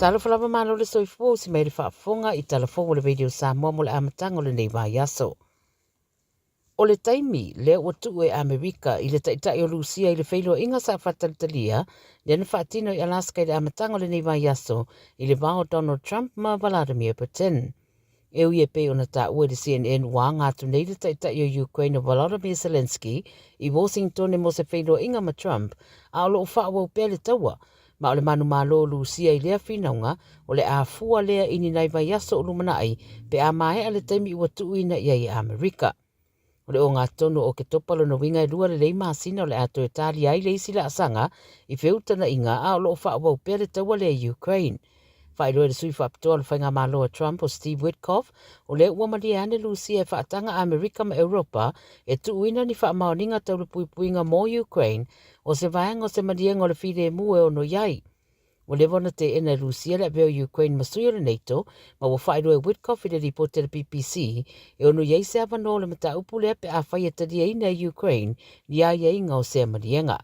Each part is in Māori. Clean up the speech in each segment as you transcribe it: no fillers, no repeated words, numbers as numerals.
Talafalava malo le soifua si mai le whaafonga I talafongo le video Samoa mo le amatango le nei vai aso. O le taimi le watu e Amerika I le taitai o Lucia I le whailo inga sa whatalitalia le na whaatino I Alaska I le amatango le nei vai aso I le vao Donald Trump ma Vladimir Putin. E ui e pe o na ta ue le CNN wa ngātu nei le taitai o Ukraine o Volodymyr Zelensky I Washington e mo se whailo inga ma Trump a o lo whaawau pe le taua ma o le manu malo Lucia I lea whinaunga o le a fua lea ini nai vai aso o lumanai pe a mae a le taimi ua tuuina I Amerika. O le o ngā tono o ke topalo na winga lua le lei masina o le ato e tali ai le isi la asanga I whiutana inga a o lo whaawau pe le taua le Ukraine. Whaeroe le sui whaapitoa le whainga maloa Trump o Steve Witkoff o le uamari ane Lucia e whaatanga Amerika ma Europa e tuuina ni whaamaoninga tau le puipuinga mo Ukraine o se vaenga o se marienga o le whire mua o no iai. O le vona te ena Lucia le veo Ukraine masui o le NATO ma wa whaeroe Witkoff I le ripote le BBC e o no iai se avano le mata upu le pe a whaia tadia ina Ukraine ni a inga o se marienga.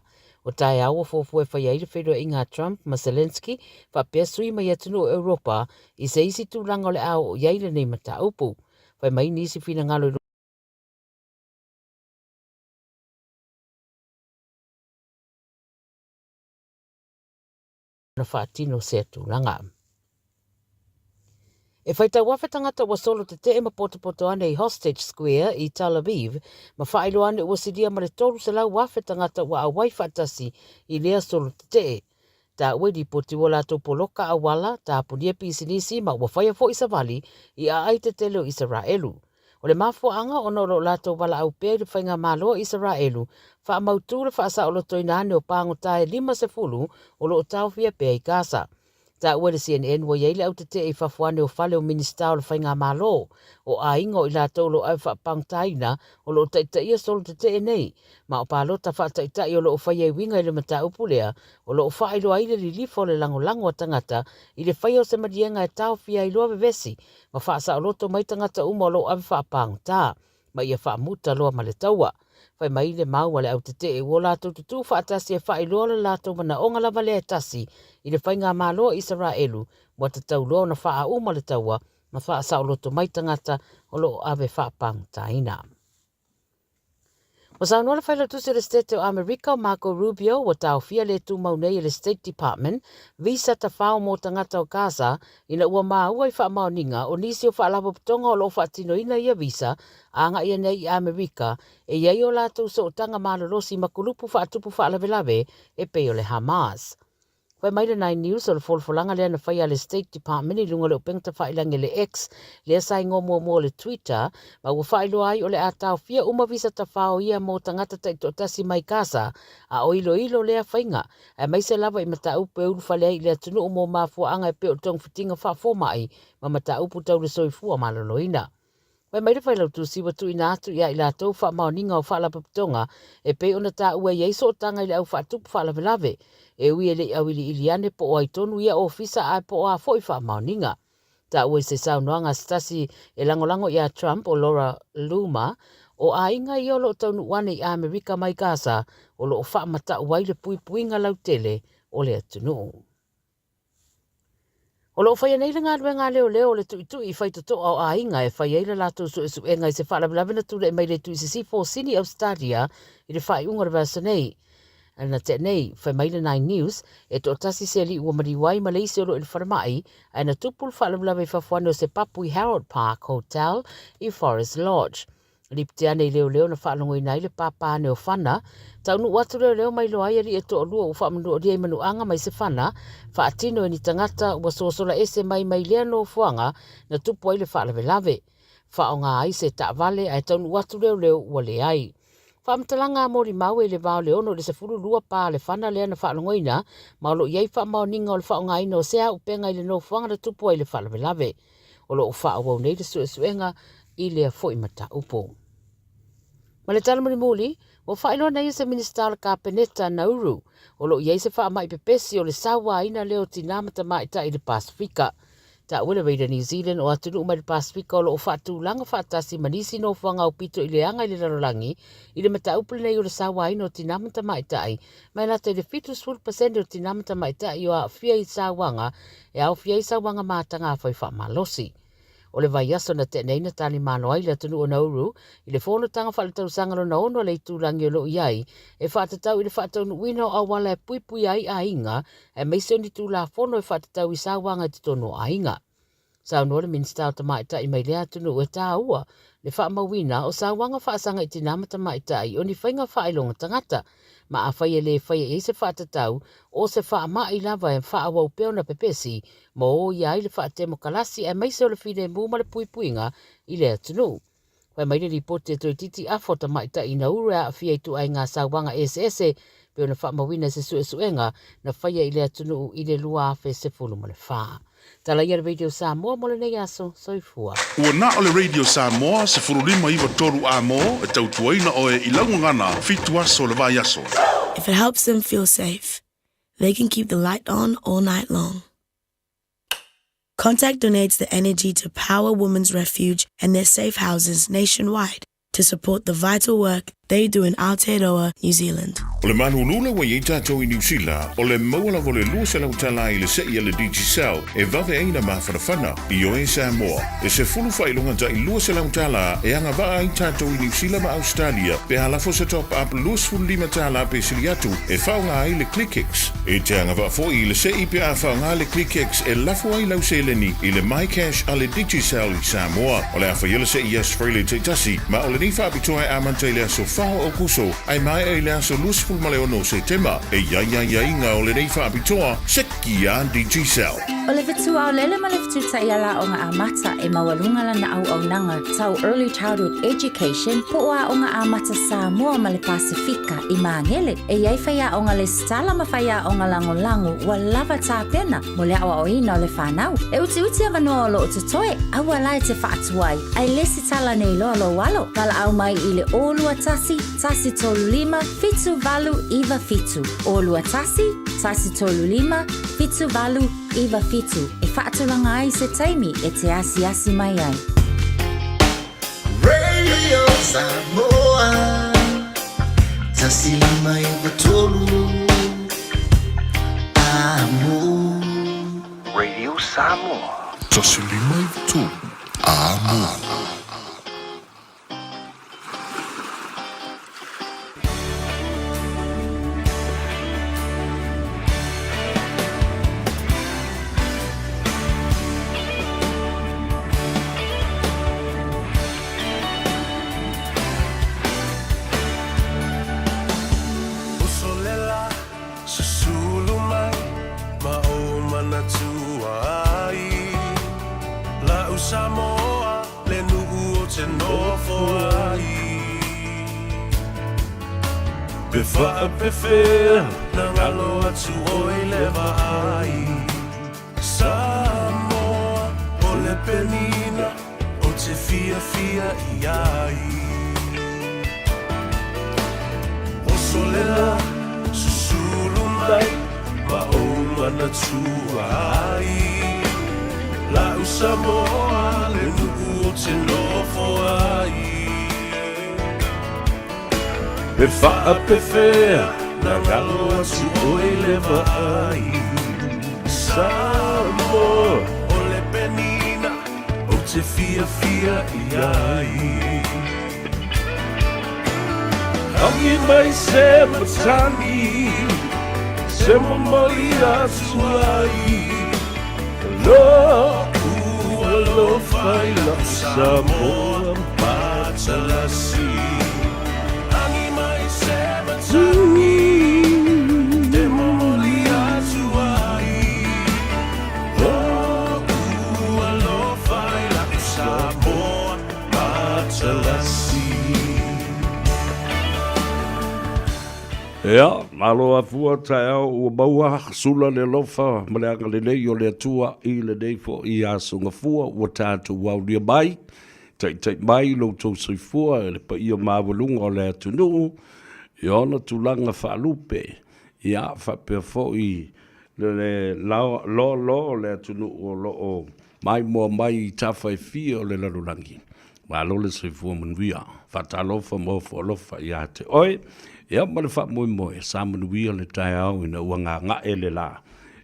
O tae awa fofue whai aile whero inga Trump ma Zelensky whapea sui mai atunu o Europa I se isi tūranga o le au o iaile nei mata upu. Whai mai nisi whina ngalo na whaatino se tūranga. E whaita wafe tangata wa solo te te ema poto ane I Hostage Square I Tel Aviv, ma whaelo ane ua sidia ma le toru se lau wafe tangata wa a wai whatasi I lea solo te te. Ta wedi poti wala to poloka a wala, ta punia pisinisi ma ua whaia fo isavali I a aite tele o Israelu. O le mafuanga o noro lato wala au pere whainga malo Israelu, wha mauture wha asa o loto inane o pango tae 5 o lo tau fia pe I Gaza. Ta ua le CNN wa yeile au te te I whafuane o whale o minista o le whainga malo, o a ingo I lato lo au whapang taina o lo taitaia solo te te nei, ma o palota wha taitai o lo o whaia winga I le mata upulea, o lo o whailo aile li lifo le lango tangata I le whaia o se marienga e tau fia I loa vevesi, ma wha sa o loto mai tangata uma o lo au whapang ta, ma ia wha muta loa ma le taua. Whai mai le mau ale au te te e o lato tutu whaatasi e whai loa le lato mana o ngala vale e tasi I le whainga malo Israelu mo te tau loa na wha a uma le taua ma wha sa o loto mai tangata o lo ave whapang taina. O sa anua le whaila tusi le State o Amerika o Marco Rubio wa tau fia le tu mau nei le State Department visa ta whao mo tangata o Gaza ina ua maa ua I wha maoninga o nisi o wha alapa putonga o lo wha tino ina ia visa anga ia nei I Amerika e iai o lātou so o tanga malolosi makulupu wha atupu wha alavelave e peo le Hamas. Whai mai le 9 News o le folfolanga lea na whaia le State Department I lunga le o pengta whailange le X lea sai ngomo le Twitter ma ua whailo ai o le a tau fia uma visa ta whao ia mo tangata taito tasi mai Gaza a o ilo lea whainga a mai se lava I mata upu e urufa lea I lea tunu o mo mafua anga e peo tong fitinga wha mai ma mata upu tau le soifua maloloina. Wai mai le whailau tusi watu ina atu ia I la tau wha maoninga o wha lapapitonga e pe ona ta ua ieiso o tanga I le au wha tupu wha lavelave e ui ele au ili ane po o aitonu ia ofisa ai po o a foi wha maoninga. Ta ua se saunoanga stasi e langolango ia Trump o Laura Luma o a inga I olo taunu wane I Amerika mai Gaza o lo o wha mata uai le puipuinga lau tele o le atunu. O lo whaia nei ngā ruenga leo le tu I whaitoto au a inga e whaia ila lato su e ngai se whaalabilabina tūre e mai le tu I se sifo sini au stadia I le whai unga revasa nei. Ana te nei, whai mai le 9 News, e to tasi se li ua mariwai ma leisi olo il wharamai, a na tupul whaalabilabe whawhane o se Papui Harold Park Hotel I Forest Lodge. Lipte ane I leo na whaalongo I nai le papane o whana, taunu watu leo mai loa iari e to olua o whaamanu o riai manuanga mai se whana, whaatino e ni tangata ua sosola ese mai lea no fuanga na tupu ai le whaalabilave. Whaonga ai se ta vale ai taunu watu leo ua le ai. Whaamtalanga mori mau e le vao le ono le se furu lua pā le whana lea na whaalongoina, maulo iei whaamaoninga o le whaonga ina o sea upenga I le no fuanga na tupu ai le whaalabilave. O lo o whaawau nei le suenga I lea fo I mata upo. Ma le talamani muli, o whaino nei se minister ka peneta Nauru, o lo iei se wha mai pepesi o le sawa ina leo tinamata mai ta I le Pasifika. Ta wile reida New Zealand o atunu mai Pasifika o loo whaatulanga whaatasi manisi no whanga o pito i le anga i le rarolangi i le mata upule nei o le sawa ino o tinamata maitai mai lata i le 50% o tinamata maitai o a fia i sawanga e au fia i sawanga mātanga a whai whamalosi. O le vai aso na tenei na tani mano ai le atunu o Nauru i le whono tanga whaletau sangalo na ono le tūrangi o loo iai e whaatatau i le whaatau nu wino a wala e pui pui ai a inga e meiseo ni tū la whono e whaatatau i sawanga i titono a inga. Sa no le minsta o tamaita i mai le atunu e tā ua le whaamawina o sawanga whaasanga i tinamata maitai o ni whainga whailonga tangata ma a whaia le whaia e se whaatatau o se whaama i lava e whaawau peo na pepesi mo o iai le whaatemo kalasi e meiseo le whine muma le puipuinga i le atunu. Wai mai le ripoti e toi titi a fota maita i na ure a fia i tu ai ngā sawanga SS peo na whaamawina se suenga na whaia i le atunu i le lua afe se fulu ma le whaa. Tala ia Radio Samoa mo le nei aso soifua. Ua na o le Radio Samoa se furulima iwa toru a mo e tautuaina o e ilangu ngana fitu aso le vai aso. If it helps them feel safe, they can keep the light on all night long. Contact donates the energy to power Women's Refuge and their safe houses nationwide to support the vital work they do in Aotearoa, New Zealand. O le manunula wa i tātou i New Zealand, o le maula vo le lua se lau tala i le sei le DigiCell, e vave aina mawhanawhana i o e Samoa. E se fulu whailonga ta i lua se lau tala, e anga waa i tātou i New Zealand ma Australia, pe halafo se top up lua sfulu lima tala pe siliatu, e whaunga ai le ClickX. E te anga waa fo i le sei pe a whaunga le ClickX, e lafo ai lau seleni i le MyCash a le DigiCell i Samoa. O le awha i le sei i Australia te tasi, ma o le ni whaapitoa e amanta i le aso o kuso ai mai e le aso lusful male ono se tema e ia inga o le nei whaapitoa seki a DigiCell. O le vitu au lele ma le vitu ta iala o ngā amata e mawalunga lana au nanga tau Early Childhood Education po a o ngā amata Samoa ma le Pasifika i Mangele e iai whaia o ngā le stala ma whaia o ngā lango wa lava tā pena mo le awa o ina o le whanau. E uti avanoa o lo o tutoe awa lai te whaatuai ai lesi tala nei lo walo kala au mai i le olua tasi tolu lima, fitu valu, iwa fitu. Olua tasi tolu lima, fitu valu, iwa fitu. E whaatulanga ai se taimi e te asi mai ai. Radio Samoa, tasi lima iwa tolu, amo. Radio Samoa, tasi lima iwa tolu, amo. Samoa, le nu'u o te nofo ai. Pe whaapewhea, na ngalo atu o i lewa ai. Samoa, o le penina, o te fia i ai. O solela, susulu mai, ma o mana tua ai. La Samoa le nu'u o te nofo ai. Pe whaapewhea na ngalo atu o i lewa ai. Samoa o le penina o te fia i ai. Hangi mai se matani, se mamali atu ai. Lo fai la Samoa patalasi. Angi mai se matani, te momoli atu ai. Lo fai la Samoa patalasi. Ea, aloha fua tae au ua maua sula le lofa ma le anga le nei o le atua i le nei fo i asunga fua ua tātou wauria mai tai mai lo tau soifua e le pa ia mawalunga o le atunu i ona tulanga whaalupe i a whapea fo i le lo le atunu o lo o mai mo mai tafai fia o le lalulangi. Ma lole se fua manuia, whatalofa mo folofa ia te oi, ia male wha moi moi, sa manuia le tai au ina uanga ngā ele la.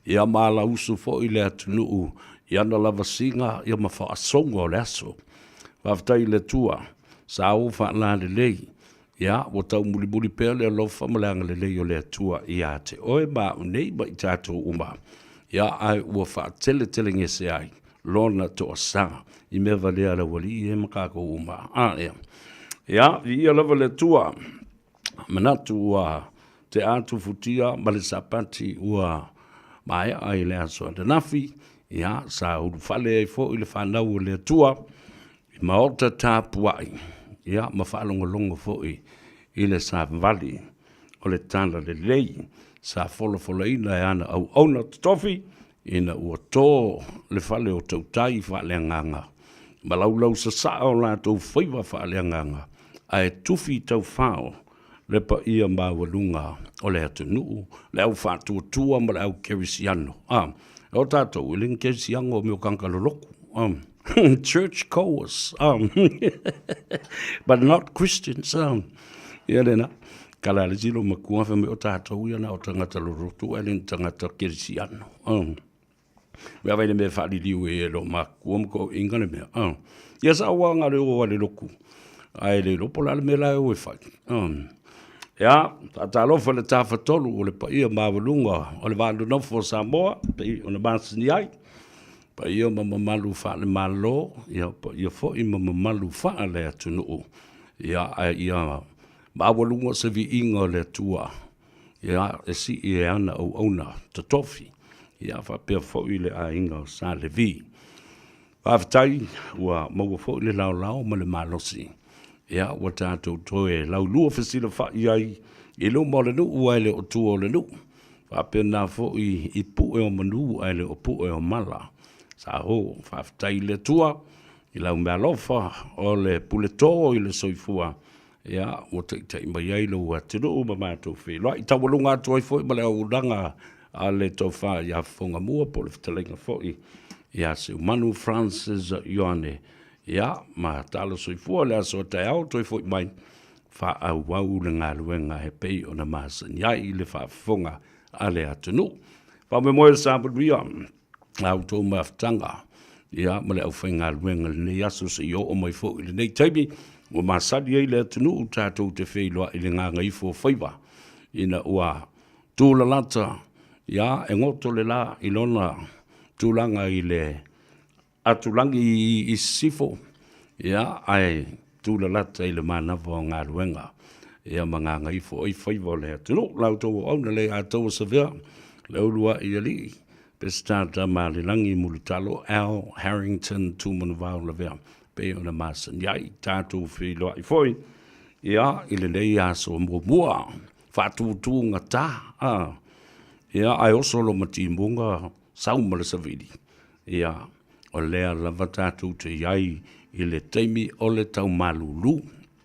Ia maala usu fo i le atunuu, ia na lava singa, ia ma wha asonga o le aso. Whaftai le tua, sa au wha la le lei, ia, o tau muli muli pēr le alofa malanga le lei o le atua ia te oi ma unei ma i tātou uma. Ia ai ua wha tele ngese ai, lona to a sanga. I me valea la wali e makako uma. Ia. Ia, ia lava le tua. Manatu ua te atu futia, ma le sapati ua mai ai le aso ante nafi. Ia, sa uru fale ai fo i le whanau le tua. I maota tāpuai. Ia, ma whaalongolongo fo i le sa vali. O le tana le lei. Sa folo ina e ana au auna tofi. Ina ua tō le fale o tautai whaale nganga. Malaulau sa sao la tau Faiva whaaleanganga, a e tufi tau whao, le pa ia mawalunga o le atunuu, le au whātua tua ma le au kerisiano. O tātou, iling kerisiano o meo kankaloloku. Church course, but not Christians. Ia lena, kala le zilo makua me o tātou ia na o tangata lorotu, iling tangata kerisiano. Mea vai me whaali liu e lo ma kuamko ingane mea. Ia sa awa ngā reo wale loku. Ai le lopo la le me lai oe whai. Ia, ta lofa le tāwha tolu o le pa ia mawalunga o le vāndu nofo Samoa, pa ia o le māsini ai. Pa ia mamamalu wha le malo, ia pa ia fo i mamamalu wha le atunuu. Ia, ia mawalunga se vi inga le tua. Ia, e si i ana au auna tatofi. Ia fa pe fo ile a inga sa le vi. Aftai wa mo fo ile lao mo le malosi. Ia wa tato toe lau lua fasila fa iai i lo mo le nu wa le o tu o le nu. Fa pe na fo i pu e o manu ai le o pu e o mala. Sa ho fa aftai le tua i lau malofa o le puleto i le soifua. Ia o te mai ai lo wa te no ma to fe. Lo i tawalunga to fo i le o danga a le tofa ia fonga mua po le fitalenga foi ia se Manu Francis Ioane ia ma talo soifua le aso te au toi foi mai fa au wau le ngā luenga he pei o na masan ia i le fa fonga a le atunu fa me moe sample ria au tō maftanga ia ma le au whai ngā luenga le nei aso se i o mai foi le nei taibi o masadi ei le atunu u tātou te wheiloa i le ngā Gagaifo Faiva ina ua tūla lata ia e ngoto le la ilona tulanga i le atulangi i sifo ia ai tula lata i le manava o ngā ruenga ia mga Gagaifo i Faiva le atunu lau tau au na le atau savea le ulua i ali pestata ma le langi mulutalo Al Harrington tumanavau le vea pe ona masan iai tātou whiloa i foi ia i le nei aso mua whātutu ngata ia ai oso lo matimunga sauma le savili. Ia o lea lava tātou te iai i le teimi o le tau malulu.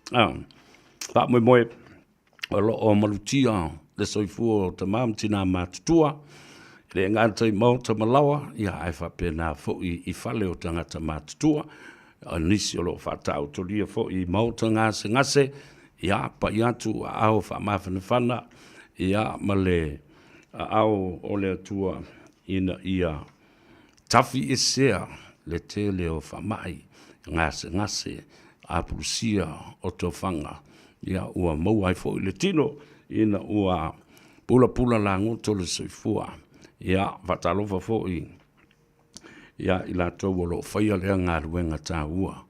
Wha moe o lo o malutia le soifua o tamam tina mātutua. Le ngātai mauta malawa ia ai whapena fo i whale o tangata mātutua. Nisi o lo whatau to lia fo i mauta ngase. Ia pa iatu a au whamawhanawhana. Ia ma le au o le atua ina ia tafi e sea le tele o whamai ngase a pulusia o to whanga ia ua mau ai fo i le tino ina ua pula la ngoto le soifua ia watalofa fo i ia i la tau o lo whaia lea ngā ruenga tā ua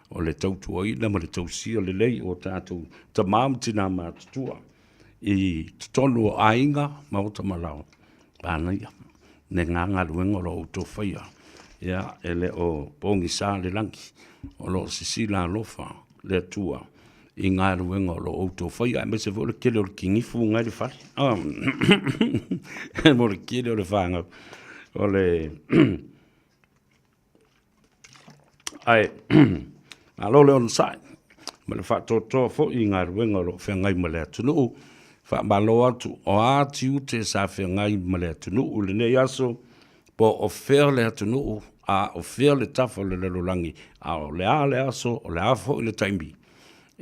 o le tautua ina ma le tausia le lei o tātou ta māmtina mātutua i tonu o ainga mauta malau. Ana ia, ne nganga luenga lo uto whaia. Ia, ele o pongi sā le langi, o lo sisila lofa, le tua, i ngā luenga lo uto whaia. E me se vole kele o le kingifu ngai le whare. E mo le kele o le whanga. O le... Ai, alo le on sai. Ma le whatotoa fo i ngā luenga lo whengai ma le atunu. Fa malo atu o ati ute sa whengai ma le atunu le nei aso po o whea le atunu a o fea le tafa le lelolangi, a o le aso, o le afo i le taimi.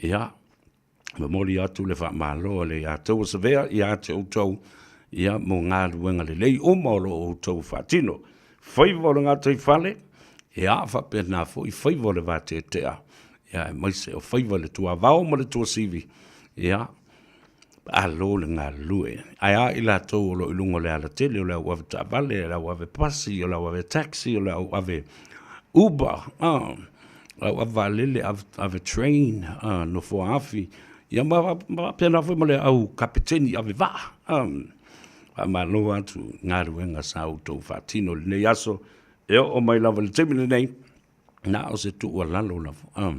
Ia, ma mori atu le wha malo le a tau sa vea, ia te utau, ia mo ngā ruenga le lei o maolo o tau whatino. Faiva o ngā tei whale, ia whape nā fo i faiva le vate tea. Ia, maise o faiva le tua vau ma le tua sivi. Ia, alo le ngā lue. Ai a ila tau o lo ilungo le ala tele, o le au ave tavale, o le au ave pasi, o le au ave taxi, o le au ave Uber, au ave alele, ave train, no fo afi. Ia ma pena fo ma le au kapiteni ave va. Ma lo atu ngā ruenga sa autou whatino le nei aso, e o mai lava le temi le nei, na o se tu ua lalo lava.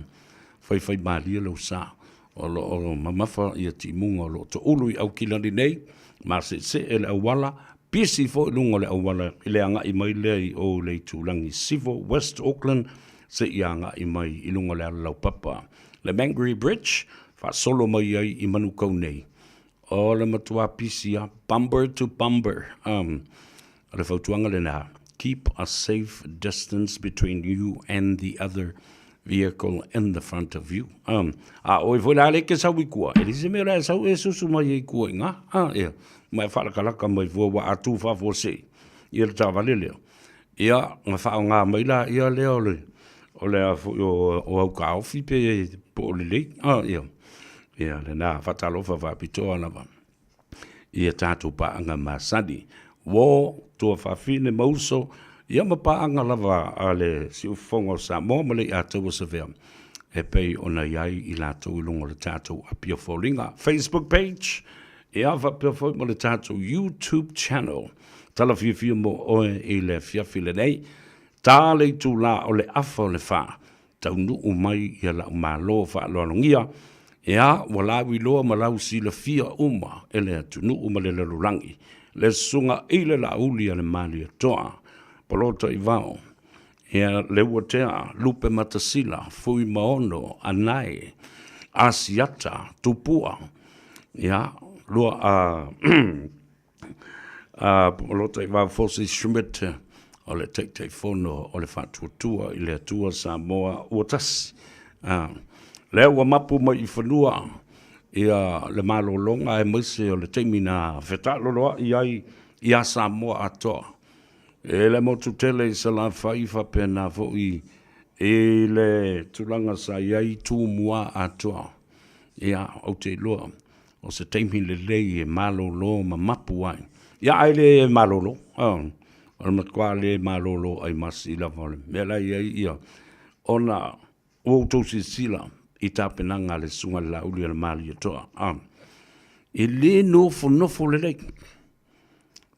Fai maria lau sa. O lo mamafa ia ti munga o lo to ului au kilani nei, ma se ele au wala, pisi fo ilunga le au wala, ile anga i mai lei o le tūlangi Sivo, West Auckland, se i anga i mai ilunga le ala lau papa. Le Mangere Bridge, fa solo mai ai i manukau nei. O le matua pisi a bumper to bumper. Le fautuanga le na, keep a safe distance between you and the other vehicle in the front of you. Oi foi la ke sa wikua. Ele se me la sa e susu mai ku nga. Mai fa la ka mai vo wa atu fa vo se. Ia ta valele. Ia nga fa nga mai la ia le ole. Ole o au ka ofi pe po le. Ia. Ia le na fa ta lo fa va pito na va. Ia tatu pa nga masadi. Wo to fa fine mauso. Ia mapaanga lava ale si ufongo Samoa male i atou sa vea. E pei ona iai i latou ilungo le tātou apia fōringa. Facebook page, e awa pia fōi mo le tātou YouTube channel. Tala fia mo oe i le fiafi le nei. Tā le tū la o le afa o le wha. Tau nu umai i la umalo wha loanongia. E a walawi loa malau si le fia uma e le atu nu umale le lurangi. Le sunga i le la uli le mali toa. Polota i vao, ea leuatea, lupe matasila, fui maono, anai, asiata, tupua, ea, lua polota i vao fosi shumete, o le teitei fono, o le fatuatua, i le atua Samoa uatasi. Lea ua mapu mai i whanua, ia le malolonga e maise o le teimina whetaloloa i a Samoa atoa. E le motu tele i sa la Faiva pena fo i e le tulanga sa iai tū mua atoa. Ia au te loa o se teimi le lei e malolo ma mapu ai. Ia ai le e malolo. O matkwa le malolo ai masi la vole. Mela iai ia. Ona o tō si sila i tāpenanga le sunga la uli al mali atoa. E le nofo le lei.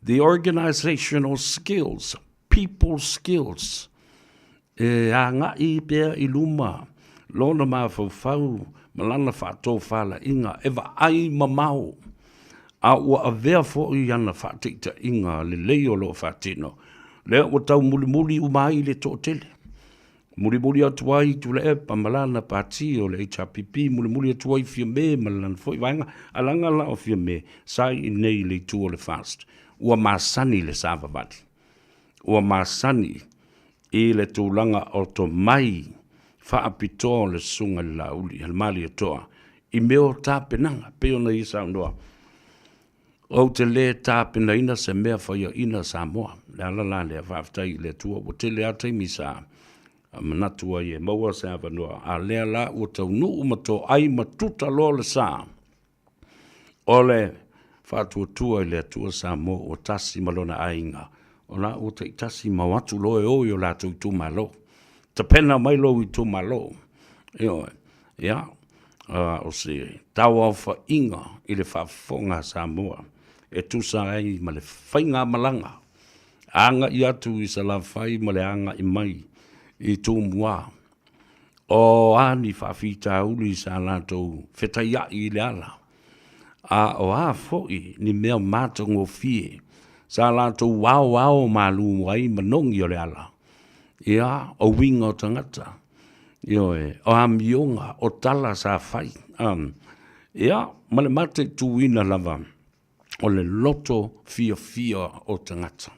The organizational skills, people skills. E a ngā i pēr i luma, lona mā fau, malana whātou whāla inga, ewa ai mamau. A ua a vea fo i ana whāteita inga, le leo lo whātino. Lea ua tau muli umai le tō tele. Muli atuai tu le epa malana pāti o le HRPP, muli atuai fia me, malana fo i vainga, alanga la o fia me, sai i nei le tu o le fast. Ua masani le savavati. Ua masani i le tūlanga o to mai whaapito le sunga lauli, al mali atoa. I meo tāpenanga, peona i saundoa. O te le tāpena ina se mea whaia ina Samoa. Le alala le whaftai le tua, o te le atai misa. Manatua i e maua se avanua. A lea la ua tau nuu mato ai matuta lo le sa. Ole whātua i le atua Samoa o tasi malona ainga. O la o te tasi mawatu lo e oi o la tau tu malo. Ta pena mai lo i tu malo. Ia, o se tau au wha inga i le whafonga Samoa. E tu sa ai ma le whainga malanga. Anga i atu i sa la whai ma le anga i mai i tu mua. O ani whawhita uli sa la tau whetaiai i le ala. A o a foi ni mea mātongo fie. Sa la tau wao malu wai manongi o le ala. Ia, o winga o tangata. O amionga, o tala sa fai. Ia, male mate tuina lava. O le loto fia o tangata.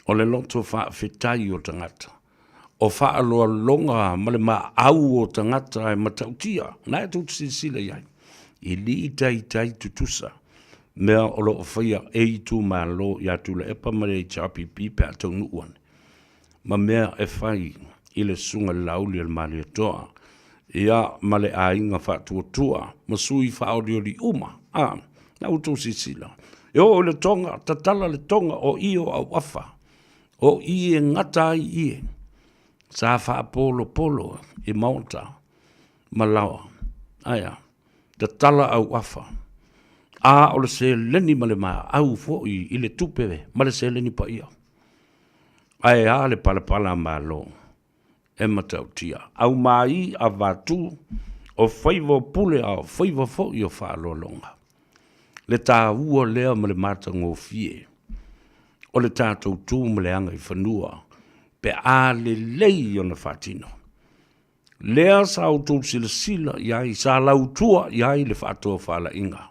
o le loto whaafetai o tangata. O whaaloa longa ma le au o tangata e matautia. Nā e tūtu sisila iai. I li tai tutusa. Mea o lo whaia e tu ma lo ia tu le epa ma le HRPP pe a tau nuuan. Ma mea e whai i le sunga lauli al mali atoa. Ia ma le ainga whatuatua. Ma sui whaorio li uma. Na utu sisila. E o le tonga, tatala le tonga o io au wafa. O i e ngata ai i. Sa wha polo i maunta. Malawa. Aia. Tatala au wafa. A o le se leni ma le maa au fo i le tupewe. Ma le se leni pa ia. Ai a le pala ma lo. E matautia. Au mai a vatu o Faiva pule a Faiva fo i o wha longa. Le tā ua lea ma le mata ngō fie. O le tātou tū ma le anga i whanua. Pe a le lei o na whatino. Lea sa au tō sila iai, sa lautua iai le whātua whala inga.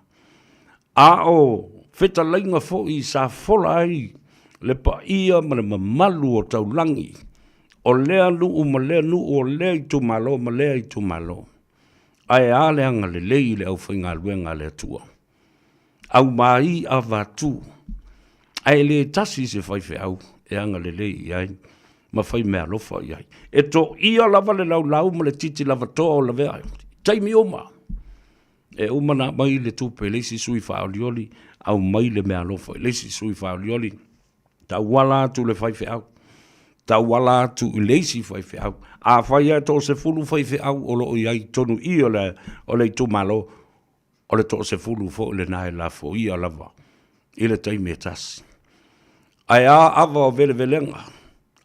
A o wheta lainga fo i sa fola ai le pa ia ma le mamalu o tau langi. O lea nuu ma lea nuu o lea i tu malo ma lea i tu malo. Ai a le anga le lei le au whainga luenga le atua. Au mai a vatu. Ai le tasi se whaife au. E anga le lei iai. Ma whai mea lofa iai. E to ia lava le lau ma le titi lava toa o la vea. Taimi oma. E oma na mai le tupe leisi sui whaolioli. Au mai le mea lofa. Leisi sui whaolioli. Ta wala tu le whaife au. Ta wala tu leisi whaife au. A whai e to se fulu whaife au. O lo iai tonu i o le tu malo. O le to se fulu fo le nae la fo ia lava. I le taimi e tasi. Ai a ava o vele velenga.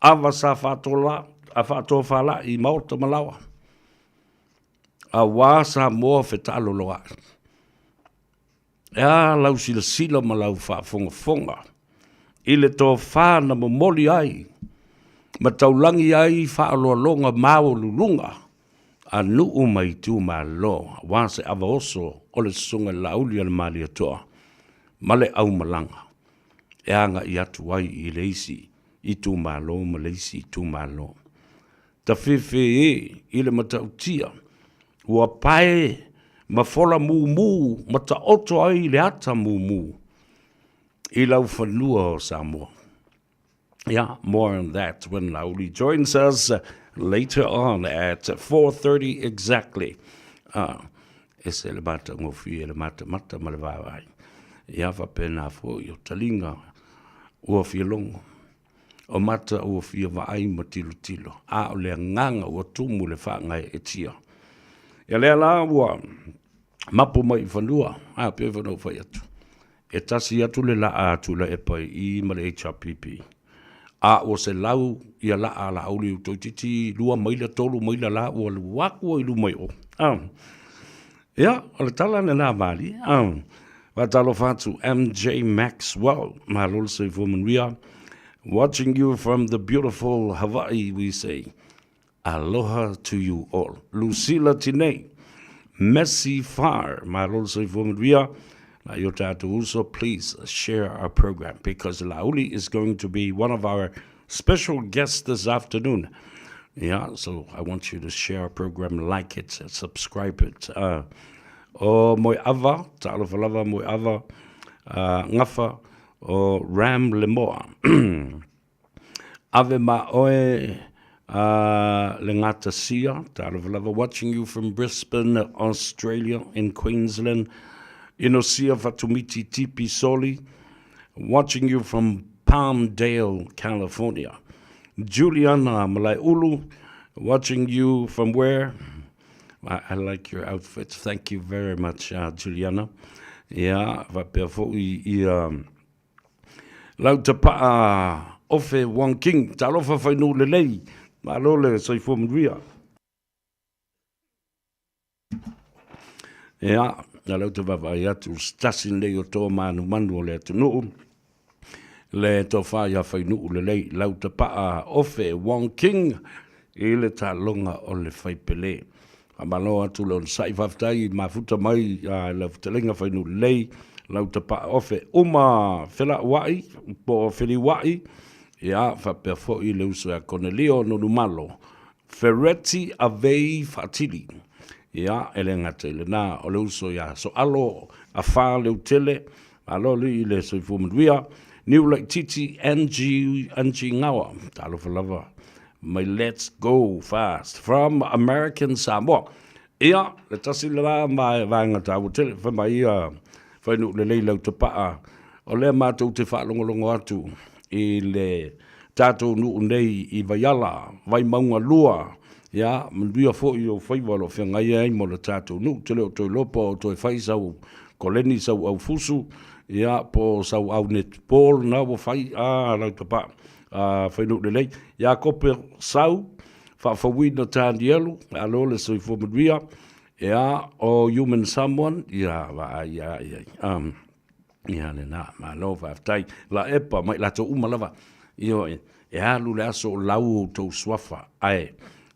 Ava sa whatola, a whatoa whala i maota malawa. A wā sa moa whetalo loa. E a lau sila ma lau whafonga. I le tō whāna mo moli ai. Ma taulangi ai whaaloa longa māo lulunga. A nuu mai tu ma lo. Wā se ava oso o le sunga lauli al mali atoa. Ma le au malanga. E anga i atu ai i leisi. I tu malo, ma leisi i tu malo. Ta whiwhi i le matautia. Ua pae, ma fola mu, ma ta oto ai le ata mu. I lau whanua o Samoa. Yeah, more on that when Lauli joins us later on at 4:30 exactly. E se le mata ngofi, e le mata ma le vāwai. Ia whapena fo i o talinga ua whialongo. O mata ua fia vaai ma tilo. A o lea nganga ua tumu le whaangai e tia. Ia lea la ua mapo mai whanua. A pia whanau whai atu. E tasi atu le la atu la e pai i ma le HRPP. A o se lau ia la a la auli u toititi lua maila tolu maila la ua luakua i lu mai o. Ia, o le tala ne nā mali. Watalo fatu MJ Maxwell. Malol se woman we are. Watching you from the beautiful Hawaii, we say, aloha to you all. Lucila Tine, Messi Far, my Lord, say for me, also please share our program because Lauli is going to be one of our special guests this afternoon. Yeah, so I want you to share our program, like it, subscribe it. O moi ava, ta'alo falava moi ava, ngafa, o Ram Lemoa. Ave ma oe le ngata sia, ta'alo falava, watching you from Brisbane, Australia, in Queensland, Inosia Fatumiti Tipi Soli, watching you from Palmdale, California. Juliana Malai Ulu, watching you from where? I like your outfit. Thank you very much, Juliana. Yeah, vapefo Lautapa ofe Wang King, talofa fainu lelei, malole soy fomria. Yeah, lautapa vayatu stasin le yoto manu le tunu. Le tofa ya fainu lelei, lautapa ofe Wang King, ile talonga o le faipele. Amaloa tu lon sai faftai mafuta mai la futelenga fainu lei. Lau tapa ofe uma fela wai po feli wai ia whapea fo I le uso a Cornelio no lumalo. Ferretti avei fatili. Ia ele ngata ile na o le uso ia so alo a wha le utele alo li le so ifumaduia New Lake Titi Angie Ngawa talo falava my let's go fast from American Samoa. Ia le tasi le la mai vanga ta utele fa mai fa no le lau te paa o le mātou te whaalongolongo atu I le tātou nu nei I vaiala vai maunga lua ia manduia fo I o Faiva lo whengai ai mo le tātou nu te leo toi lopo o toi whai sau koleni sau au fusu ia po sau au netball na wo whai lau te paa whai nu le lei ia kope sau whawhawina tānielu alo le soi fōmaduia ia o human someone ia ia le na ma lo tai la epa mai la to umalava io e alu le aso lau to swafa ai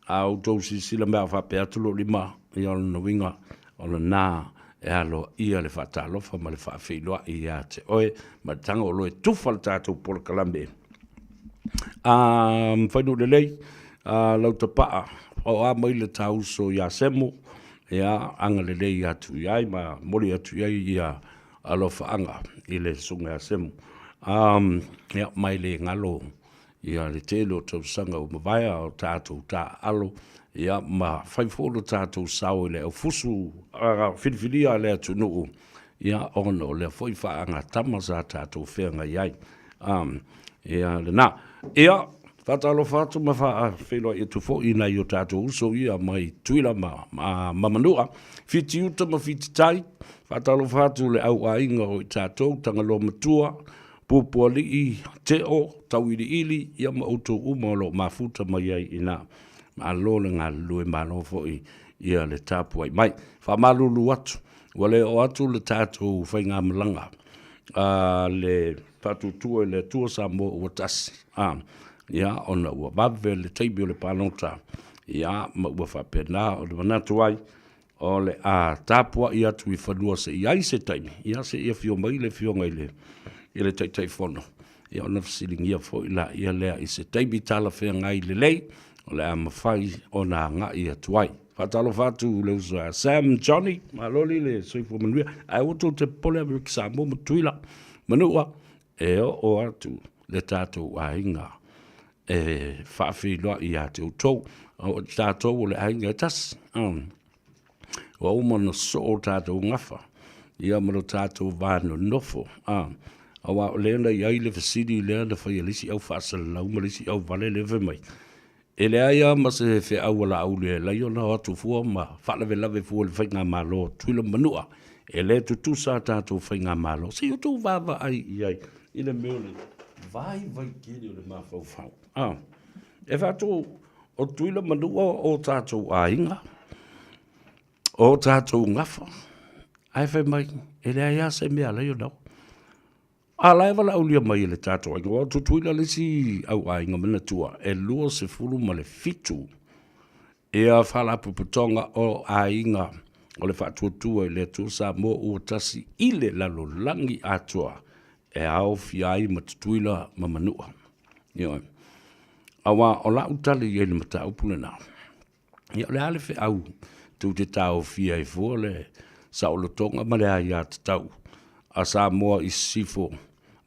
au to sila me fa pe atulo lima io no winga o le na e alo ia le fatalo fa ma le fa filo ia te oe ma tango lo e tufa le tato por kalambe fa no le lei lau te paa o a mai le tau so ia semo ia anga le lei atu ia ma mori atu ia alofa anga I le sunga semu. Ia mai le ngalo ia le telo tau sanga o mawaya o tātou tā alo ia ma whaifolo tātou sao I le au fusu whiriwhiria le atu nuu ia ono le whaifa anga tama sa tātou whenga iai. Ia le nā. Ia whatalo whatu ma wha whenua I tu fo I nei o tātou uso ia mai tuila ma manua. Whiti uta ma whiti tai. Whatalo whatu le au ainga o I tātou tangalo matua, pupua li I te o, tau ili ili, ia ma uto umolo mafuta mai ai ina. Ma lole ngā lue mano fo ia le tāpu ai mai. Whamalulu atu, wale o atu le tātou whainga malanga. Le patu tua le tua Samoa ua tasi. Ia ona ua bave le teibi o le panota. Ia ma ua whapena o le manatu ai. O le a tapua I atu I whanua se I ai se taimi. Ia se ia fio mai le fio ngai le teitai whono. Ia ona fasilingi ia fo ila ia lea I se taimi tala whea ngai le lei. O le a mawhai o nā ngā I atu ai. Whatalo whatu le uso a Sam Johnny. Maloli le soifo manuia. Ai oto te pole Amerika Samoa matuila. Manua e o atu le tātou a inga. E whawhiloa I atu tau. O tātou o le a inga tas. Wa umana so o tātou ngafa. Ia maro tātou vāno nofo. Awa o leana I aile fasidi leana whai alisi au whaasala lau malisi au vale lewe mai. E lea ia ma se whi au ala au lea lai o na atu fua ma whalawe lawe fua le whainga malo tuila manua. E lea tutu sa tātou whainga malo. Se o tō vāwa ai iai. I le meo le vai kere o le mawhau whau. E whātou o tuila manua o tātou a inga. O tātou ngafa. Ai whai mai, e lea ia se mea leo nao. A lai wala au lia mai le tātou. Ai ngā tutuila le si au ai ngā mana tua. E lua se furu ma le fitu. E a whalapu putonga o ai ngā. O le whatuatua I le tua Samoa ua tasi I le lalo langi atua. E au fiai ma tutuila ma manua. Ioi. Awa o la utali I le mata upune nao. Ia le ale whi au. Tu te tau fia I fua le saulotonga ma le ai at tau. A Samoa I sifo.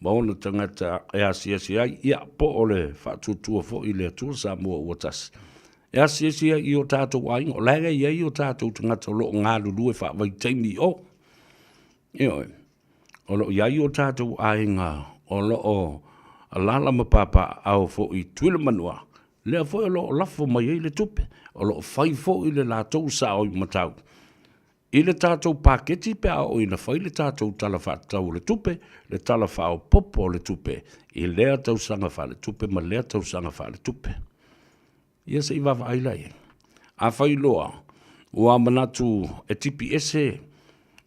Maona tangata e asiasi ai. Ia po o le whatutua fo I le atua Samoa ua tasi. E asiasi ai I o tātou ainga. O lega I ai o tātou tangata o loo ngā lulu e whawai teimi o. Ioi. O loo I ai o tātou ainga. O loo alala mapapa au fo I tuila manua. Lea fo e loo lafo mai le tupe. O lo fai fo I le lātou sa o I matau. I le tātou paketi pe a o ina fai le tātou tala whātau le tupe, le tala whao popo le tupe, I lea tau sanga wha le tupe, ma lea tau sanga wha le tupe. Ia se I wawa ailai. A whai loa, ua manatu e tipi ese,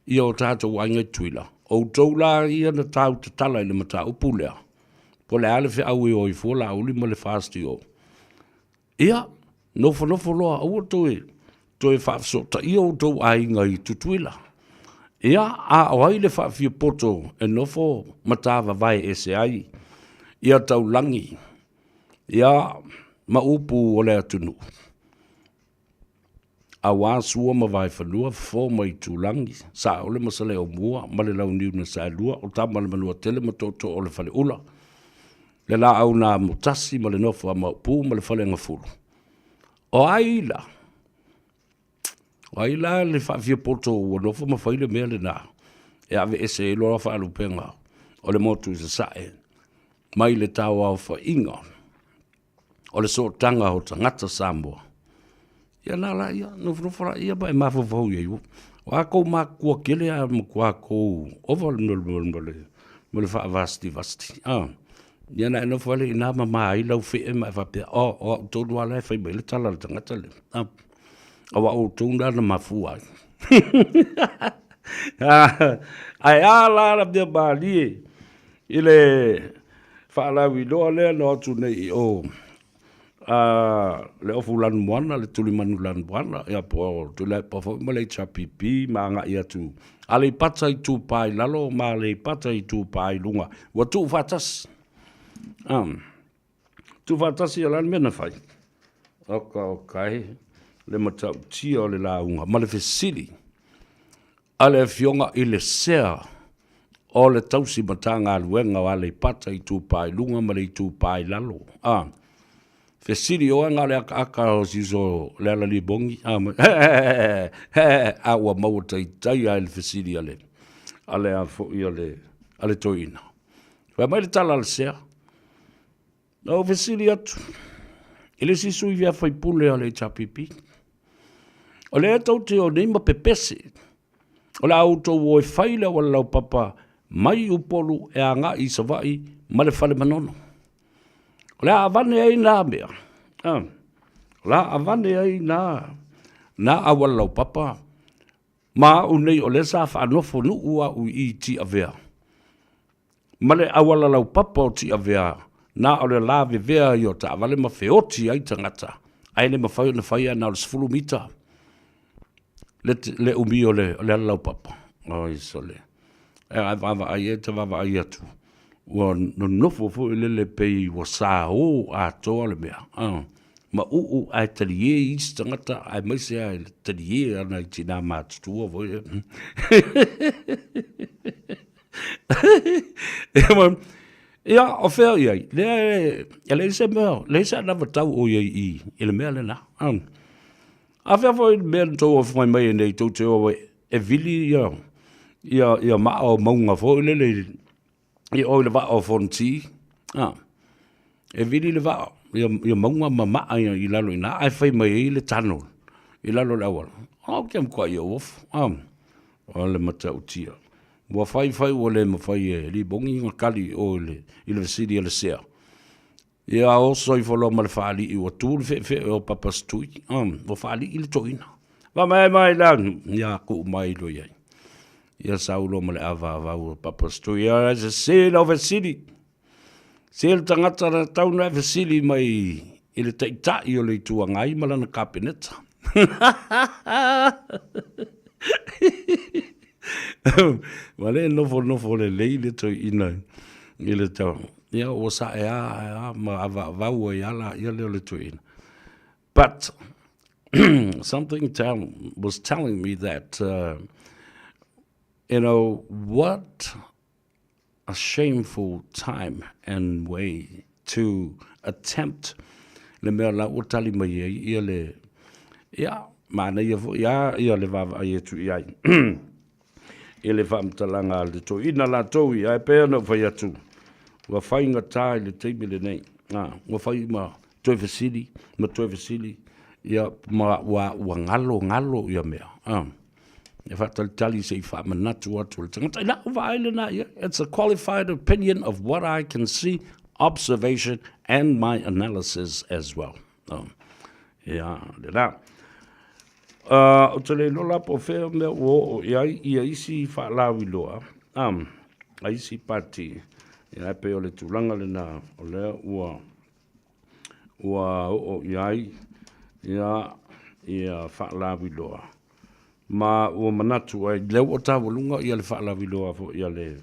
I o tātou ainga tuila. O tau la ia na tau te tala I le matau pulea. Po le ale whi au I o I fua la uli ma le whaasti o. Ia, nofo loa ua toi whaafso ta I o tau ainga I tutuila. Ia a o ai le whaafia poto e nofo matawa vai ese ai. Ia tau langi. Ia maupu o le atunu. A wāsua ma vai whanua, fō mai tūlangi, sa ole masale o mua, ma le lau niu na sa lua, o tama le manua tele ma tō o le whale ula. Le la au nā mutasi ma le nofa ma pū ma le whale ngafuru. O aila le whawhia poto o nofa ma whaile mea le nā. E ave ese e loa whaalupenga o le motu sa sae. Mai le tau au whainga. O le so tanga o tangata Samoa. Ia nala ia, nufrufara ia ba e mawhawhau ia iu. O ako makua kele a makua ko ova mole whaavasti vasti. Ia na eno whale ina ma ai lau whee ma whapea. O tōnu ala e whai mai le tala le tangata le. Awa o tōna na mafua. Ai ala la bia bali. Ile whaalawi loa lea no atu nei o... le ofu lan moana, le tuli manu lan moana, ia po tu le pofo ma le chapipi, ma nga ia tu. Ale pata i tu pai lalo, ma le pata i tu pai lunga. Wa tu fatas. Tu fatas ia lan mena fai. Okay. Le matau tia o le launga, ma le fesili. Ale fionga i le sea, o le tausi matanga aluenga, wa le pata i tu pai lunga, ma le tu pai lalo. Fesiri o nga le aka o siso le ala li bongi. Awa mau tai a le fesiri ale. Ale a fo i ale toina. Wa mai le tala le sea. O fesiri atu. Ele sisu i via fai pule ale chapipi. O le tau te o neima pepese. O le auto o e faila wala lau papa mai upolu e a nga i savai ma le fale manono. La avane ai nā mea. La avane ai nā awalau papa. Ma unei o le sa whanofo nu ua u i ti avea. Ma le awalau papa o ti avea. Nā o le la vevea i o ta avale ma feoti ai tangata. Ai le ma whai na whaia nā o le sifuru mita. Le umi o le alau papa. O iso le. E ai vava ai e te vava ai atu. Wa no nofo fo le pei wa sa o a to le mea. Ma u ai talie is tangata ai mai se ai talie ana tina mat tu o vo. Ja, o fer ye. Le se me, le se na tau o ye i ele mea le na. A fer fo me to of my mai nei to o e vili ya ma o maunga fo le I o le va o fonti. E vili le va ia maunga mama i lalo ina ai fai mai le tano. I lalo le awal. Kem kwa ia of. O le matau tia. Wa fai o le mawhai e li bongi ngā kali o le University le sea. Ia o soi folo ma le whaali i o tūru fe o papastui. O whaali i le toina. Wa mai lan. Ia ku mai lo iai. Ia saulo ma le ava o papastui. Ia se sela o vesili. Sela tangata na tauna vesili mai i le taitai o le tua ngai malana kapeneta. Wale nofo le leile to ina i le tau. Ia o sa ma ava o ia le to ina. But something was telling me that you know, what a shameful time and way to attempt le mea la o tali mai ia le mana ia le vava ia tu ia ele whamtalanga le to ina la tau ia e pēr no whai atu wa whainga tai le teimi le nei wa whai ma toi vesili ia ma wa ngalo ia mea It's a qualified opinion of what I can see, observation, and my analysis as well. O te le lola po whea mea o ia isi whaalawi loa. A isi pati. Ia pe o le tūlanga le nā o lea ua o iai. Ia whaalawi loa. Ma o manatu ai leo o tā walunga ia le whaalawi loa fo ia le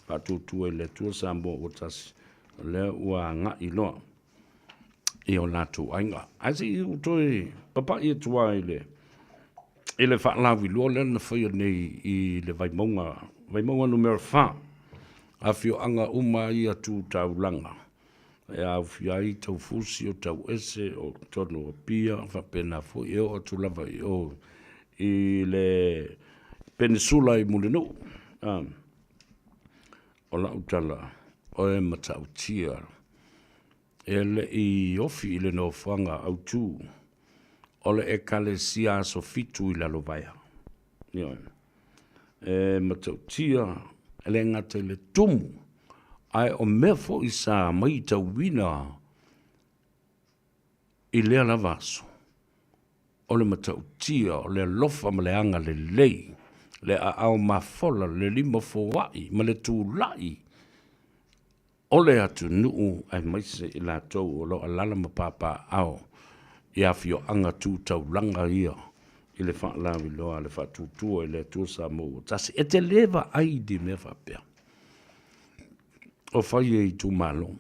whatutu ai le tua Samoa o tasi. Leo ua ngā i loa. I o lātou ainga. Aise I utoi, papa I tua I le whaalawi lua lena whaia nei I le vaimonga numero 4. A fio anga uma I a tū tau langa. E au fiai tau fusi o tau ese o tono o pia, whapena fo I o tu lava I o I le peninsula I Mulinu. O la utala, o e matau tia. E le I ofi I le no whanga au tū. O le e kale sia so fitu I lalo vaya. E matau tia, e le ngata I le tumu. Ai o mea fo I sa mai tau wina I lea la vaso. O le matau tia, o le lofa ma le anga le lei. Le a au mafola, le lima fo wai, ma le tū lai. O le atu nuu ai maise I la tau o lo alala ma papa au. Ia fio anga tū tau langa ia. I le wha lawi loa, le wha tūtua I le tū Samoa. Tasi e te lewa ai di mea whapea. O whai e I tū malo.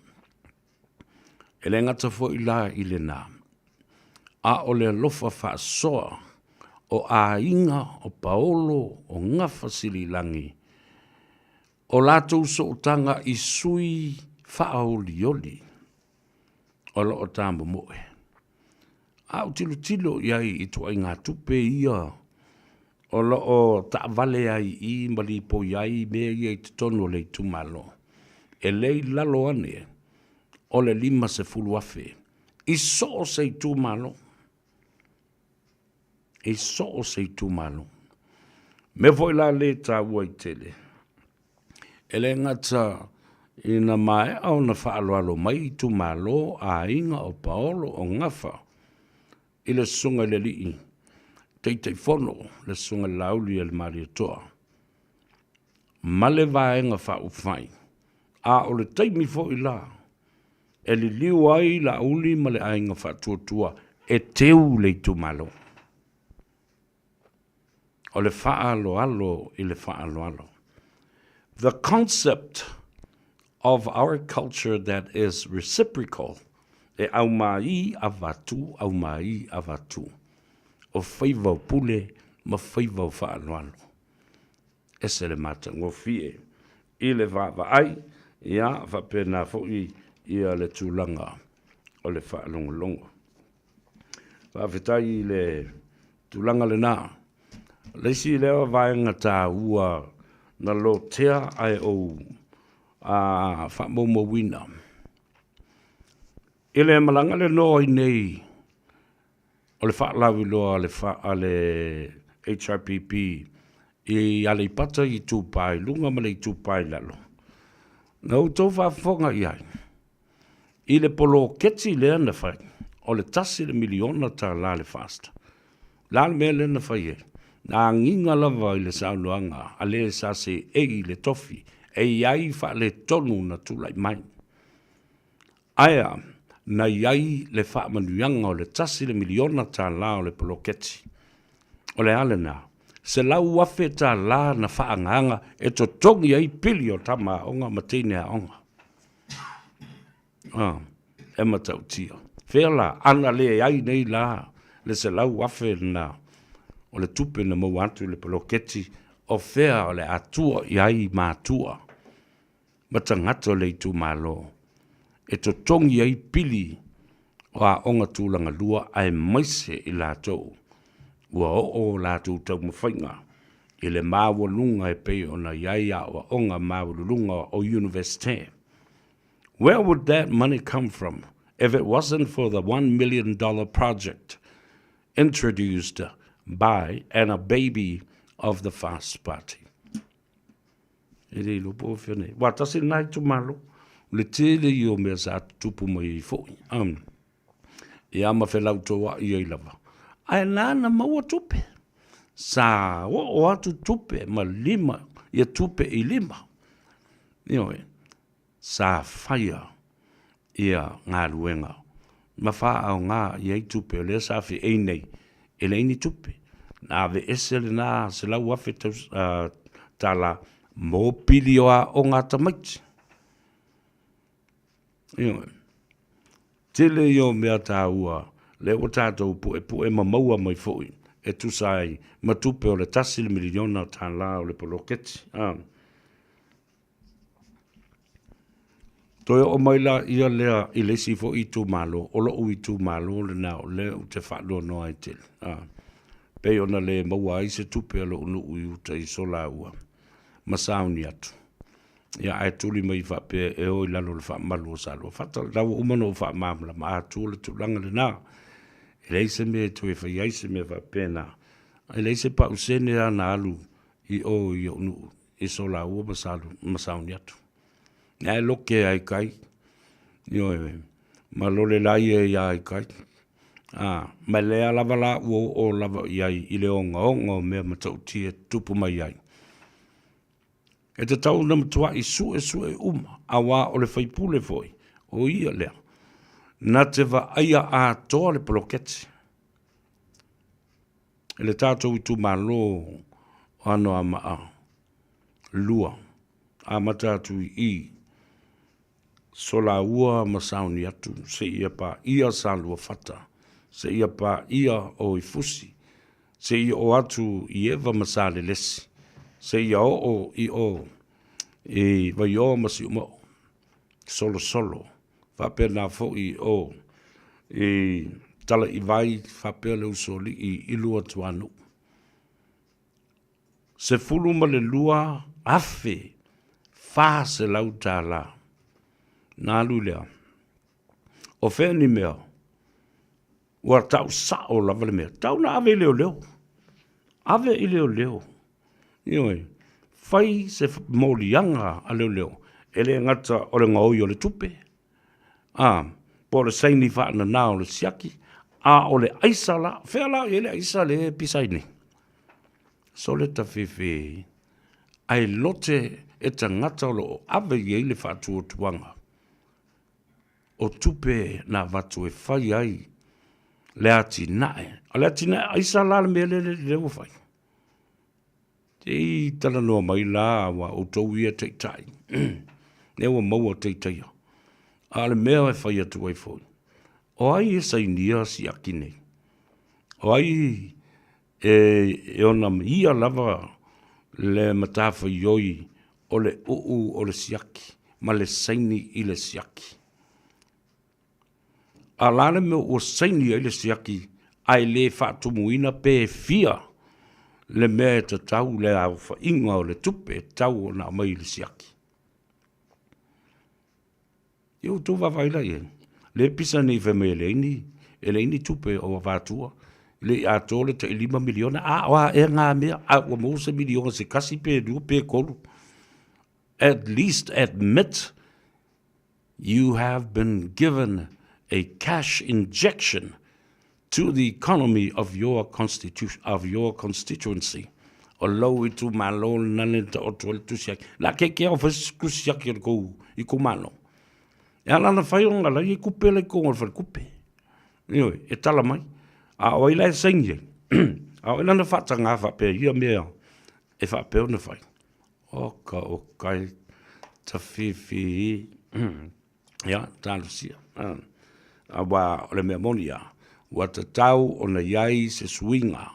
E le ngata fo I la I le nā. A o le lofa wha soa. O a inga, o paolo, o ngafa sili langi. O lātou so tanga I sui whaolioli. O lo o tāmba moe. A o tilo iai I tua ngā tupe ia. O lo o ta vale ai I mali po iai mea iai te tono le tumalo. E lei lalo ane. O le 5 afe. I so se tumalo. E so o se tumalo. Me voi la le ta ua I tele. E le ngata ina mai au na whaaloalo mai tumalo a inga o paolo o ngafa. I le sunga le lii. Teitei fono le sunga lauli e le maria toa. Ma le vaenga wha ufai. A o le taimi fo I la. E li liu ai la uli ma le ainga wha tuatua. E teu le tumalo. O le whaalo alo I le whaalo alo. The concept of our culture that is reciprocal e au mai avatu, au mai avatu. O Faiva pule ma Faiva whaalo alo. E se le mata ngofie. I le vava ai, ia whapena fui ia le tūlanga o le whaalongolongo. Whawhetai I le tūlanga le nā. Leisi leo vaenga tā ua na lo tea ai o a whamomo wina. I le malanga le noa I nei o le whaalawi loa le HRPP I ale pata I tūpai, lunga male I tūpai lalo. Ngau tau whafonga I ai. I le polo keti lea na whai, o le tasi le miliona tā la le fasta. La le mea le na whai e. Nā nginga lava I le saunuanga, a le sa se I le tofi, e iai wha le tonu na tūlai mai. Aia, na iai le wha manuanga o le tasi le miliona tā la o le polo keti. O le alena, se lau wafe tā la na wha anganga e to tongi ai pili o tama onga matene a onga. E matau tia. Whela, ana le ai nei la, le se lau wafe na o le tupe na mau atu le paloketi o whea o le atua I ai mātua. Matangato le tu malo. E to tongi ai pili o a onga tūlanga lua ai maise I lātou. Ua o lātou tau mawhainga. I le māwalunga e pei o na iaia o onga māwalunga o universite. Where would that money come from if it wasn't for the $1 million project introduced by and a baby of the Fast Party? Ele lupo fene. Watasi nai tu malo. Le tele I o mea sa tupu mai fōi. I ama whelau toa I ei lava. Ai nana maua tupe. Sa o atu tupe ma lima. Ia tupe I lima. Ioe. Sa whaia. Ia ngā ruenga. Ma wha au ngā I ei tupe. Le sa fi ei nei. Ele ini tupe. Nā ve esele nā se lau wafe tala mō pili o ngā tamaiti. Ioe. Tele yo mea tāua, le o tātou pu e mamaua mai fōi, e tu sai matupe o le tasi le miliona o tāla o le poloketi. Toi o mai la ia lea I le si fo I tu malo, o lo I tu malo le nao le u te whaalo no ai tele. Pei ona le maua ai se tupe alo unu ui uta I sola ua. Masauni atu. Ia ai tuli mai whape e oi lalo le whaamalu o salo. Whata lau umano o whaamamla ma atu le tulanga le nā. E leise me tu e whai aise me whape nā. E leise pa usene a na alu I o I unu I sola ua masauni atu. Ia e loke ai kai. Io e malole lai e ai kai. Ma lea lava la o lava iai I le onga mea matau tia tupu mai ai. E te tau na matua I su e uma, a wā o le whaipule foi, o ia lea. Na te wa aia a toa le poloketi. E le tātou I tu malo ano a maa, lua, a matatu I sola ua masauni atu, se ia pa ia salua fata. Se ia pa ia o I fusi, se ia o atu I eva masale lesi, se ia o I o, e vai o masi umo, solo, whape na fo I o, e tala I vai whape le usoli I ilua tuanu. Se fulu ma le lua afe, fa se lau tāla, nā lulea, o wheni mea, ua tau sao lava le mea. Tau na ave leo. Ave I leo. Ioi, fai se molianga a leo. Ele ngata o le ngau o le tupe. Po le saini whaana nā o le siaki. O le aisa la. Whea la ele aisa le pisaini. So le ta fefe. Ai lote e ta ngata o lo ave i le whaatu o tuanga. O tupe na watu e whai ai. Le ati nae. A le ati nae, aisa la le mea le wafai. Te I tala noa mai la wa o tau ia teitai. Ne wa maua teitai. A le mea e whai atu ai fōi. O ai e sainia si akine. O ai e ona ia lava le matafa ioi o le o le siaki. Ma le saini I le siaki. A lana me o saini ai le siaki, ai le whaatumuina pe fia le mea te tau le au whainga o le tupe tau o na mai le siaki. Iu tu wawaila ie. Le pisa ni wheme e leini tupe o wātua. Le ato le te 5 miliona. Wa e ngā mea. Wa mose miliona se kasi pe du pe kolu. At least admit you have been given a cash injection to the economy of your constituency. O lau I tu malo nane ta o tuale tu siaki. La ke o fes ku siaki I ku malo. E alana whaionga la I kupe le konga whare kupe. Ioi, e tala mai. A o ila e saingi. A o ila na whata ngā whape ia mea. E whape o na whai. Oka o kai ta whiwhi. Ia, tālu sia. A wa o le mea monia. Wa ta tau o na iai se swinga.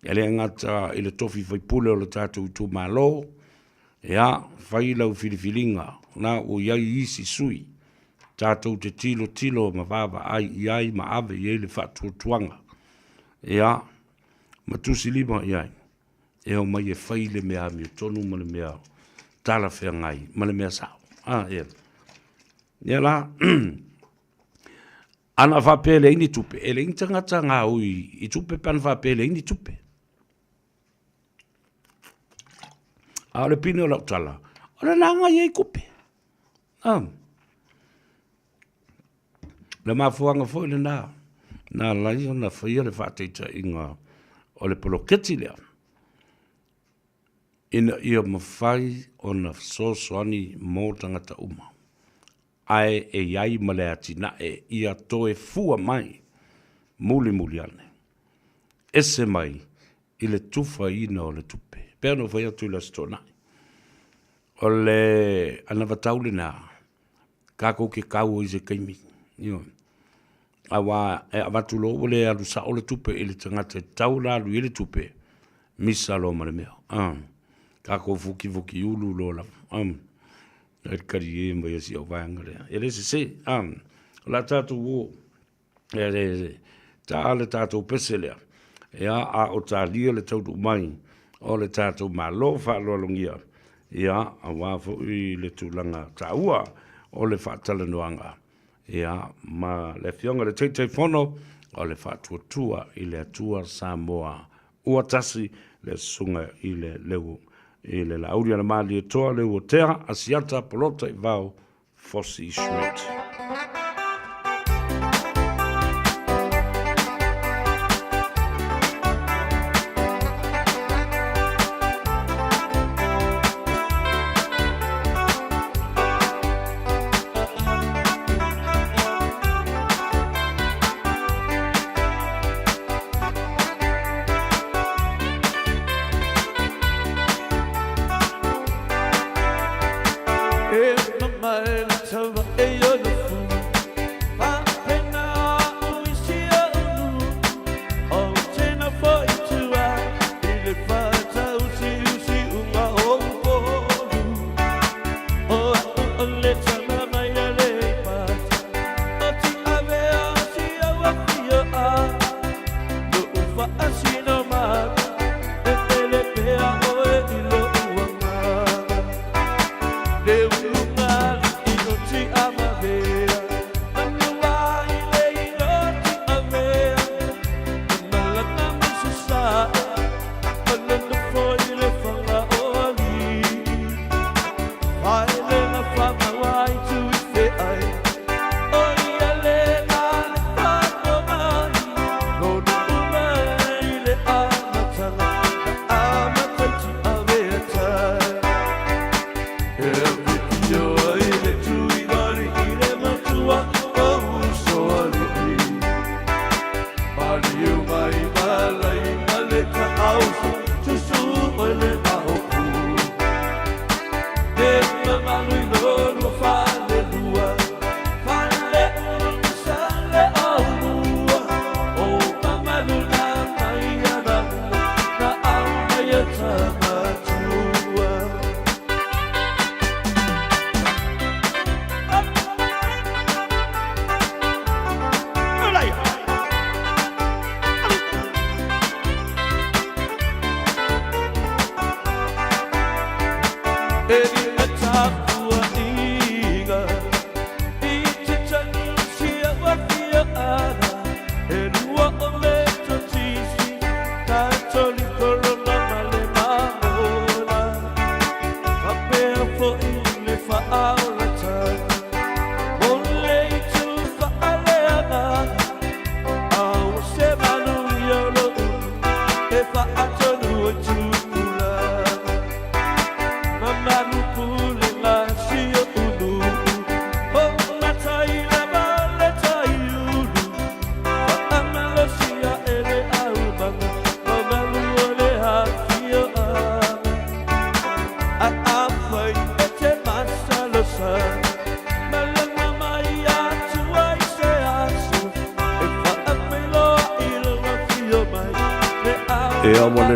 E le ngata I le tofi whaipule o le tātou tu malo. Ia, whai lau whiliwhilinga. Na o iai isi sui. Tātou te tilo ma wawa ai iai ma ave iai le whatuatuanga. Ia, ma tusi lima iai. E o mai e whai le mea mi tonu ma le mea tala whea ngai. Ma le mea sao. Ia. Ia la, ana whape le ini tupe. E le intangata ngā ui I tupe pan whape le ini tupe. A le pino lau tala. O le nanga iei kupe. Le mafuanga foi le nā. Nā lai o na whaia le whateita inga o le poloketi lea. Ina ia mawhai o na sosoani mō tangata uma. Ai e iai male ati na e ia toe fua mai. Muli ane. Ese mai I le tufa ina o le tupe. Pea no whai atu I la stonai. O le anavatau le nā. Kako ke kau o I se kaimi. awa e avatu lo ole alu sa ole tupe ile tangata tau la lu ile tupe misa lo mare mea ka ko fuki ulu lo la e kari e mo yesi o vangare ele se la tatu wo ele ta ale tatu pesele ya a o talia le tau mai o le tatu malo fa lo longia ya awa fo i le tulanga taua o le fatala noanga ya ma le fionga le tei fono o le fatuatua i le atua Samoa ua tasi le sunga i le leu i le lauria na mali e toa leu o tea asiata polota i vau Fossi Schmidt.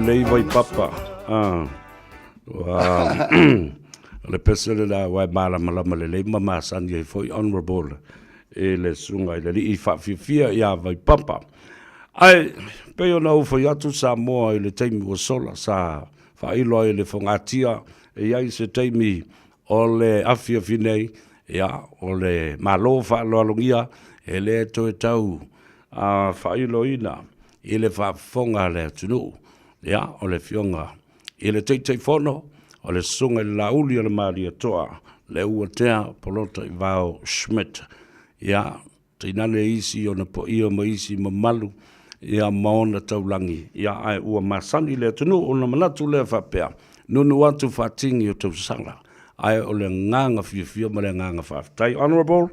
Lei vai papa le pesele la wai mala malama le lei mama sandi foi honorable e le sunga le i fa fia ya vai papa ai pe yo no foi atu Samoa le taimi o sola sa fa ilo le fongatia e ia se taimi o le afia finei ya o le malofa lo alungia e le to tau fa ilo ina ile fa fonga le tunu ya o le fionga i le teitei fono o le sunga i lauli o le maria toa le ua tea polota i vau Schmidt ya teinale isi o na po ia ma isi ma malu ya maona taulangi ya ai ua masani le tunu o na manatu le whapea nunu watu whatingi o tau sanga ai o le nganga fia ma le nganga whaftai honorable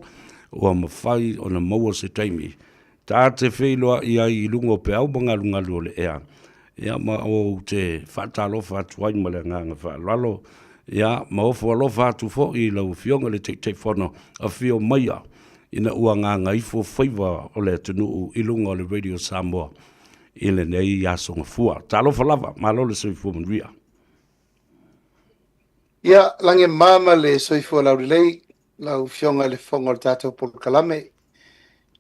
ua mawhai o na maua se taimi ta te wheiloa i ai i lungo pe au mangalungalu o le ea ya ma o te fatalo fatuai ma le nganga fa lalo ya ma o fo lo fatu fo i lo fionga le te fono a fio maia ina ua Gagaifo Faiva o le atunuu i lunga o le Radio Samoa i le nei asogafua. Talofa lava, malo le soifua manuia. Ia, lange mama le soifua laurilei, lau fionga le fonga o le tātou polokalame,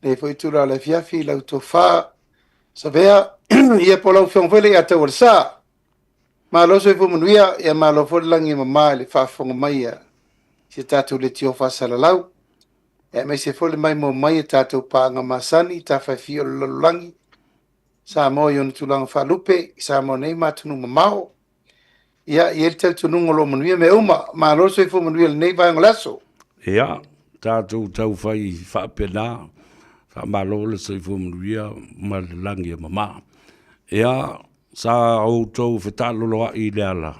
le foitura le fiafi, lau tofā, sa vea, ia po lau fionga fwele ia tau al saa. Malo soifua manuia, ia malo fwele lange mama le whaafonga mai ia, si tātou le tio whasala lau, e mai se fwele mai mo mai tātou pāanga masani, tā whaifio le lalulangi, sa mo yon tulanga whalupe, sa mo nei matunu mamao, ia i el tel tunungo lo manuia me uma, ma lo soifua manuia le nei vai ngolaso. Ia, tātou tau whai whaapena, whaamalo le soifua manuia ma le langi a mama. Ia, sa au tau whetaloloa i le ala.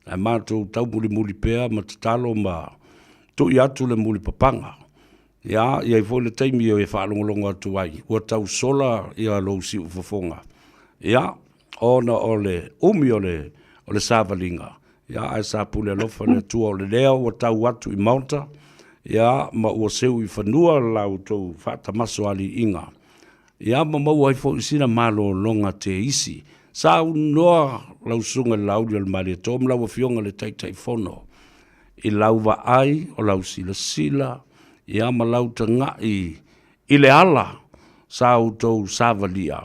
E mātou tau muli pēa ma te talo ma tu i atu le muli papanga. Ia, ia i fo le taimi o e whaalongolonga atu ai. Ua tau sola ia lo si ufafonga. Ia, ona o le umi o le savalinga. Ia, ai sa pule lofa le tua o le leo ua tau atu i maunta. Ia, ma ua seu i whanua lau tau whaatamaso ali inga. Ia, ma mau ai fo isina malo longa te isi. Sa unoa lau sunga lau di al mali tom lau fionga le tai fono. I lau wa ai o lau sila. Ia ma lau tanga i le ala sa utou savalia.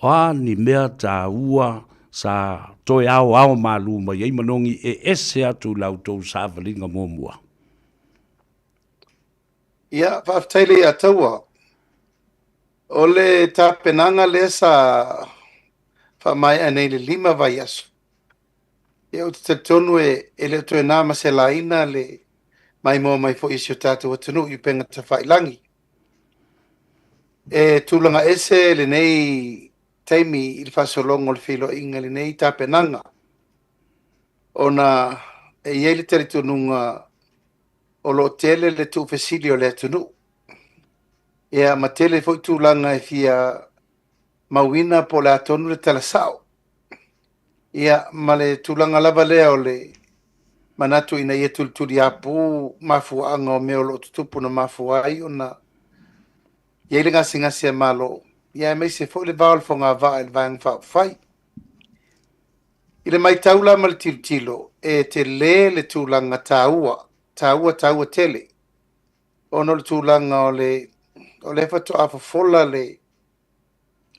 Oa ni mea ta ua sa toi ao maluma iei manongi e ese atu lau tou savalinga momua. Ia, whaftaile a taua. O le tā penanga le sa whamai anei le 5 vai aso. Ia o te tonu e le toe nā maselaina le mai mo mai fo isi o tātou atunu i penga ta whailangi. E tūlanga ese le nei taimi i le whasolongo le whilo inga le nei tā penanga. Ona e iei le taritununga o lo tele le tu fesili o le atunu. Ia ma tele fo tūlanga e fia mawina po le atonu le talasao. Ia ma le tūlanga lava lea o le manatu ina ia tultuli apu mafuanga o meo lo tutupu na mafuai o na ia ile ngasi malo. Ia mai se fo le vaal fo ngā vaa il vaang whai. Ile mai taula ma le tilo e te le tūlanga taua tele. Ono le tūlanga o le fato afafola le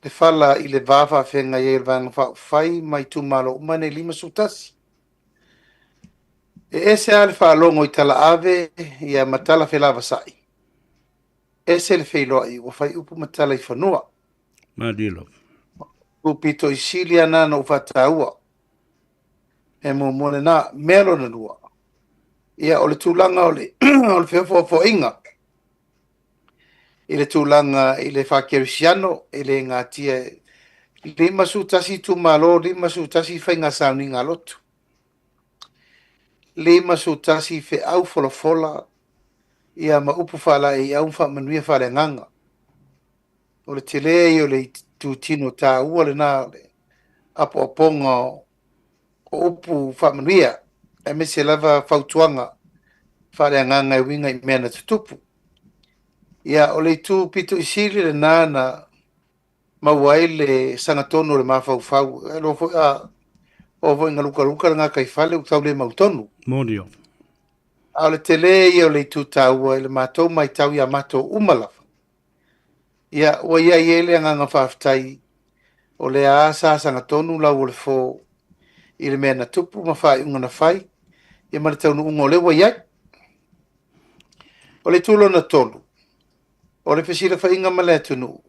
fala i le vafa whenga ia il vaang whai mai tu malo umane 5 sutasi. E ese ale whaalongo i tala ave ia matala whelava sai. Ese le whailoa i whai upu matala i whanua. Madilo. Upito i silia nana ufataua. E mone na melo na lua. Ia o le tūlanga o le whewhofo inga. I le tūlanga i le whakerisiano i le ngā tia 5 sutasi tu malo 5 sutasi whainga sauni ngā lotu. 5 sutasi fe au fola ia ma upu fala i au wha manuia whale nganga. O le tele o le tūtino tā ua le nā le apo aponga o upu wha manuia e me se lava whautuanga whale nganga i winga i mea na tutupu. Ia o le tū pito i siri le nāna mauai le sangatono le mawhau e lo fo o vo inga luka ngā kai whale u tau le mautonu. Monio. A le tele i o le tūtaua i le mātou mai tau i a mātou umalafa. Ia ua ia i ele nganga whaftai o le asa sanga tonu lau o le fō i le mea na tupu ma whai unga na whai i ma le taunu unga o le wa iai. O le tūlo na tolu o le whesira whainga ma le atunu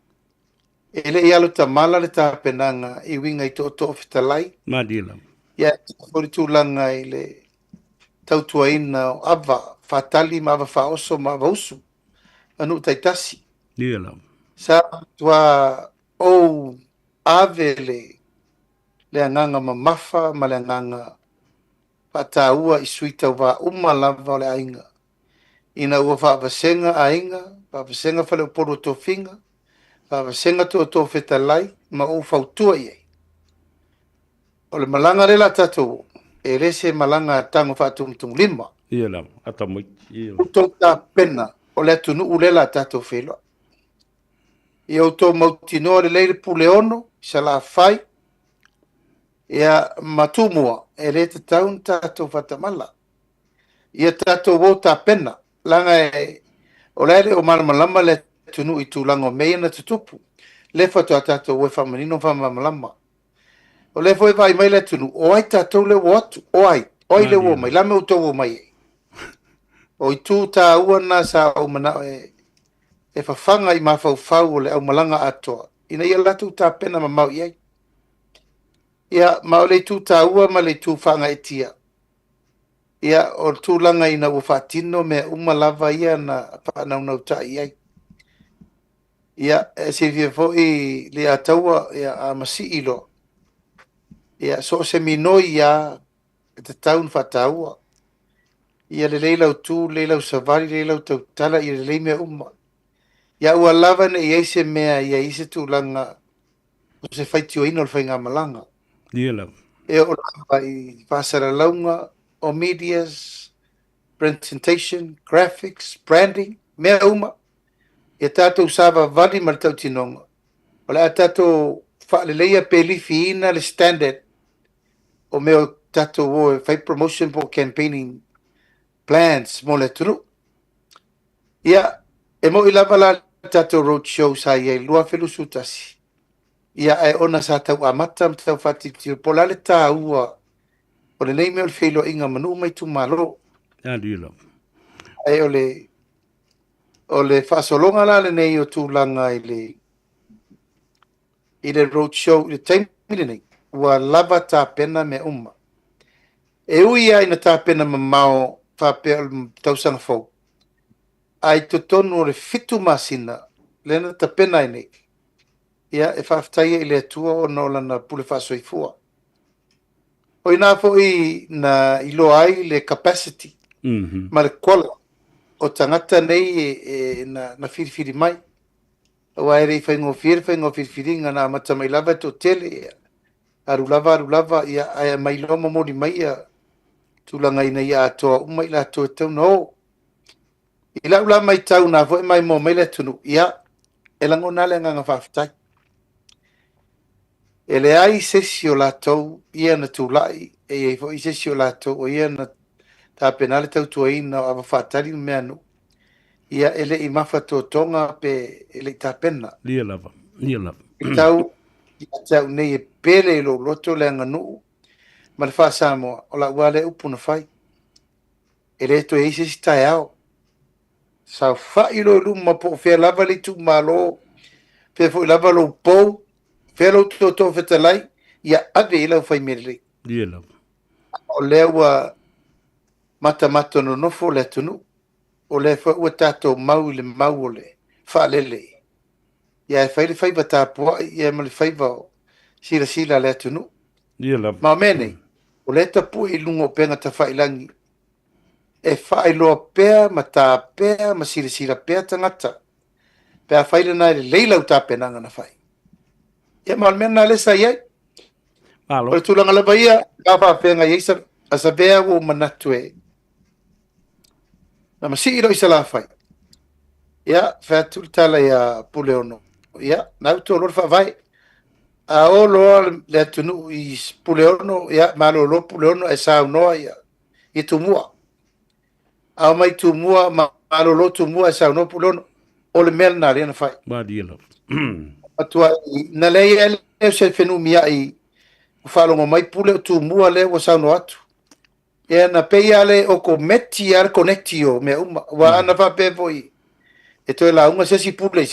e le i alu ta mala le tā penanga i winga i tō whitalai. Madila. Ia o le tūlanga i le tautuaina o ava whatali ma ava whaoso ma ava usu anu taitasi. Dila. Sa tua o ave le anganga ma mafa ma le anganga whataua i suita wa lava o le ainga. Ina ua whaavasenga ainga, whaavasenga whale o poro tō whinga, whaavasenga tō whetalai ma o whautua iei. O le malanga rela tatou e rese malanga tango whaatumtung 5. Ia la, ata moi. Ia. Utou tā pena o le tunu ule la tato felo. Ia o tō mautinoa le leire puleono, sa la fai, ia matumua, e le te taun tato fatamala. Ia tato wō tā pena, langa e, o leire o malamalama le tunu I tūlanga o mea na tutupu. Le fatoa tato we whamanino whamamalama. O le foi vai mai le tunu, o ai tato le watu, o ai le wo mai, lame o tō wo mai. O I tū tā ua nā sa o mana e whawhanga I mawhau o le au malanga atoa. Ina ia latu tā pena ma mau iai. Ia ma o le tū tā ua ma le tū whanga e tia. Ia o tūlanga ina ua whatino me umalava ia na whanaunau tā iai. Ia e se fia fo I le ataua ia a masi ilo. Ia so se minoi ia te taun whataua. Ia le leilau tū, leilau savari, leilau tautala, ia le leimea uma. Ia ua lava na ia se mea, ia ise tūlanga, o se whaitio ino le whainga malanga. Ia lau. E o lava I whasara launga, o medias, presentation, graphics, branding, mea uma. Ia tātou sāwa vali ma le tautinonga. O le a tātou whaaleleia pelifi ina le standard, o mea tātou o whai promotion for campaigning plans mo le tunu. Ia, e mo I lava la tātou roadshow sa ia I lua whelu sutasi. Ia e ona sa tau amata ma tau whatitio pola le tā ua o le nei mea o le whelo inga manu mai tu malo. Ia E o le whasolonga la le nei o tūlanga I le roadshow, I le taimile nei, ua lava tā pena me uma. E ui ai na tā pena ma mao whapea o tausanga fau. Ai totonu o le fitu masina, lena ta pena nei. Ia e whaftaia I le atua o nola na pule whasoifua. O ina fo na ilo ai le capacity, ma le kola, o tangata nei na whiriwhiri mai. O ai rei whaingo whiriwhiringa na mata mai lava to tele, aru lava, ia ai mai loma mori mai ia, tūlanga ina ia atoa umai la atoa tau no. I lau la mai tau na fo mai mo mai le tunu, ia, e lango nale nganga whaftai. E le ai sesi o la tau, ia na tūlai, e fo I sesi o la tau, o ia na tā penale tau tua ina o awa whatari mea nu. Ia ele I mawhato tonga pe ele tā pena. Ia lava. I tau nei e pele lo loto le anga nuu. Ma le wha Samoa, o la ua le upu na whai. E le to e ise si tai ao. Sa whai lo luma po whea lava li tu malo. Whea fo I lava lo pou. Whea lo to whetalai. Ia ave I lau whai mere. Ia lava. O le ua mata no nofo le tunu. O le wha ua tātou mau le mau o le whaalele. Ia e whai le Faiva tāpua, ia ma le Faiva o sila le tunu. Ia lava. Ma mene, o le tapu I lungo penga ta whailangi. E whai loa pea, ma tā pea, ma sila pea tangata. Pea whaile nai le leilau tā penanga na whai. Ia ma mena le sa iai. O le tūlanga lava ia, ka whawhenga iesa, asa bea o manatu e. Na masi iro isa la whai. Ia, whatul tala ia puleono. Ia, nau tō lor whawai. A o loa le atunu I puleono, ia, malo lo puleono e sao noa ia. I tumua. A o mai tumua, malo lo tumua e sao noa puleono. O le mel na rena whai. Madiela. Atua, na lei e leo se whenu mia I whalongo mai puleo tumua leo o sao no atu. Ia na peia le o ko meti ar connectio me uma wa ana fa pe foi e to la unga sesi pule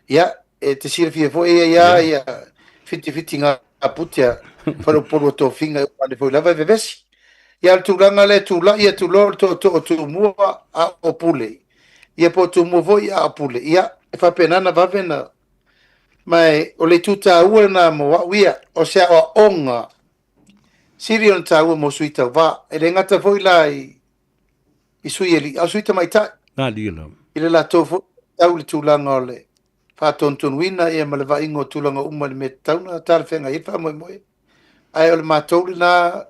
ia e te sira fie foi ia fiti nga aputia para por to finga quando foi lava vevesi ia tu langa le tu la ia tu lo to mua a o pule ia po tu mo voi a pule ia e fa penana va vena mai o le tuta ua na mo wia o se o onga Sirion tau mo suita va e le ngata foi la I sui eli a suita mai ta Madiela. ile la tofu tau le tulanga ole fa tonton wina e ma le va ingo tulanga uma le metau na tar fenga I fa moi ai ole ma tolu na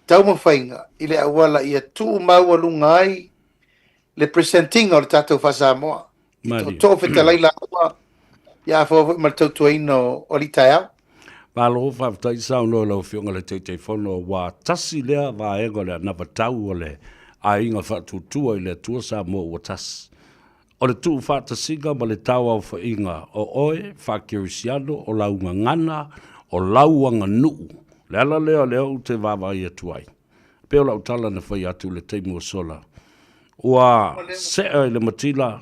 tau mo fainga ile awala ia tu mau lungai le presenting o le tatou fa Samoa. Mari. To fetalai la ua ia fo mal tautuaino o li taia. Palo fa tai sa no lo fionga le te fono wa tasi lea va ego le na vatau le a inga fa tutua i le tua sa mo wa tas. O le tu fa tasiga ma le tawa o fa inga o oe fa kirisiano o launga ngana o lauanga nuu. Le ala lea leo te vava i atuai. Peo lau tala na fai atu le teimu o sola. Ua sea i le matila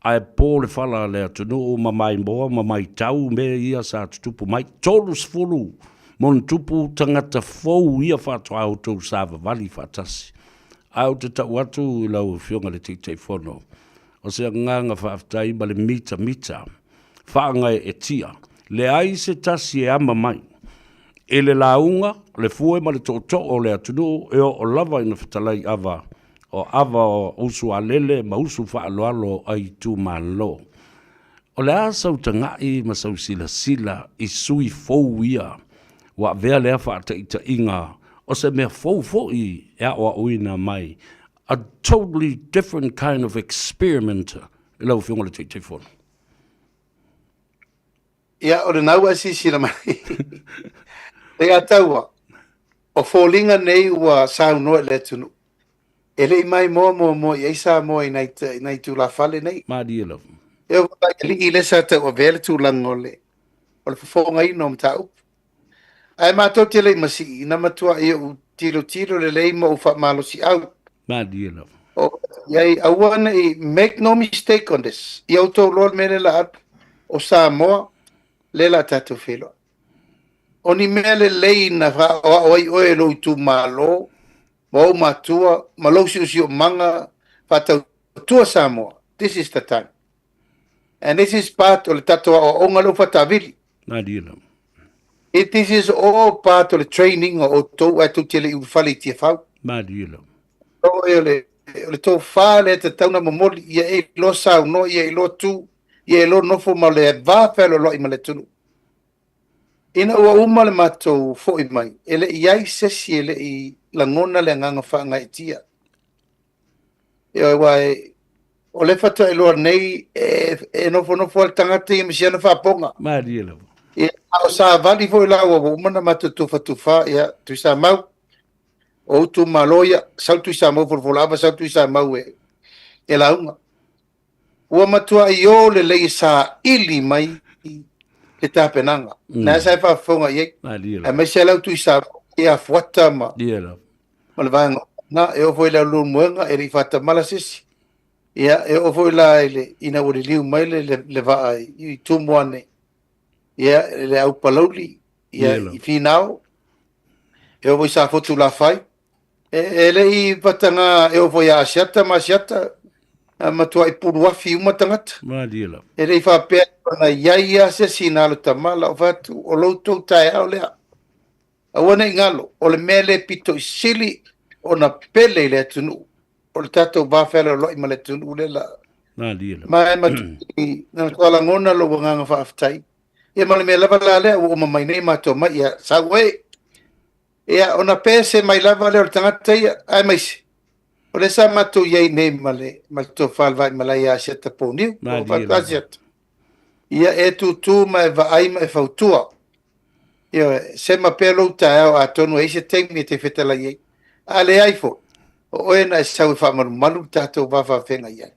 ai pō le whala le atunu o mamai moa, mamai tau me ia sa tutupu mai. Tolu sfulu, mon tupu tangata fou ia whātua au tau sāwa wali whātasi. Au te tau atu i lau whionga le tei whono. O sea nganga whaafitai ma le mita. Whaangai e tia. Le ai se tasi e ama mai. E le launga, le fue ma le tō o le atunu e o lava ina whatalai awa. O ava o usu alele ma usu whaaloalo ai tu malo. O le asau tangai ma sau sila i sui fou ia. Wa vea lea whaata ita inga. O se mea fou i e awa uina mai. A totally different kind of experimenter. I lau whionga le te whono. Ia, o le nau asi sila mai. E a taua. O fōlinga nei ua sau noe le tunu. Ele i mai mo i eisa mo i nei tu la fale nei. Madi e lau. E o li i lesa te o vele tu langole. O le whawhonga i nom tau. Ai mātou te lei masi i namatua i o tilo le lei mo ufa malo si au. Madi e lau. O iai awana i make no mistake on this. I auto lor mele la atu. O Samoa le la tatu whiloa. O ni mele lei na wha o ai oe lo tu malo. Mau matua, malo si o manga, whatau tua Samoa. This is the time. And this is part of the tatua o ongalo whatavili. This is all part of the training o tō atu tele i whale tia whau. Madilo. O le tō whale te tauna momoli, ia e lo sau no, ia e lo tu, ia e lo nofo ma le vāwhelo lo i ma le tunu. Ina ua uma le matou fo i mai, ele iai sesi ele i langona le nganga whaanga i tia. Ia wai, o le fata e loa nei, e nofo al tangata i misiana whaponga. Madilo. Ia o sa vali fo i lau o umana matou tufa, ia tu sa mau, o tu maloia, sau tu sa mau forfolava, sau tu sa mau e launga. Ua matua i o le lei sa ili mai, le tapenanga. Na sa fa fonga ye. A me se lau tu sa e a fuata ma. Ma le vanga. Na e o foi la lu muenga e ri fata mala sisi. Ia e o foi la ele ina o liu mai le va i tu moane. Ia le au palauli. Ia i finao. E o foi sa fotu la fai. Ele i patanga e o foi a siata ma siata. Ma tua i puru wafi uma tangata. Madilo. Ele i fa pe na iaia se sinalo tamala o fatu o loutou tae au lea. Awana i ngalo, o le mele pito i sili o na pele le atunu. O le tatou wafela loi ma le tunu le la. Madilo. Ma e matu i na kuala ngona lo wanganga whaafitai. Ia ma le mea lava la lea o mamai nei mato mai ia sa ue. Ia o na pese mai lava lea o le tangata ia ai maisi. O le sa mato iei nei ma le to whalwai ma la ia asiata pōniu. Madilo. Ia e tu ma e vaai ma e fautua. Ia se ma pelo tae a tonu e se temi te whetala iei. A le aifo. O oe na e sau e whamaru malu tātou wawa whenga iei.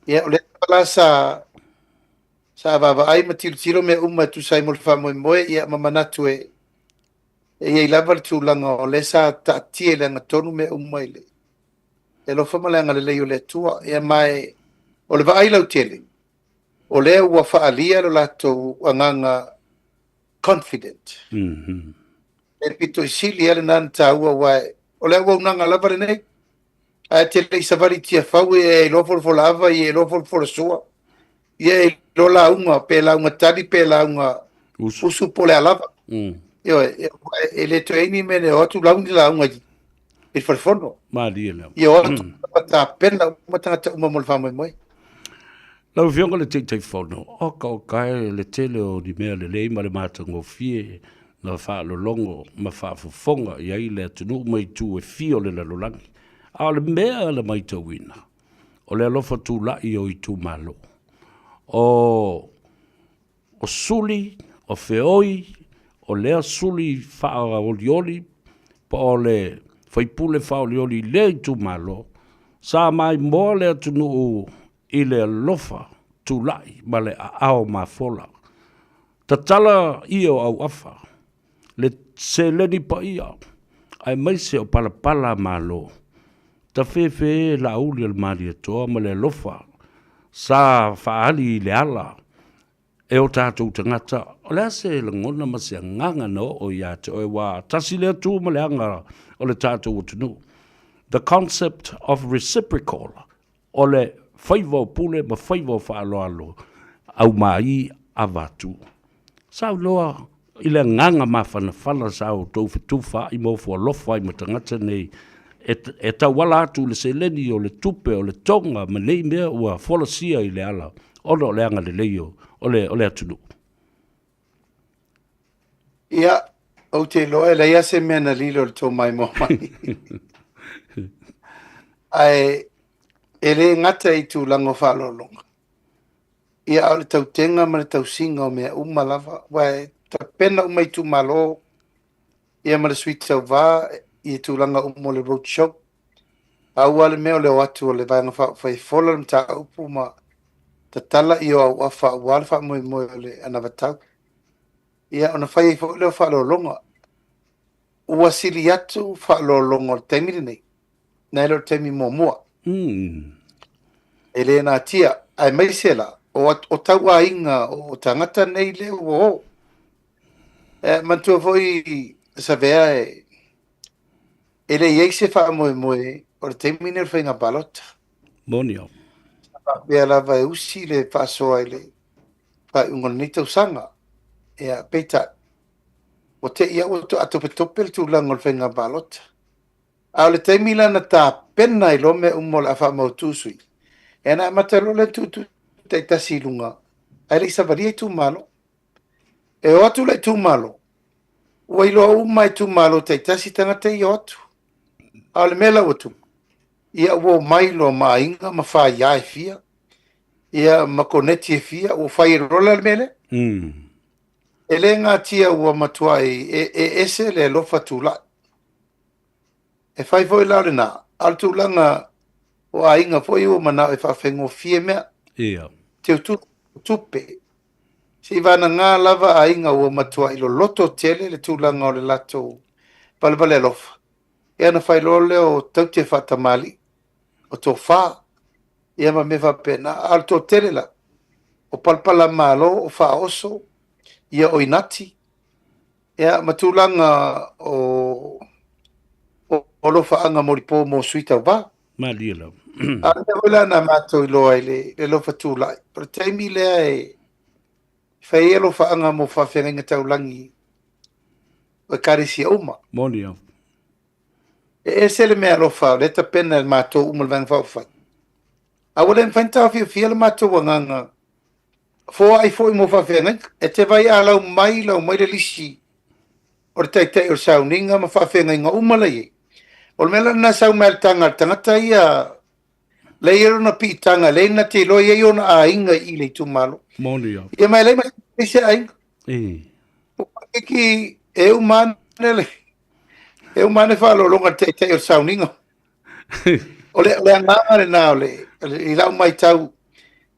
Ia o le pala sa vaai ma tiro me uma tu sai mo le whamoe moe ia mamanatu e iei lava tu langa o le sa ta tie langa tonu me uma ile. E lo whamalanga le leo le tua ia mai o le vaai lau tele. O lea ua whaalia lo lato anganga confident. E pito i sili ale nanta ua wae. O lea ua unanga lava nei. A te lei savari tia whau e lofol fo lava i e lofol fo sua. I e lo la unga, pe la unga tali, pe la unga usu po lea lava. Io e le toeni mene o atu laungi la unga i. Il falfono. Madilo. Io atu ta pena umatanga uma molfamo moi. Lau whionga le te whono, o kai le tele o di mea le lei ma le mātango fie na wha longo ma wha fufonga i ai le atunu mai tu e fio le lalolangi. A le mea le mai tawina. o le alofa tūlai o I tū malo. O suli, o feoi, o lea suli wha olioli, pa o le whaipule wha olioli le I tū malo, sa mai moa lea tunu I le alofa tūlai ma le ao ma fola. Ta tala io au afa, le se leni pa ia, ai maise o pala malo, ta fefe la uli al mari toa ma le lofa, sa faali le ala, e o tātou tangata, o le ase le ngona ma se nganga no o ia te oe wā, tasi lea tū ma le anga o le tātou o tunu. The concept of reciprocal, o le Faiva o pule ma Faiva o whaaloalo, au mai avatu. Sau loa, I le nganga mawhanawhana sau tau whituwha I mawhua lofa I matangata nei, e tau wala atu le se leni o le tupe o le tonga ma nei mea ua wholasia I le ala, ono o le anga le leio, o le atunu. Ia, o te loa, le ia se mea na lilo le tō mai mo mai. Ai, e le ngata I tū lango whalolonga. Ia au le tau tenga ma le tau singa o mea umalawa, wai ta pena umai tū malo, ia ma le sweet tau wā, I tū langa umo le road shop, au ale mea o le watu o le vanga whai fola le mta upu ma ta tala I o au afa wale wha moe moe o le anavatau. Ia ona whai fo leo whalolonga, ua sili atu whalolonga o le taimiri nei, nei lo taimi mua mua. E le nā tia, ai maisela, o tau a inga o tangata nei leo o. Mantua foi sa vea e le iei se wha moe moe o le teimine le whainga balota. Monio. Vea lava e usi le wha soa le wha ungon ni tau sanga. Ea peita, o te ia o atope tope le tūlanga o le whainga balota. A le teimila na tā pena I lome umo le awha mautūsui. E na matalo le tūtū te tasi lunga. Ai le savaria I tū malo. E o atu le tū malo. Ua ilo umai tū malo te tasi tangata I o atu. A le mela watu. Ia ua mai lo mainga ma wha iai fia. Ia makoneti e fia. Ua whai rola le mele. E le ngā tia ua matua e ese le lofa tūla. E whai foi lau le nā. Al tūlanga o a inga foi ua mana e whawhengo fie mea. Ia. Te tupe. Si vana ngā lava a inga ua matua ilo loto tele le tūlanga o le lato palvale alofa. Ia na whai lole o tau te whatamali. O tō whā. Ia ma me whapena. Al tō tele la. O palpala malo o wha oso. Ia o inati. Ia matūlanga o lofa anga moripo mo suita wā. Malila. A me wala na mātou I loa le lofa tūlai. Pero teimi lea e whai e lofa anga mo whawhenga taulangi o karisi uma. Monio. E se le mea lofa, le ta pena mātou uma le vang whawhai. A wale en whaintau fia le mātou wanganga. Fōa ai fōi mo whawhenga, e te vai a lau mai le lisi. O le taitai o sauninga ma whawhenga inga umala ye. O le mela na sau mea tangata ia le iro na pitanga, le na te loa ia na a inga I le tumalo. Monio. Ia mai le mai se a inga. Ki e umane le. E umane whalolonga te o sauninga. O le anganga le nao le. I lau mai tau.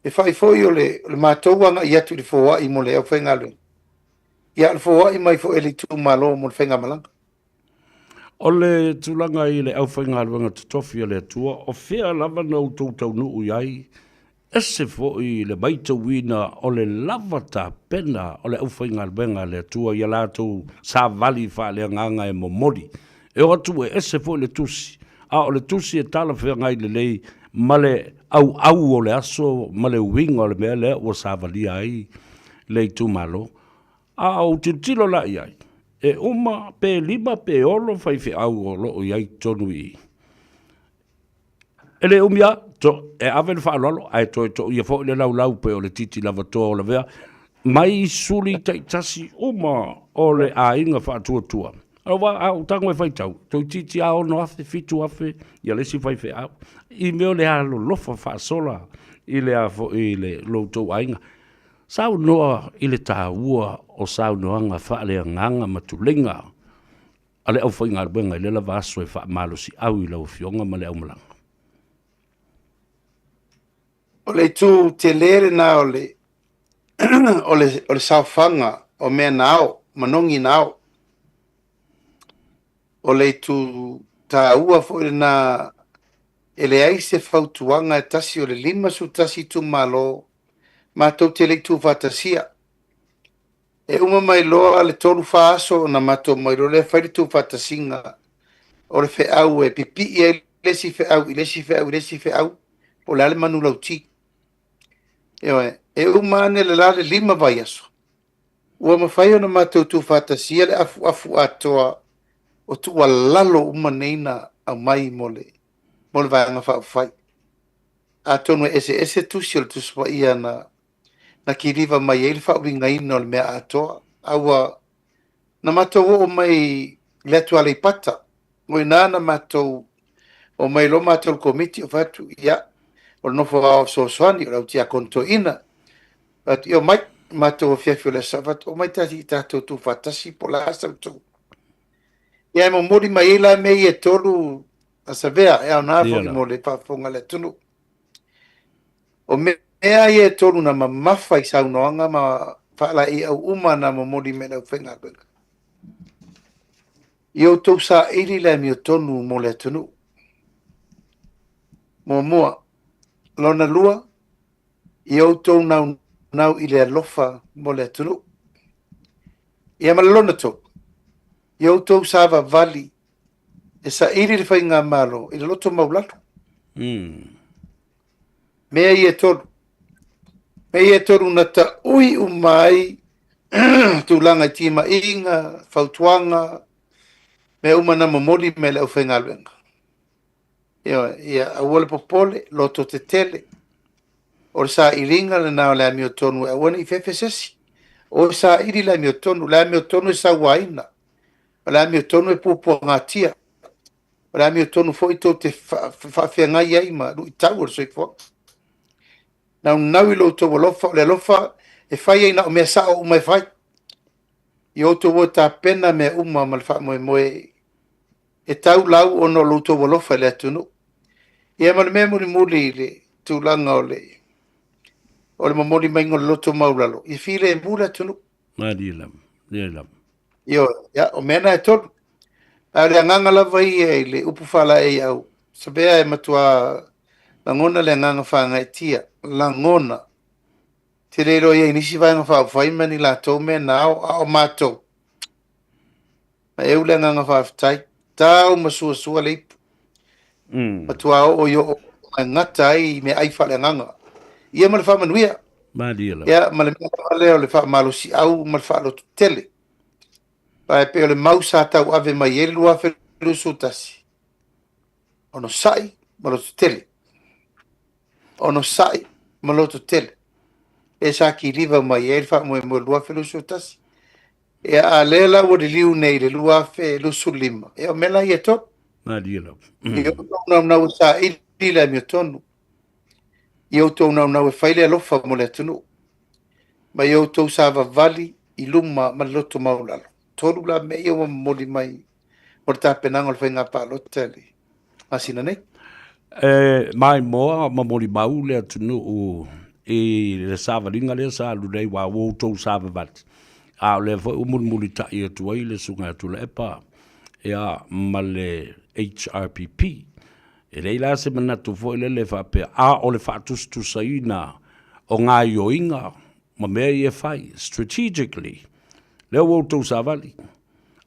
E whai foi o le mātou anga I atu le fōa I mo le au whainga le. Ia le fōa I mai fo e le tumalo mo le whainga malanga. O le tūlanga I le au whainga luanga tutofi le atua, o whea lava nau tōtau nuu iai, ese fo I le maita wina o le lava tā pena o le au whainga luanga le atua, ia lātou sā vali wha le nganga e momori. E o atu e ese fo le tusi, a o le tusi e tala whea ngai le lei, ma le au o le aso, ma le winga o le mea le o sā vali ai, le tu malo, a o tilo la iai. E uma pe lima pe olo fai fi au o lo iai tonu I. Ele umia, e aven fa lolo, ai to ia fo le lau pe o le titi lava to o le vea, mai suli tai tasi uma o le a inga fa tua. Awa au tango e fai tau. Tau titi ao no afe, fitu afe, ia lesi fai fe au. I meo le alo lofa fa sola, i le afo i le loutou ainga. Sau noa i le tāua o sau noanga fa le nganga matulinga. Ale au fai ngā ruenga i le la vaso e fa malo si au i lau fionga ma le au malanga. O le tu te lere na o le o le saufanga o mea nao, manongi nao. O le tu ta ua fo le na ele ai se fautuanga e tasi o le 5 su tasi tu malo ma tau te le tu fatasia. E uma mai loa le tolu faaso na mato mai lo le fai tu fatasinga o le fe au e pipi e lesi fe au, lesi fe au, lesi fe au o le ale manu lauti. E uma ane le lale 5 vai aso. Ua mawhai o na mato tu fatasia le afu atoa o tu walalo uma neina au mai mole vai anga whai. A tonu ese tu si o le tu spa ia na ki riva mai ele wha winga ina o le mea atoa. Aua na mato o mai le atu ale pata. Ngoi na mato o mai lo mato o komiti o fatu ia o nofo ao soani o rauti a konto ina. At io mai mato o fiafio le savat o mai tati tato tu fatasi po la asa tu. Ia mo mori mai ela mei e tolu a savea e au nafo mo le whafonga le tunu. O mea e tolu na mamafa i saunoanga ma whaala i au uma na mo mori me lau whenga kweka. I au tau sa iri le mi o tonu mo le tunu. Mo mua, lona lua, i au tau nau i le alofa mo le tunu. Ia malona tau. I au tau sa vali e sa iri le whainga malo i le loto maulato. Mea i e tolu. Mea i e tolu na ta ui umai tūlanga i tima inga, fautuanga, mea umana mamoli me le au whainga luenga. Ia awole popole, loto te tele. O sa iringa le nao le amio tonu e wane i fefesesi. O sa iri le amio tonu e sa waina. O le amio tonu e pupua ngatia. O le amio tonu fo i tau te whawhiangai ai ma lu i tau o soi fo. Nau i lo tau lofa, o le lofa e whai ai na o mea sa o umai whai. I o tau o ta pena mea uma ma le wha moe e tau lau o no lo tau lofa le atunu. Ia ma le mea muli le tūlanga o le mamoli maingo le loto maulalo. I file e mula atunu. Ma dilam. Io, ya, o mena e tolu. A le anganga lava i e le upu whala e au. Sabea e matua langona le anganga whanga e tia. Langona. Te reiro i e nisi vanga wha whaimani la tau mea na au mātou. Ma eu le anganga wha whtai. Tau masua le ipu. Matua o yo o ngata ai me ai wha le anganga. Ia ma le wha manuia. Ma dilam. Ia ma le mea leo le wha malo si au ma le wha lo tele. Pai pe le mausa tau ave mai e lua fe lusu tasi. Ono sai ma lo tele. Ono sai ma lo tele. E sa ki riva mai e fa mo lua fe lusu tasi. E a lela o de liu nei le lua fe lusu lima. E o mela i e tot. Ma dilam. I o na sa i le mi tonu. I o tau na e faile alofa mo le tunu. Ma i o tau sa vali i luma ma loto maulalo. Tolu la me ia moli mai o ta penanga o whainga pa loteli. Asina nei? Mai moa ma moli mau le atunu o le savaringa le sa lulei wa o tau savavat. A le muli ta i atu ai le sunga atu le epa. Ea ma le HRPP. E leila se manatu fo le whape a o le whatustu saina o ngā ioinga ma mea i e whai strategically. Leo o tau sa vali.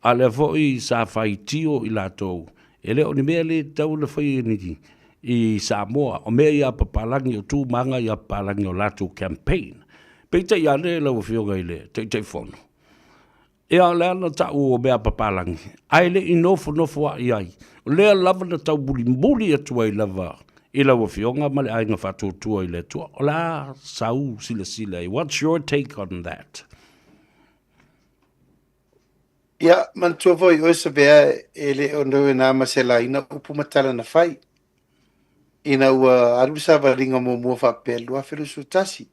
A le foi sa fai tio i latou. E leo ni mea le tau le fai ni i Samoa. O mea i a papalangi o tū manga i a papalangi o latou campaign. Peita i ane lau whionga i le, te whono. E a lea na tau o mea papalangi. Ai le i nofo a i ai. O lea lava na tau mbuli atua i lava. I lau whionga ma le ainga whatotua i le tua. O la sau sila. What's your take on that? Ia, mantua voi o se vea ele o no na masela ina upu matala na fai. Ina ua arusa varinga mo mua fa pelu a feru sutasi.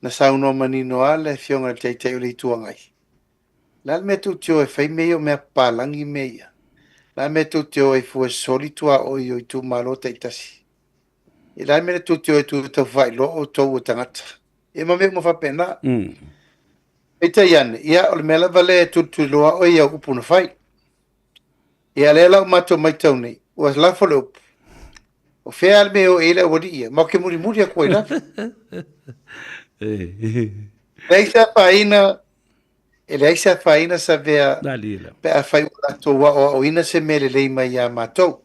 Na sauno manino ale fionga te te uli tuangai. La me tu tio e fai meo mea palangi meia. La me tu tio e fu soli tua o i tu malo te tasi. E la me tu tio e tu te fai lo o tau o tangata. E ma me mo fa pena. E te iane, ia o le mela vale tu loa o ia upu na fai. Ia le la mato mai tau nei. Ua la fole upu. O fea al meo e le wadi ia. Ma ke muri muri a koe la. Leisa faina, e leisa faina sa vea pe a fai ula toa o ina se mele lei mai a matou.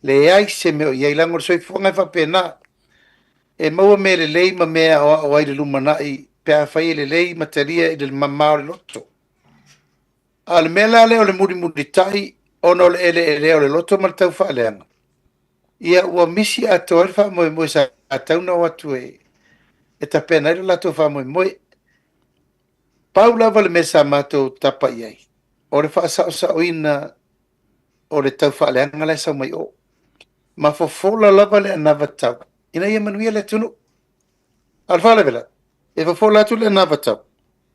Le ai se meo ia ilangor soi fuanga fa pena. E maua mele lei ma mea o ai le lumana i pe a fai le lei materia i le mamao le loto. Al mela le o le muri muri tai, ono le ele o le loto ma tau fa leanga. Ia ua misi a toa fa moe moe sa a tau na watu e ta pena i la to fa moe moe. Paula vale mesa mato tapa iai. O le fa sa oina o le tau fa leanga le sa mai o. Ma fofola lava le anava tau. Ina ia manuia le tunu. Alfa le vela. E fofola tu le anava tau.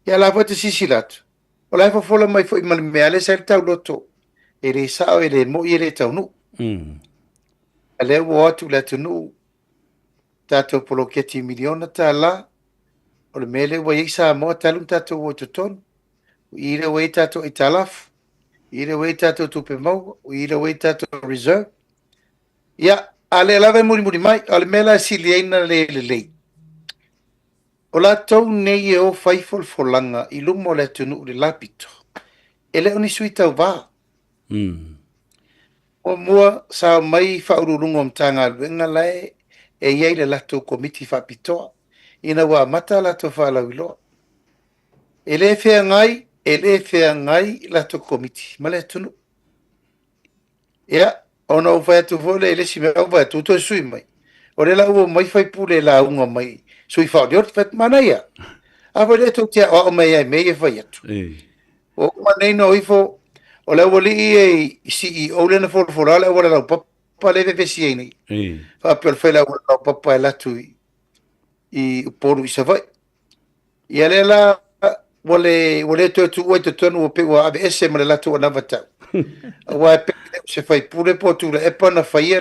Ia la vote sisi latu. O la fofola mai fo i mea le sa le tau loto. E le sao e le mo i le tau nu. A le ua atu le tunu. Tato poloketi miliona ta la. O le mele ua isa mo talum tato o tutonu. I le wei tato i talaf. I le wei tato tupe mau. I le wei tato reserve. Ia, a le lave muri muri mai. A le mela siliena le lei. O la tau nei e o faifol folanga i lumo le tunu le lapito. E le oni sui tau vā. O mua sa mai whaururungo mtanga luenga lai e iei le lato komiti whapitoa. Ina wā mata lato whalau iloa. E le whea ngai lato komiti. Ma le tunu. Ia, ona o whai atu vole e le si mea o whai atu to sui mai. O le la ua mai whai pule la unga mai. Sui whao dior whet mana ia. A whai le tau tia o mai ai mei e whai atu. O manei no ifo o le wali e CEO le na fora le wala la papa le vesi ai nei. Fa per fe la wala papa e latu i poru i savai. Ia le la wale to tu o to tonu o pe wa ABS ma le latu o navata. Wa pe se fai pure po tu le epa na fai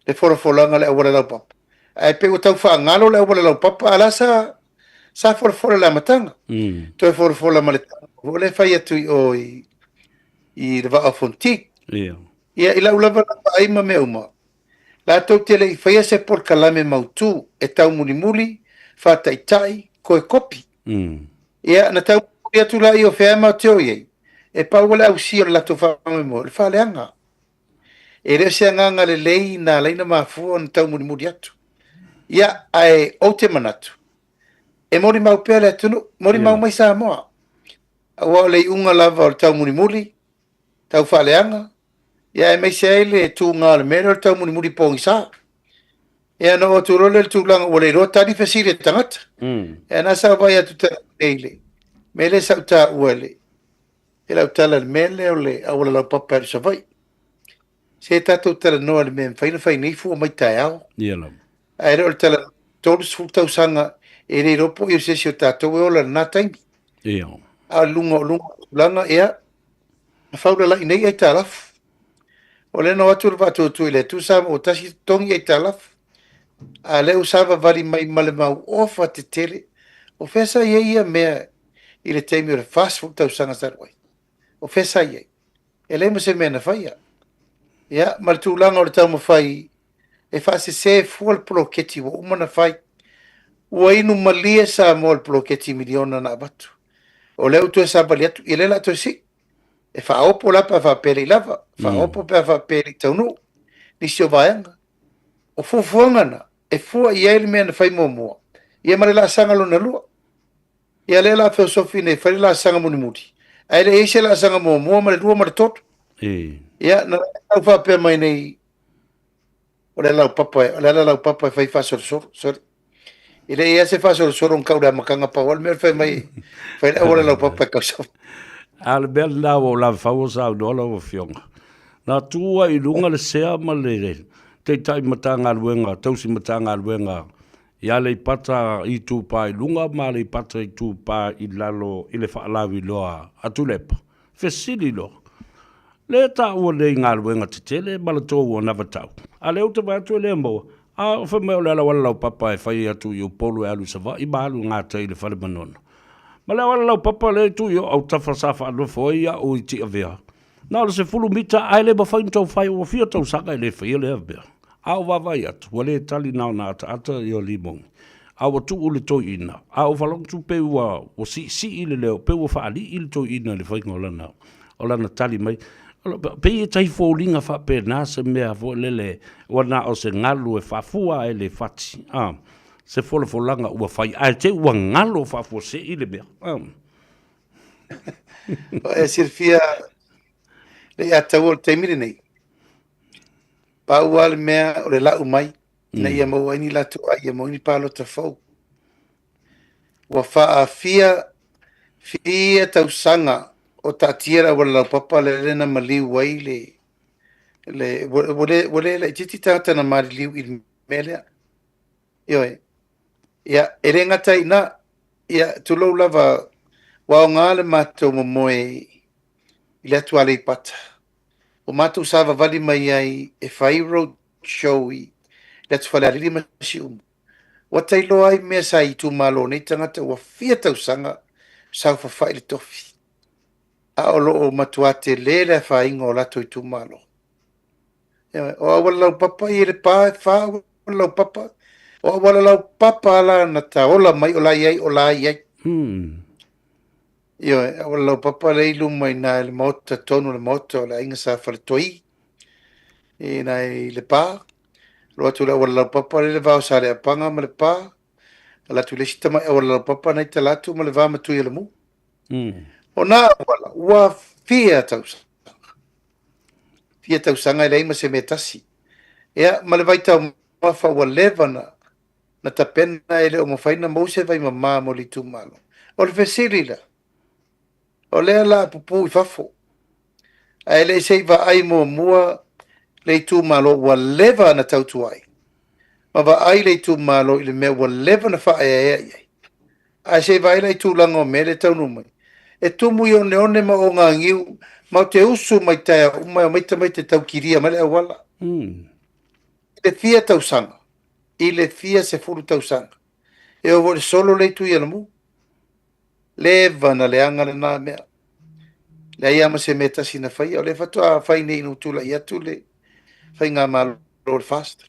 le fora le wala la papa. Ai pe o tau fa ngalo le wala la papa ala sa fora la matanga. To fora ma le wale fai atu i le va fonti. Ia ila ulava ai ma me uma. La tau tele i fai se por kalame mautu e tau muli fa tai ko e kopi. Ia na tau ia tu la i o fea ma teo iei. E pau wale au si o la to fa mo le fa leanga. E le se nganga le lei na leina mafua na tau muli atu. Ia ai o te manatu. E mori mau pele atunu, mori mau mai Samoa. Awa le unga lava o tau muli, tau whaleanga. Ia e mai se ele tu ngā le mera o tau muli pongi sa. Ia no o tu role tu langa o le roa tani whesire tangata. Ia nasa vai atu ta eile. Mele sa uta uele. E lau tala le mele o le awala lau papa e sa vai. Se tatou tala noa le mea whaina ifu o mai tai au. Ai reo le tala tolu sfutau sanga e re ropo i o sesi o tatou e ola na taimi. A lunga langa ea a whaura la inei ai talafu. O le no atu le vatu tu ile tu sama o tasi tongi ai talafu. A le usava vali mai male mau ofa te tele. O fesa ia mea i le teimi o le fast sfutau sanga sarwai. O fesa iei. E le se mea na whaia. Ia, ma le tūlanga o le tau mawhai e whaase se fua le poloketi wa umana whai. Ua inu malia sa mo le poloketi miliona na abatu. O leo tu e sabali atu, i lela tu si. E whaopo lapa whapere lava, whaopo pe whapere taunu, nisi o vaianga. O fufuangana, e fua i aile mea na whai mua. Ia mare la sanga luna lua. Ia lela filosofi ne whare la sanga muni muti. Aile eise la sanga mua mare lua mare totu. Ia, na au whapea mai nei, o le lau papa e whai whasoro, sorry. I le ia se whasoro un kaura makanga pa wal mea whai mai, whai le lau papa e kausau. Ale bel na o la fau sa no la o fionga. Na tua I lunga le sea ma le te tai matanga luenga, tausi matanga luenga. Ia le pata I tu pa I lunga ma le pata I tu pa I lalo I le whaalawi loa atulepa. Fesili loa. Le ta ua le ngā luenga te tele, ma le tō ua navatau. A le uta mai atu le mo, a o whameo le ala wala lau papa e whai atu I o polo e alu sa wa, I ma alu ngā tei le whale manona. Ma le wala lau papa le tu I o au tafa safa anu foia o I ti avea. Nā le se fulu mita ai le mawhain tau whai o fia tau saka I le whai le avea. A o wawai atu, wale tali nao na ata I o limongi. A o tu ule toi ina. A o whalong tu pe ua o si I le leo, pe ua whaali I le toi ina le whai ngolana. O lana tali mai. Pe I tai fōlinga wha pe nā se mea fo lele wana o se ngalu e whafua e le whati. Se fola folanga ua whai. Ai te ua ngalo whafua se I le mea. E sirfia le atau o te mire nei. Pa ua le mea o le lau mai. Na ia mau aini latu ai ia mau ini palo ta fau. Ua wha fia tau sanga o ta tiera wala papa le lena maliu wai le wale le titi tata na mari liu I melea. Ioe. Ia erenga tai na ia tulau lava wa ngale mato mo moe I le atu ale I pata. O mato sava vali mai ai e whai road show I le atu whale alili masi Wa tailo ai mea sa I tu malo nei tangata wa fia tau sanga sau whawhai le tofi. A olo o matuate lele fa ingo lato I tu malo. O awala lau papa I le pa e fa awala lau papa. O awala lau papa ala na ta ola mai ola iai ola iai. Io awala lau papa le ilu mai na le mota tonu le mota o le inga sa fale toi. E na le pa. Lo atu le awala lau papa le vau sa le apanga ma le pa. Ala tu le sita mai awala lau papa na ita latu ma le vau matui le mu. O nā wala, ua fia tausanga. Fia tausanga I leima se me tasi. Ea, ma le vai tau mafa ua lewa na tapena ele o mawhaina mause vai mamā mo li tu malo. O le fesiri la. O lea la pupu I fafo. A ele sei va ai mua le tu malo ua lewa na tautu ai. Ma va ai le tu malo I le mea ua lewa na wha ea iai. A sei va ai le tu lango me le tau numai. E tumu I one ma o ngā ngiu, ma te usu mai taia umai o maita te tau kiria ma le awala. Le fia tau sanga, I le fia se furu tau sanga. E o vore solo le tu I alamu. Le vana le anga le nā mea. Le ai ama se meta sina whai, o le fatua whai nei no tula I atu le whai ngā malo le fast.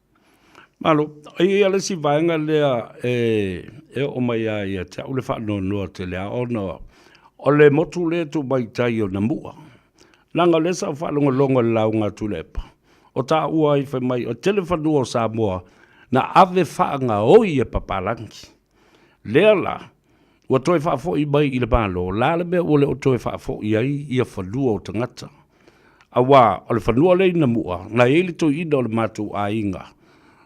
Malo, ai ale si vaenga lea e o mai a ia te au le whaano noa te lea o noa. O le motu le tu mai tai o na mua. Langa le sa whalonga longa lau ngā tulepa. O tā ua I whai mai o telefonu o Samoa na ave whaanga oi e papalangi. Lea la, ua toi whaafo I mai I le malo, la le mea o le o toi whaafo I ai I a whanua o tangata. A wā, o le whanua le ina mua, na e li toi ina o le mātou a inga.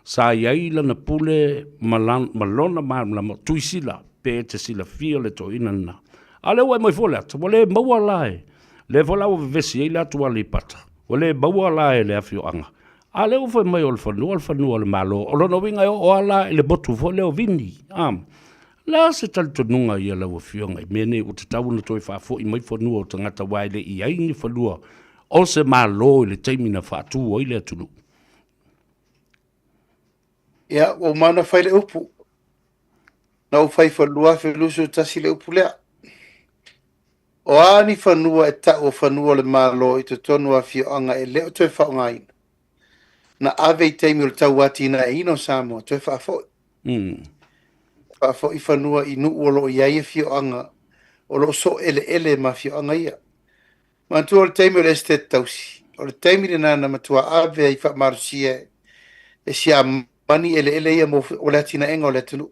Sa iai la na pule malona ma tuisila, pe te sila fia le toi ina na. Ale wai mai fole atu, wale maua lae. Le vola o vesi ei la tua li pata. Wale maua lae le afio anga. Ale o fai mai o le whanua le malo. O lona winga o ala le botu fole o vini. La se tali tonunga I ala o fionga. Mene o te tau na toi whaafo I mai whanua o tangata waile I aini whanua. O se malo I le teimina whaatu o ile atunu. Ia, o mana whai le upu. Na o whai whanua whilusu tasi le upu lea. O ani whanua e tau o whanua le malo I te tonu a whioanga e leo toi whaonga ina. Na ave I teimi o le tau wati ina e ino Samoa, toi whaafoi. Whaafoi whanua I nu o lo iai e whioanga, o lo so ele ma whioanga ia. Mantua o le teimi o le este tausi. O le teimi le nana matua ave I whaamarusia e sia mani ele ia mo o le atina enga o le tunu.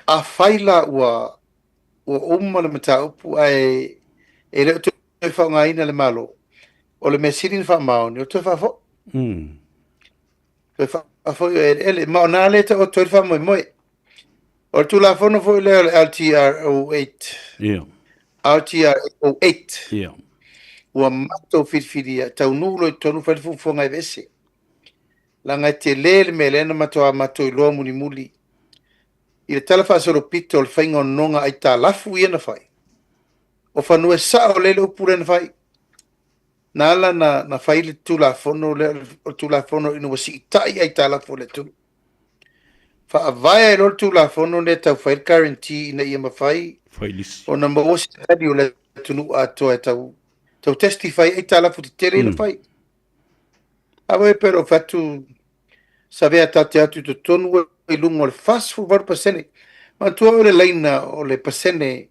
A whaila ua o le mata upu ai e leo toi whaonga ina le malo. O le mesiri ni whaamaoni, o toi whaafo. Toi whaafo ele, ma o nā leta o toi whaamoi moi. O le tula whono fo le LTR08. RTR 08. Ia. Ua matou filifilia taunulu i tonu falifufuaga e vese. Langa te le me lena matoa matou i loa mulimuli. I le tala faasolopito o le faiga o nonoga ai talafu ia na fai. O fanue sa o lele upule na fai. Na ala na fai le tulafono o tulafono ina wasi itai ai talafu le tulu. Faavaea e lo le tulafono le tau fai le guarantee ina ia mafai. Failisi. O na maosi tadi o le tunu atoa e tau testify ai talafu te tere na fai. Awe pero fatu savea tate atu to tonu i lungo le fast food var pasene. Ma tua o le laina o le pasene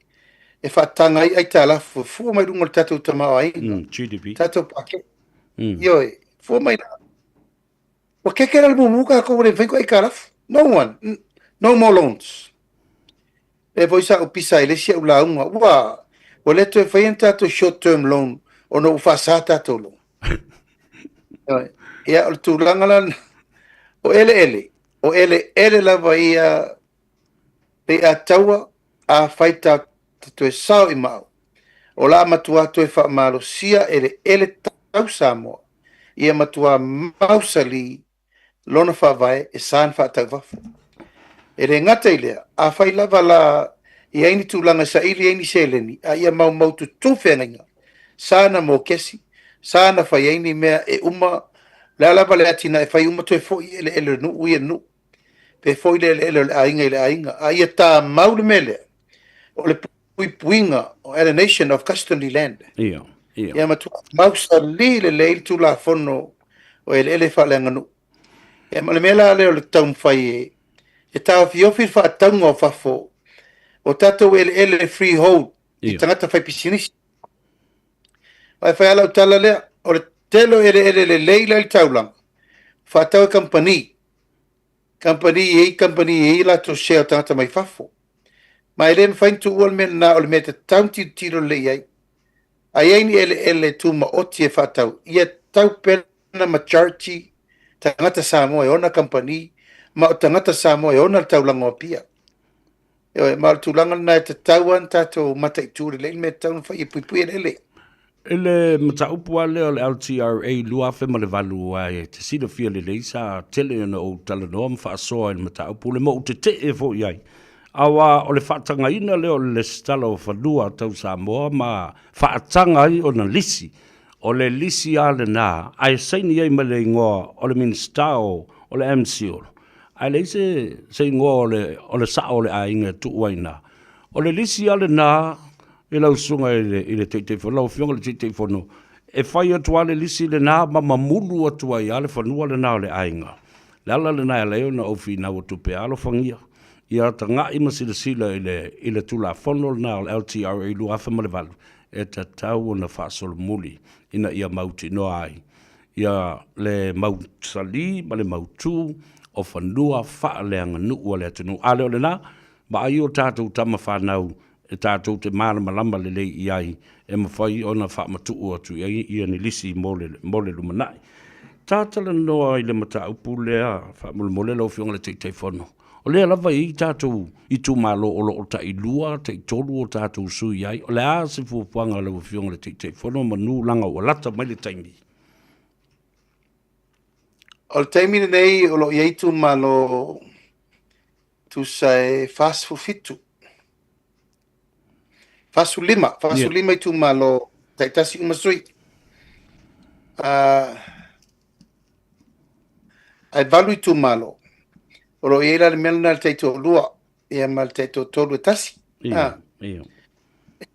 e fatanga ai talafu fu mai lungo le tatu tamao ai. GDP. Tatu pake. Yo, fu mai na. O que era el mumuka ko le venko ai kalafu? No one. No more loans. E voi sa o pisa ele sia ula unga. Wa. O le to e fai tato short term loan o no ufasata to loan. Ia o tūlanga lan o ele lava ia pe a taua a whaita te toe sao I mau o la matua toe wha malo sia ele tau Samoa ia matua mausali lona whawai e saan wha tau wafu ele ngata ilea a whai lava la I aini tūlanga sa ili aini seleni a ia mau tu tūwhenga sana mo kesi sana whai aini mea e uma la lava le atina e whai uma toe fo ele nu uia nu pe fo ele ainga a ia tā maule mele o le puinga o alienation of custody land Ia. ia matua mausa li le leil tu la fono o ele whalenga nu ia ma le mela leo le tau mwhai e tā fiofi wha taunga o whafo o tatou ele freehold I tangata whai pisinisi ai whai ala utala lea o le telo ele le leila I taulang whatau company e la to share tangata mai whafo ma ele mwhaintu ua me na o le mea te taunti tiro le iai ai aini ele tu ma oti e whatau ia tau pena majority tangata Samoa e ona company ma o tangata Samoa e ona taulang o pia ma le tūlanga na e te tauan tato mata I tūre le me taun whai pui ele Ele mataupu ale o le LTRA lua fe ma le valu ai te sida fia le leisa tele na o talanoa mwhaasoa le mataupu le mo te e fo iai. Awa o le whaatanga ina leo le stala o whanua tau Samoa ma whaatanga I o na lisi. O le lisi ale na ai saini ai ma le ingoa o le minsta o le MCO. Ai le se ingoa o le sa o le ainga tuuaina. O le lisi ale na e lau sunga I le teitei whanau, whionga le teitei whanau. E whai atua le lisi le nā, ma mamulu atua I ale whanua le nā le ainga. Le ala le nā leo na ofi nā o tupe alo whangia. Ia ta ngā ima sila I le tula whanau le nā o LTRA lu awha ma le walu. E ta tau o na whaasolo muli ina ia mauti no ai. Ia le mautali ma le mautu o whanua wha leanga nuu le atunu. Ale o le nā, ma ai o tātou tama whanau e tātou te mālama lama le lei iai e mawhai ona whaamatu o atu ia ni lisi mole lumanai. Tātala noa I le mata upu lea whaamule mole lau whionga le teitei whono. O lea lava I tātou I tū mālo o lo ta I lua, te tolu o tātou sui iai. O lea se fuapuanga lau whionga le teitei whono manu langa o lata mai le taimi. O le taimi nei o lo iai tū mālo tu sai fast fitu. Fasu lima I tu malo taitasi umasui. Ai valu I tu malo. Oro ia le melna le taito lua. Ia mal taito tolu tasi.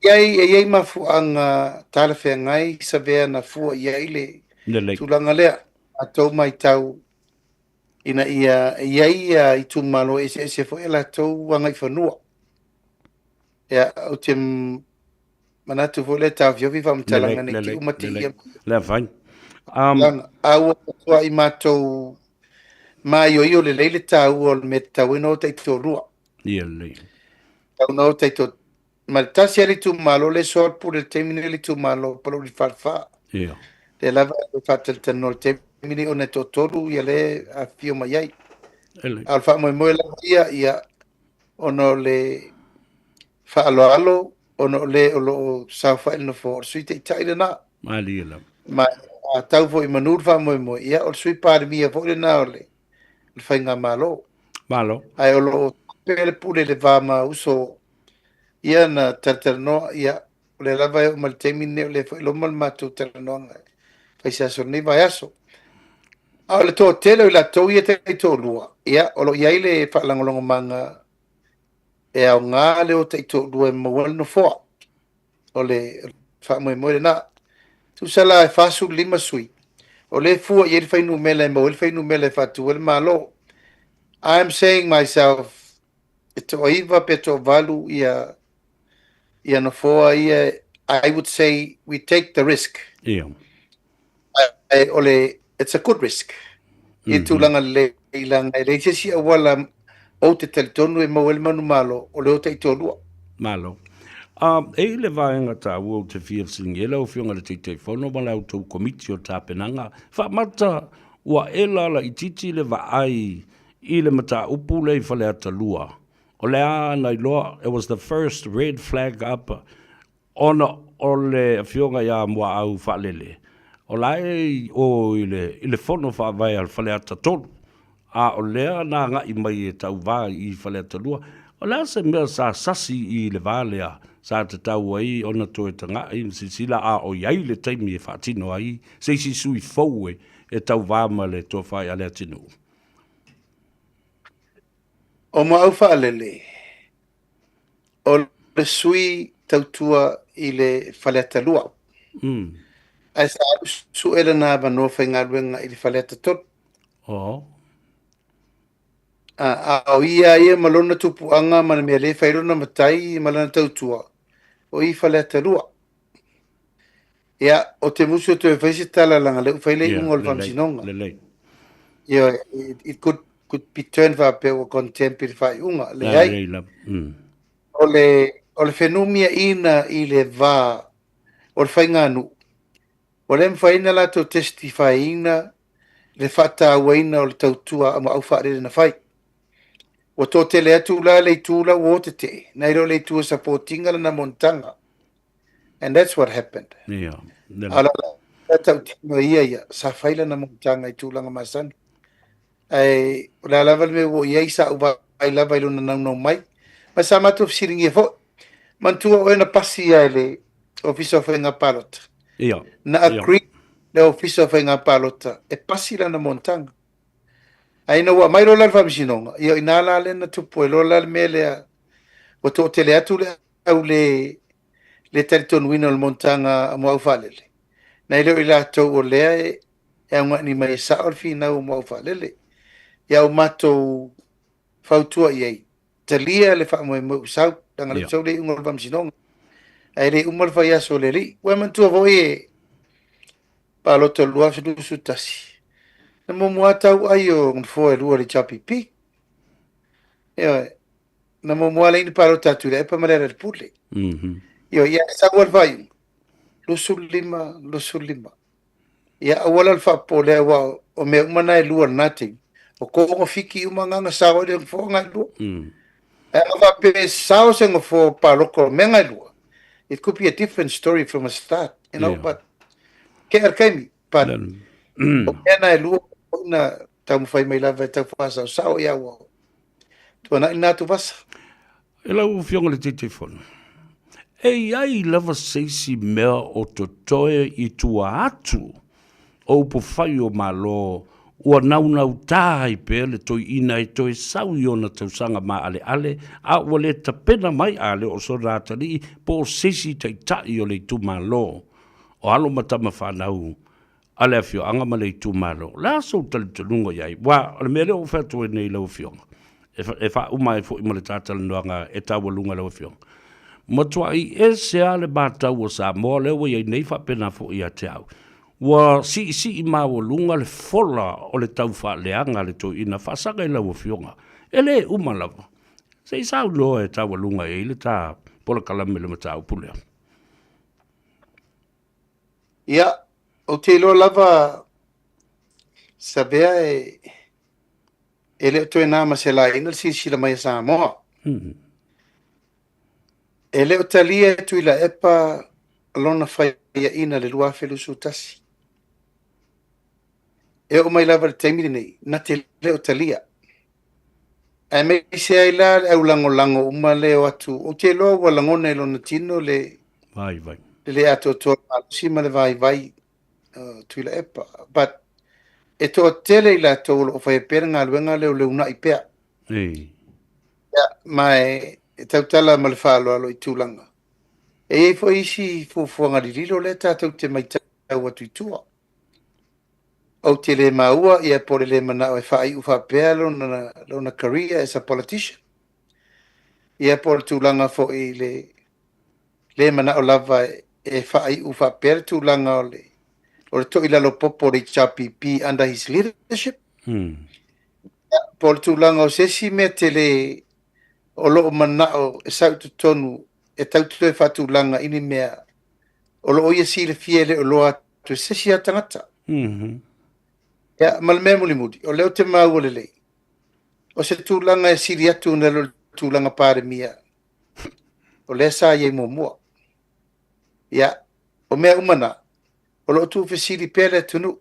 Iai mafuanga tala whengai sa vea na fua iai le tulanga lea. A tau mai tau ina iai I tu malo e se fo ela tau wanga I whanua. Ya o te manatu vole ta viovi va mtalanga ne ki umati ia le fine au tua I matou mai o le leile ta o me ta wino te torua ia le tau no te to maltasi ali tu malo le sor pour le terminer le tu malo pour le farfa ia le lava le fatel ten no terminer on to toru ia le a fio mai alfa mo la ia ono le fa alo ono le o lo sa fa no fo sui te tai na Mali la. ma a tau fo i manur fa mo ia o sui par mia fo le na ole le fa nga malo Malo. ai o lo pele pule le va ma uso ia na taterno ia le lava o mal temine le fo lo mal matu terno fa sa so ni va aso a le to tele la to ia te to lua ia o lo ia le fa langolongo manga e au ngā leo te to lua mo wal no fo o le fa mo mo na tu sala e fa su lima sui o le fu ia fa nu mele mo le fa nu mele fa tu el malo I'm saying myself to iva peto valu ia no fo ia I would say we take the risk Yeah. Ole it's a good risk e tulanga le ilanga le si wala o te tonu e mo el manu malo o le te tolu Malo. E le vaenga ta ua te fia sing e lau fionga le te whono ma lau tau komiti o tāpenanga. Wha mata ua e lala i titi le vaai i le mata upu le i whale ata lua. O le ana i loa, it was the first red flag up ona o le fionga ia mua au whalele. O lai o i le whono whaavai al whale ata tolu. A o lea nā ngā i mai e tau vā i whale ata lua. O lea se mea sa sasi i le vālea sa te tau ai ona to e tanga i msisila a o iai le taimi e whaatino ai se si sui fauwe e tau vāma le tō whai a lea tinu. o mo au faalele o le sui tautua i le faleta lua ai sa su ele na ba no fa ngalwenga i le faleta tot a ia malona tupu anga mana me le fairona matai malana tautua o i faleta lua ia o te musu te faisi tala langa le faile ngol famsinonga ia it could be turned for a contemporary fai unga le ai o le fenumia ina i le va o le fainga nu o le faina la to testify ina le fata waina o le tautua ama au faare na fai o to tele atu la le tula o te na iro le tua supporting na montanga and that's what happened ala tau tino ia sa faila na montanga i tulanga masan ai la lava me wo ia sa uva ai lava iluna no mai ma sa matu siringi fo mantua o na pasi ele office of nga palot na agree le office of nga palot e pasi la na montanga ai no wa mai lo la famsinonga io inala le na tupo lo la mele o to tele atu le au le territon wino le montanga mo falele na ile ila to o le e ngani mai sa or fina mo falele ia o matou fautua i ai talia le faamoemou sau daga le sau lei uga o le faamasinoga ae lei uma le faiaso o lelei ua mantua foi e paloto lua felusu tasi na momua tau ai o gafo e lua le chapipi ia na momua leini paloto atu le epa ma le le pule ia ia saua le faiuga lusu lima ia auala le faapolea ua o mea uma na e lua lanategi o ko fiki uma nga sa o le fo nga lu e va pe sa o se nga fo pa lo ko menga lu it could be a different story from a start you know but care kemi but o ena lu na tam fai mai lava ta fa sa o ya wo to na tu vas ela u fionga le tite fon e ai lava seisi mea o to toe i tua atu o po fai o malo ua nau tai pe le toi ina e toi sau i ona tausanga ma ale a ua le tapena mai ale o so rātari po sesi tai tai o le tu malo o alo matama whanau ale a fio anga ma le tu malo la so tali tulungo iai wa le mele o whatu e nei lau fionga e wha umai fo i ma le tātala noanga e tawa lunga lau fionga matua i e se ale mātau o Samoa le ua iai nei whapena fo i a te au wa si i mawo lunga le fola o le tau leanga le to ina fasanga i lau fionga ele umalava se i sau loa e tau lunga e le ta pola kalame le matau pulea ia o te lo lava sabea e le to ina ma se la ina si la mai Samoa E leo talia tu ila epa lona whaia ina le lua whelu sutasi. E o mai lava le taimiri nei, na te leo talia. E mei se ai la au lango uma leo atu. O te loa wa langona e lona tino le Vai. le ato toa malusi ma le vai tu ila epa. But e toa tele ila tau lo whaia pera ngā luenga leo una i pea. Mai e tautala ma le whaalo alo I tūlanga. E fo isi fufuanga lirilo le tātou te mai tau atu I tua. Au te le maua ia pore le mana o e whai uwha pea lona career as a politician. Ia pore tūlanga fo I le mana o lava e whai uwha pea tūlanga o le toi lalo popo le HRPP under his leadership. Pore tūlanga o sesi mea te le o loo mana o e sautu tonu e tautu e whatūlanga ini mea o loo ia si le fiele o loa tu sesi a tangata. Ia, ma le mea muli. O leo te mau o le lei. O se tūlanga e siri atu na lo tūlanga pāre mia. O lea sa iei mua. Ia, o mea umana. O loo tu fesiri pele tunu.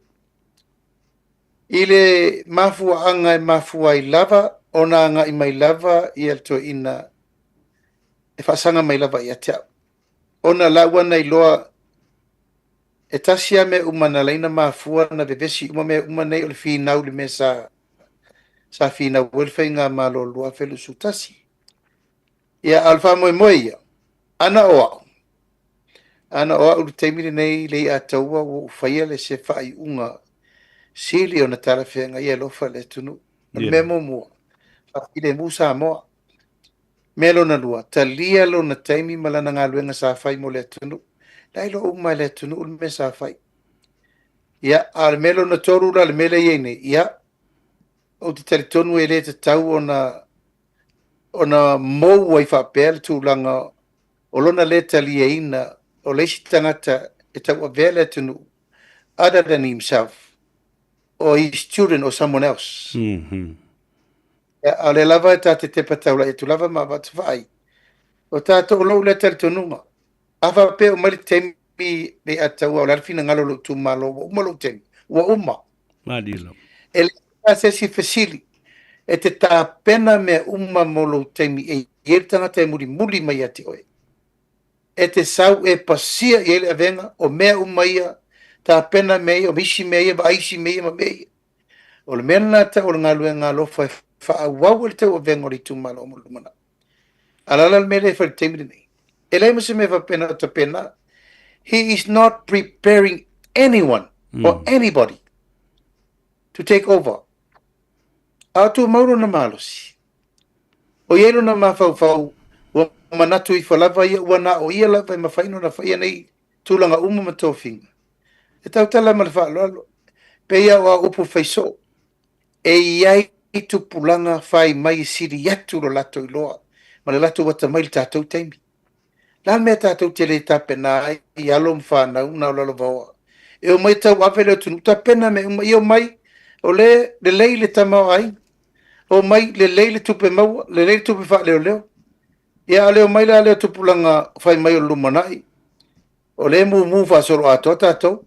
Ile mafua anga e mafua I lava. Ona anga I mai lava I alto ina. E whasanga mai lava I atea. Ona lawana I loa. E tasia me umana leina mafua na vevesi me umana I o le finau le me sa finau welfare ngā malo lua whelu sutasi. Ia alfa moe ia. Ana oa ulu teimire nei le a taua o whaia le se whai unga sili o na tala whenga ia lofa le tunu. Memo mua. Whakile mu Samoa. Melo na lua. Talia lo na taimi malana ngā luenga sa whai mo le tunu. Lailo uma le tunu ul me sa fai. Ia, al melo na toru la le mele iene. Ia, o te teritonu e le te tau ona mou wai whapea tu langa o lona le talia ina o leisi tangata e tau a vele tunu other than himself or his children or someone else. Ia, ale lava e tate te pataula e tu lava ma watu whai. O tato o lou le teritonunga. Afa pe o mali temi le ataua o larfina ngalo lo tu malo o malo temi wa uma Madilo. Ele se si fesili e te ta pena me uma molo temi e yertanga te muli mai ati oe e te sau e pasia i ele avenga o mea umaia ta pena me o misi me ba isi me ma me o le mena ta o ngalo fa wau te o vengo li tu malo mo lumana alala me le fa temi nei ele mo se me va pena ta pena. He is not preparing anyone or anybody to take over. Atu mauro na malosi. O yelo na mafau o manatu I falava ia wana o ia lava I mafaino na faia nei tulanga uma matofinga. E tau tala malfa lolo. Pe ia o upu faiso. E iai tu pulanga fai mai siri yatu lo lato iloa. Ma le lato wata mai tatou taimi. La me tātou te le tapena I alo mwhānau na o lalo vaoa. E o mai tau awele o tunu tapena me I o mai o le lei le tamau ai. O mai le lei le tupe maua, le lei le tupe wha leo. Ia leo mai la leo tupulanga whai mai o lumanai. O le mu whasoro ato tātou.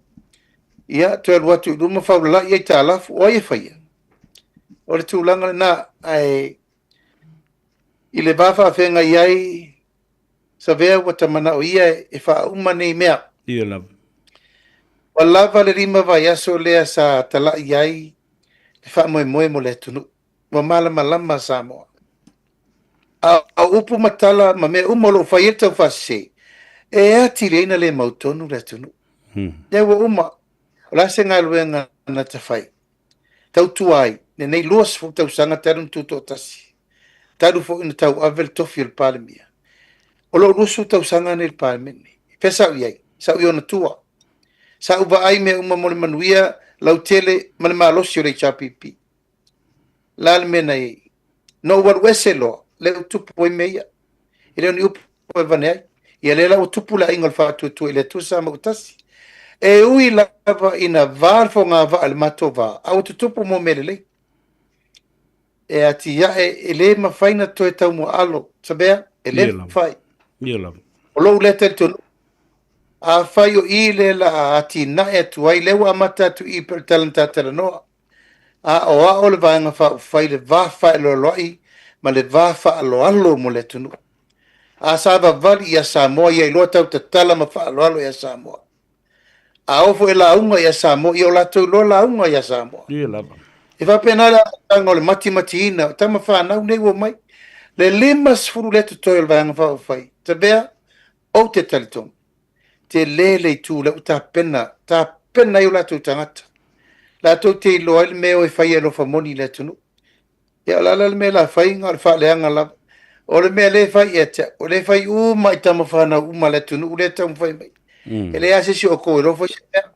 Ia te alu atu luma whaula I ta alafu o ai whaia. O le tūlanga na ai I le wafa whenga iai sa vea wata mana o ia e wha umane mea. Ia lava. Wa lava le rima vai aso lea sa tala iai le wha moe mo le tunu. Wa malama Samoa. A upu matala ma mea umolo whaieta whase. E ati reina le mautonu le tunu. Ia wa uma. O la se ngā luenga na ta whai. Tau tuai. Ne nei luas fu tau sanga tarun tuto tasi. Taru fo ina tau avel tofi il palemia. O lo rusu tau sanga nel paemeni. Pesa iai, sa uiona tua. Sa uba ai me uma mole manuia, lau tele, male malosi o rei chapipi. Lal mena iei. No warwese lo, leo tupu e meia. Ileo ni upu e vaneai. Ia lela o tupu la ingol fatu tu ile tu sa mautasi. E ui lava ina varfo ngā va al mato va. Au tupu mo melelei. E ati ia e le mawhaina to e tau mo alo. Sabea, e le mawhai. Ia O lou le tele tonu. A whai o i le la ati na e tu ai lewa amata tu i per talenta tala noa. A o a o le vaenga whai le vafa e lo loi, ma le vafa alo alo mo le tunu. A sa vali ia Samoa ia iloa tau te tala ma wha alo alo ia Samoa. A ofo e la unga ia Samoa, i o la tau lo la unga ia Samoa. Ia lava. E va pena la tanga o le mati ina, tama whanau nei o mai. Le lima sfuru le tutoi o le vaenga whai. Te bea, o te talitong. Te lele tu le ta pena i o la tau tangata. La tau te iloa il meo e whai e lo famoni le tunu. Ia la le me la whai ngā le wha leanga lava. O le mea le whai e te, o le whai uma i tama whanau uma le tunu, u le tau mwhai mai. E le ase si o koe lo whai se mea.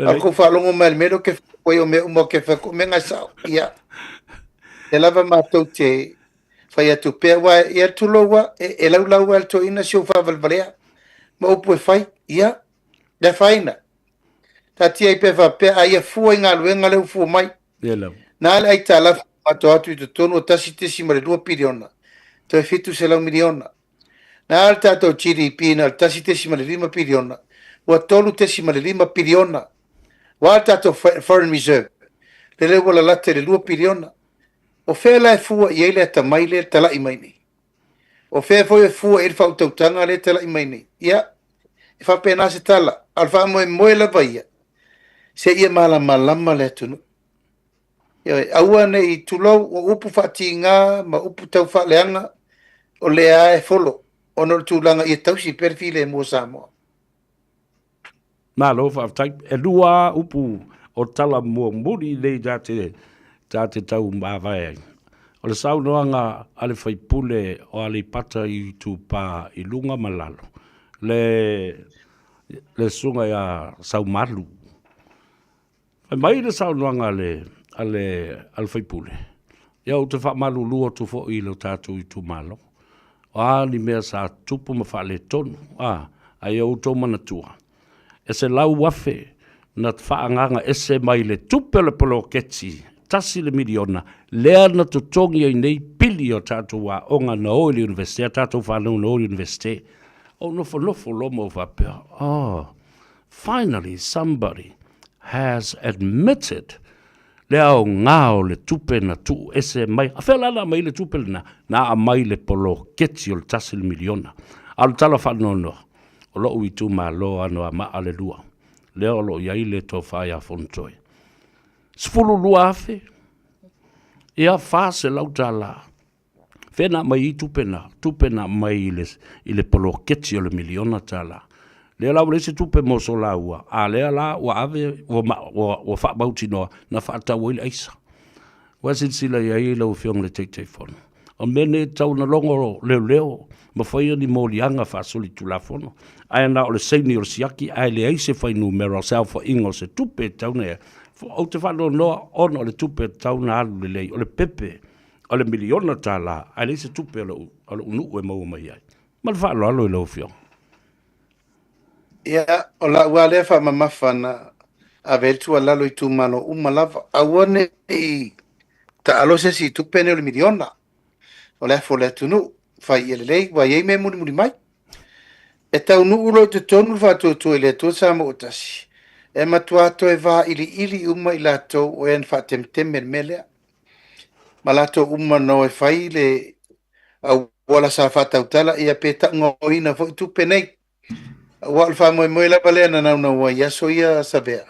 Al ko whalongo mai me lo ke whai o mea umo ke whako me ngai sao. Ia. E lava mātou te whai atu pēr wa e atu loa e lau al to ina si o whavalvalea. Ma upu e whai. Ia. Le whaina. Ta tia i pewa pēr a ia fua i ngā luenga leu fua mai. Ia lava. Nā le ai tā lafa mato atu i te tonu o tasi tesi ma le 2 piriona. Te e fitu se lau miliona. Nā le tātou GDP na le tasi tesi ma le 5 piriona. Ua tolu tesi ma le 5 piriona. Wa le tātou foreign reserve. Le leu wala late le 2 piriona. O whea lai fua i eile ata mai le tala i mai nei. O whea foi e fua e le whautautanga le tala i mai nei. Ia, e whapena se tala. Al wha moe la vaia. Se ia malama le tunu. Ia, aua nei tulau o upu whati ngā, ma upu tau whaleanga, o lea e folo. Ono le tūlanga i tausi perfile mua Samoa. Nā lo whaftai, e lua upu o tala mua muri nei te tau mawai. O le sau noanga ale whaipule o ale pata i tu pā i lunga malalo. Le sunga ia sau malu. Mai le sau noanga ale whaipule. Ia o te wha malu lua tu fo i lo tātou i tu malo. O ni mea sa tupu ma wha le tonu. Ai au tō mana tua. E se lau wafe na whaanganga ese mai le tupe le polo ketsi. Tasi le miliona, lea na tutongi ai nei pili o tātou wa onga na Oili University, a tātou whanau na Oili University. O nofo lomo whapea. Finally somebody has admitted lea o ngāo le tupe na tu ese mai. A whelana mai le tupe na a mai le polo ketsi o le tasi le miliona. Alu tala whanau no. O lo ui tu ma lo ano a maa le lua. Lea o lo iai le tō whai a fontoi. Sfulu lua afe. Ia fase lau tala. Fena mai I tupena mai I le polo ketsi o le miliona tala. Lea lau lese tupe moso laua. A lea la wa ave wa wha bauti noa na wha atau ili aisa. Wasin sila iai lau fiong le teitei fono. O mene tau na longo leo. Ma whaia ni mōlianga wha soli tulafono. Aia na o le seini o le siaki. Aia le aise whai numero sao fa ingo se tupe tau nea. O te whano noa ono o le tupe tau na alu le lei, o le pepe, o le miliona tā la, a le se tupe o le unu e mau mai ai. Ma le whano alo I lau fio. Ia, o la ua lea wha mamawhana a veltua lalo I tūmano umalava. A wane I ta alo se si tupe ne o le miliona. O lea fo lea tunu, whai I le lei, wa iei me muri mai. E tau nu ulo te tonu whātua tu I le tua sama o tasi. E matuato e wā ili uma I lato o en wha temteme melea. Ma lato uma no e whai le au wala sa whatautala I a peta ngoina fo I tupe nei. Wal wha moe la balea na nauna wa yaso ia sabea.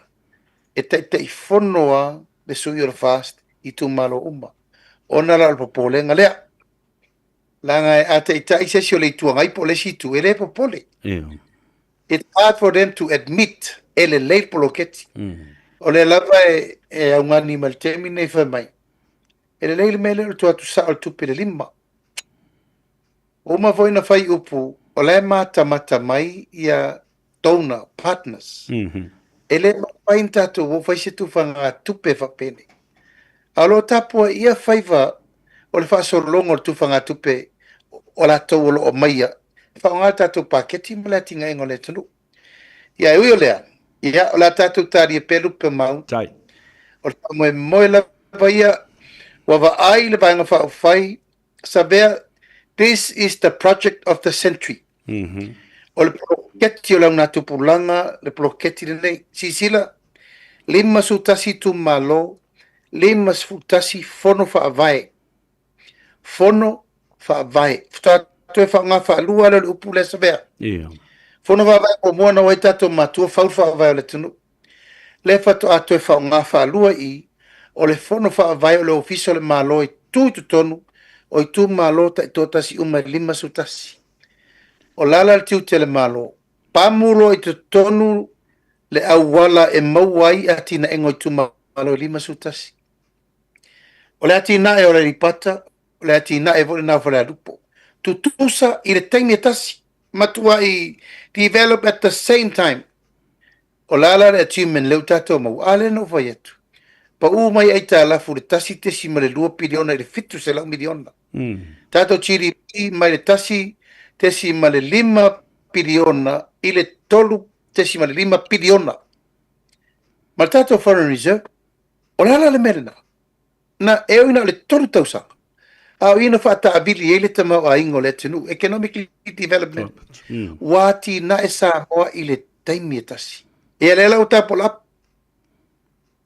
E tai whonoa le sui o le fast I tu malo uma. Ona la alpopole ngalea. Langa e ate I tai sesi o le tuangai po le situ e le popole. It's hard for them to admit ele lei polo keti. O le lava e au ngani mal temi nei wha mai. Ele lei le mele o tua tu sa o tupe le lima. O ma voi na whai upu, o le mata mai ia donor, partners. Ele ma whai tatu wo whai se tu whanga tupe whapene. Alo tapua ia Faiva o le whaasorolongo o tu whanga tupe o la tau o maia. Whaonga tatu paketi ma le tinga ingo le tunu. Ia ui o lea. Ia o la tatu tari e pelu pe mau. Tai. O le moe la vaia wa ai le vanga whai sabea This is the project of the century. O le proketi o launa tupulanga, le proketi nei, sisila, lima sutasi tu malo, lima sutasi fono faavae. Fono faavae. Toe whanga whaalua le upu le savea. Fono faavae o moana o tato matua whau faavae o le tunu. Le fato a toe whanga whaalua I, o le fono faavae o le ofiso le malo I tui tutonu, o I tu malo ta I totasi uma lima sutasi. O lala le tiu tele malo. Pamulo I tutonu le awala e mauai atina engo I tu malo lima sutasi. O le atina e o le ripata, o le atina e vole na vole alupo. Tutusa I le taimi tasi. Matua I develop at the same time. O lala le achievement leu tato mau ale no vaietu. Pa mai aita alafu le tasi tesi ma le 2 piliona I le fitu se lau miliona. Tato chiri mai le tasi tesi ma le 5 piliona I le tolu tesi ma le 5 piliona. Ma le tato foreign reserve, o lala le merena. Na ina le tolu tausanga. Au ina whata abili e le tamau a ingo le tenu. Economically development. Wati na e Samoa I le taimi e tasi. E le lau tapo lap.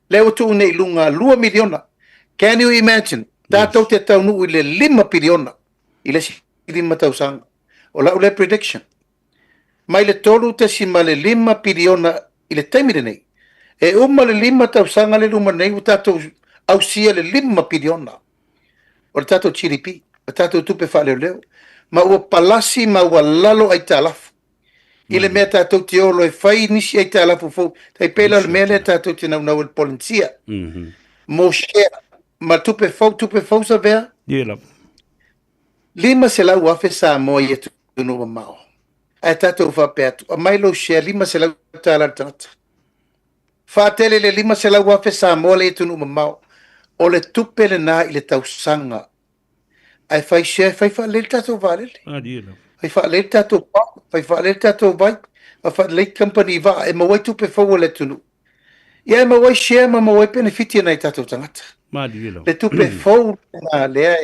Leo tu nei lunga 2 miliona. Can you imagine? Tato te tau nu I le 5 piliona. I le 5 tausanga. O lau le prediction. Mai le tolu te si ma le 5 piliona I le taimi nei. E uma le 5 tausanga le luma nei tato au sia le 5 piliona. O le tato GDP. O tato tupe wha leo. Ma ua palasi ma ua lalo ai talafu. I le mea tato te olo e whai nisi ai talafu fau. Tai pela le mea le tato te nau el polinsia. Mo share. Ma tupe fau sa vea. Lima se lau afe Samoa I etu tunu mao. Ai tato wha peatu. A mailo share 5 se lau tala tangata. Whaatele le 5 se lau afe Samoa le etu numa mao. O le tupe le nā I le tausanga. Ai whai share, whai wha lele tato whalele. Whai wha lele tato pā, whai wha lele tato vai. Whai lele company wha, e mawai tupe whau le tunu. Ia e mawai share ma mawai benefiti nei tato tangata. Le tupe whau na lea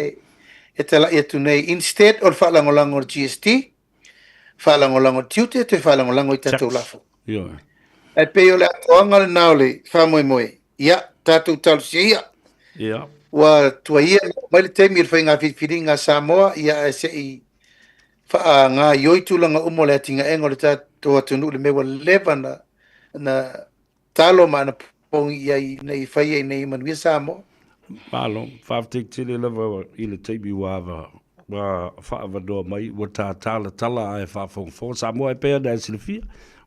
e tala ia tunei. Instead o le whalangolango GST, whalangolango tiute, te whalangolango I tato lafo. Ai peo le atoanga le nao le whamoe. Ia, tato tau sia. Wa tua ia mai le temi le whainga whiwhiringa Samoa ia e se I wha ngā ioitulanga umo le atinga engo le tātou atunu le mewa lewa na talo ma na pongi ia nei whaia nei manuia Samoa. Malo, whawtek tele lewa I le temi wawa whaavadoa mai wa tā tala tala ai whawhongfo Samoa e pēr na silifia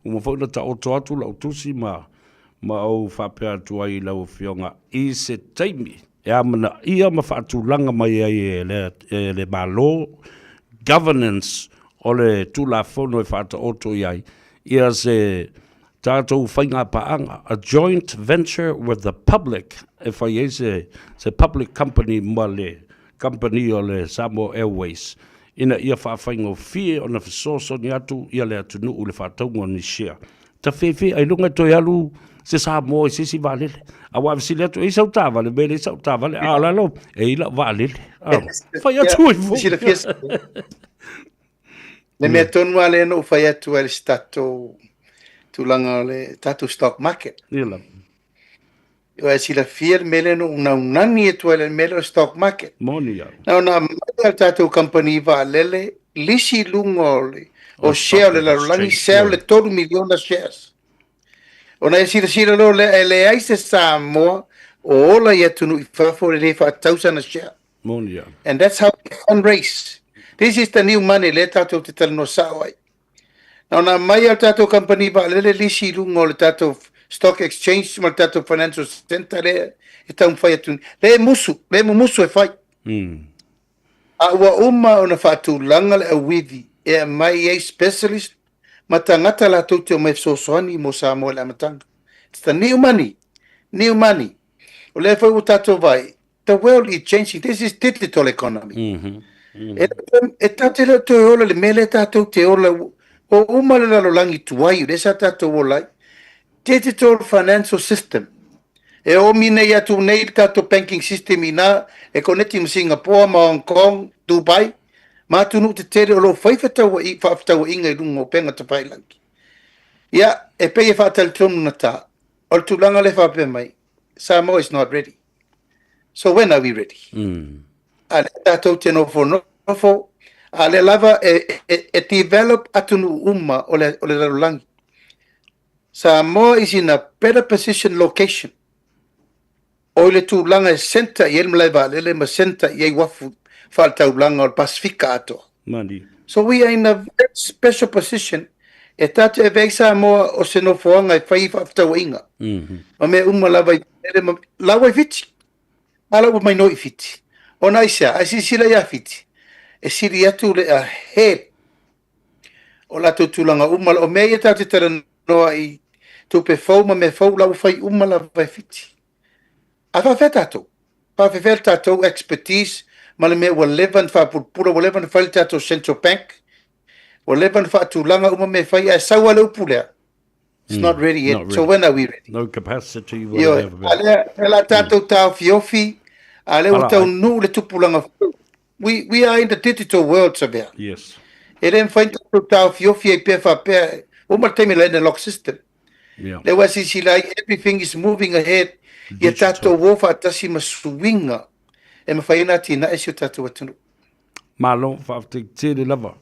uma whauna ta oto atu lau tusi ma au whapea tua I lau whionga I se taimi. E amana ia ma whaatulanga mai ai le malo governance o le tula whono e whaata oto iai. Ia se tātou whainga paanga, a joint venture with the public. E whai e se public company ma le company o le Samoa Airways. Ina ia whaawhainga o fie o na whasoso ni atu ia le atu nuu le whaataunga ni share. Ta whewhi ai lunga toi alu se Samoa se si valele. A wawisi le atu e sau tā vale, mele sau tā vale. A lalo, e ila valele. Whai atu i fo. Le mea tonu ale no whai atu ale stato tulanga le tato stock market. Ila. Ia sila fiel mele no unani e tuele mele stock market. Moni ya. Na mai tato company va lele lisi lungole o share le la langi share le todo miliona shares. Ona e sila lo le aise Samoa o ola ia tunu I whafore le 1,000 share. Moni ya. And that's how we fundraise. This is the new money le tato te tala no sawai. Na mai al tato company va lele lisi lungole tato stock exchange ma tato financial center le e tau whai atun. Le musu e whai. A ua uma o na whaatulanga le awithi e mai e specialist ma tangata la tau te o mai sosoani mo Samoa le amatanga. It's the new money. O le whai o tato vai. The world is changing. This is digital economy. E tate le te ola le mele tato te ola o uma le lalolangi tuai le sa tato olai. Digital financial system. E o mine ia tu nei tato banking system ina e connecting Singapore, ma Hong Kong, Dubai, Matunu te tere o lo Faiva tau inga I lungo penga te pailangi. Ia, e pe e whātali tonu na tā. O le tūlanga le whāpea mai. Samoa is not ready. So when are we ready? A le tātou te nofo. A le lava e develop atunu uma o le larulangi. Samoa is in a better position location. O le tūlanga e center I elma laiva le ma center I wafu whātaulanga o le Pasifika ato. Mani. So we are in a very special position. E tata e vei Samoa o se nofoanga e whai whaftau inga. Ma me lava I fiti. Ala u mai no I fiti. O na isa, a sila ia fiti. E siri atu le a he. O la tulanga o me e tata tera noa I tupe fau ma me fau la u whai lava fiti. A wha tatou. Pa wha tatou expertise ma le me ua levan wha pulpura ua levan wha tatou Central Bank. Ua levan wha tulanga me whai a saua le upulea. It's not ready yet. Not ready. So when are we ready? No capacity. Yo, ala tatou tau fiofi, ale o tau nu le tupulanga. We are in the digital world, Sabia. Yes. E rem whai tau fiofi e pe wha pe, uma temi le lock system. Yeah. Le wasi si like everything is moving ahead. Ia tatou wofa atasi masuinga. E ma whai na tina e siu tatou atunu. Malo whaafte tere lava.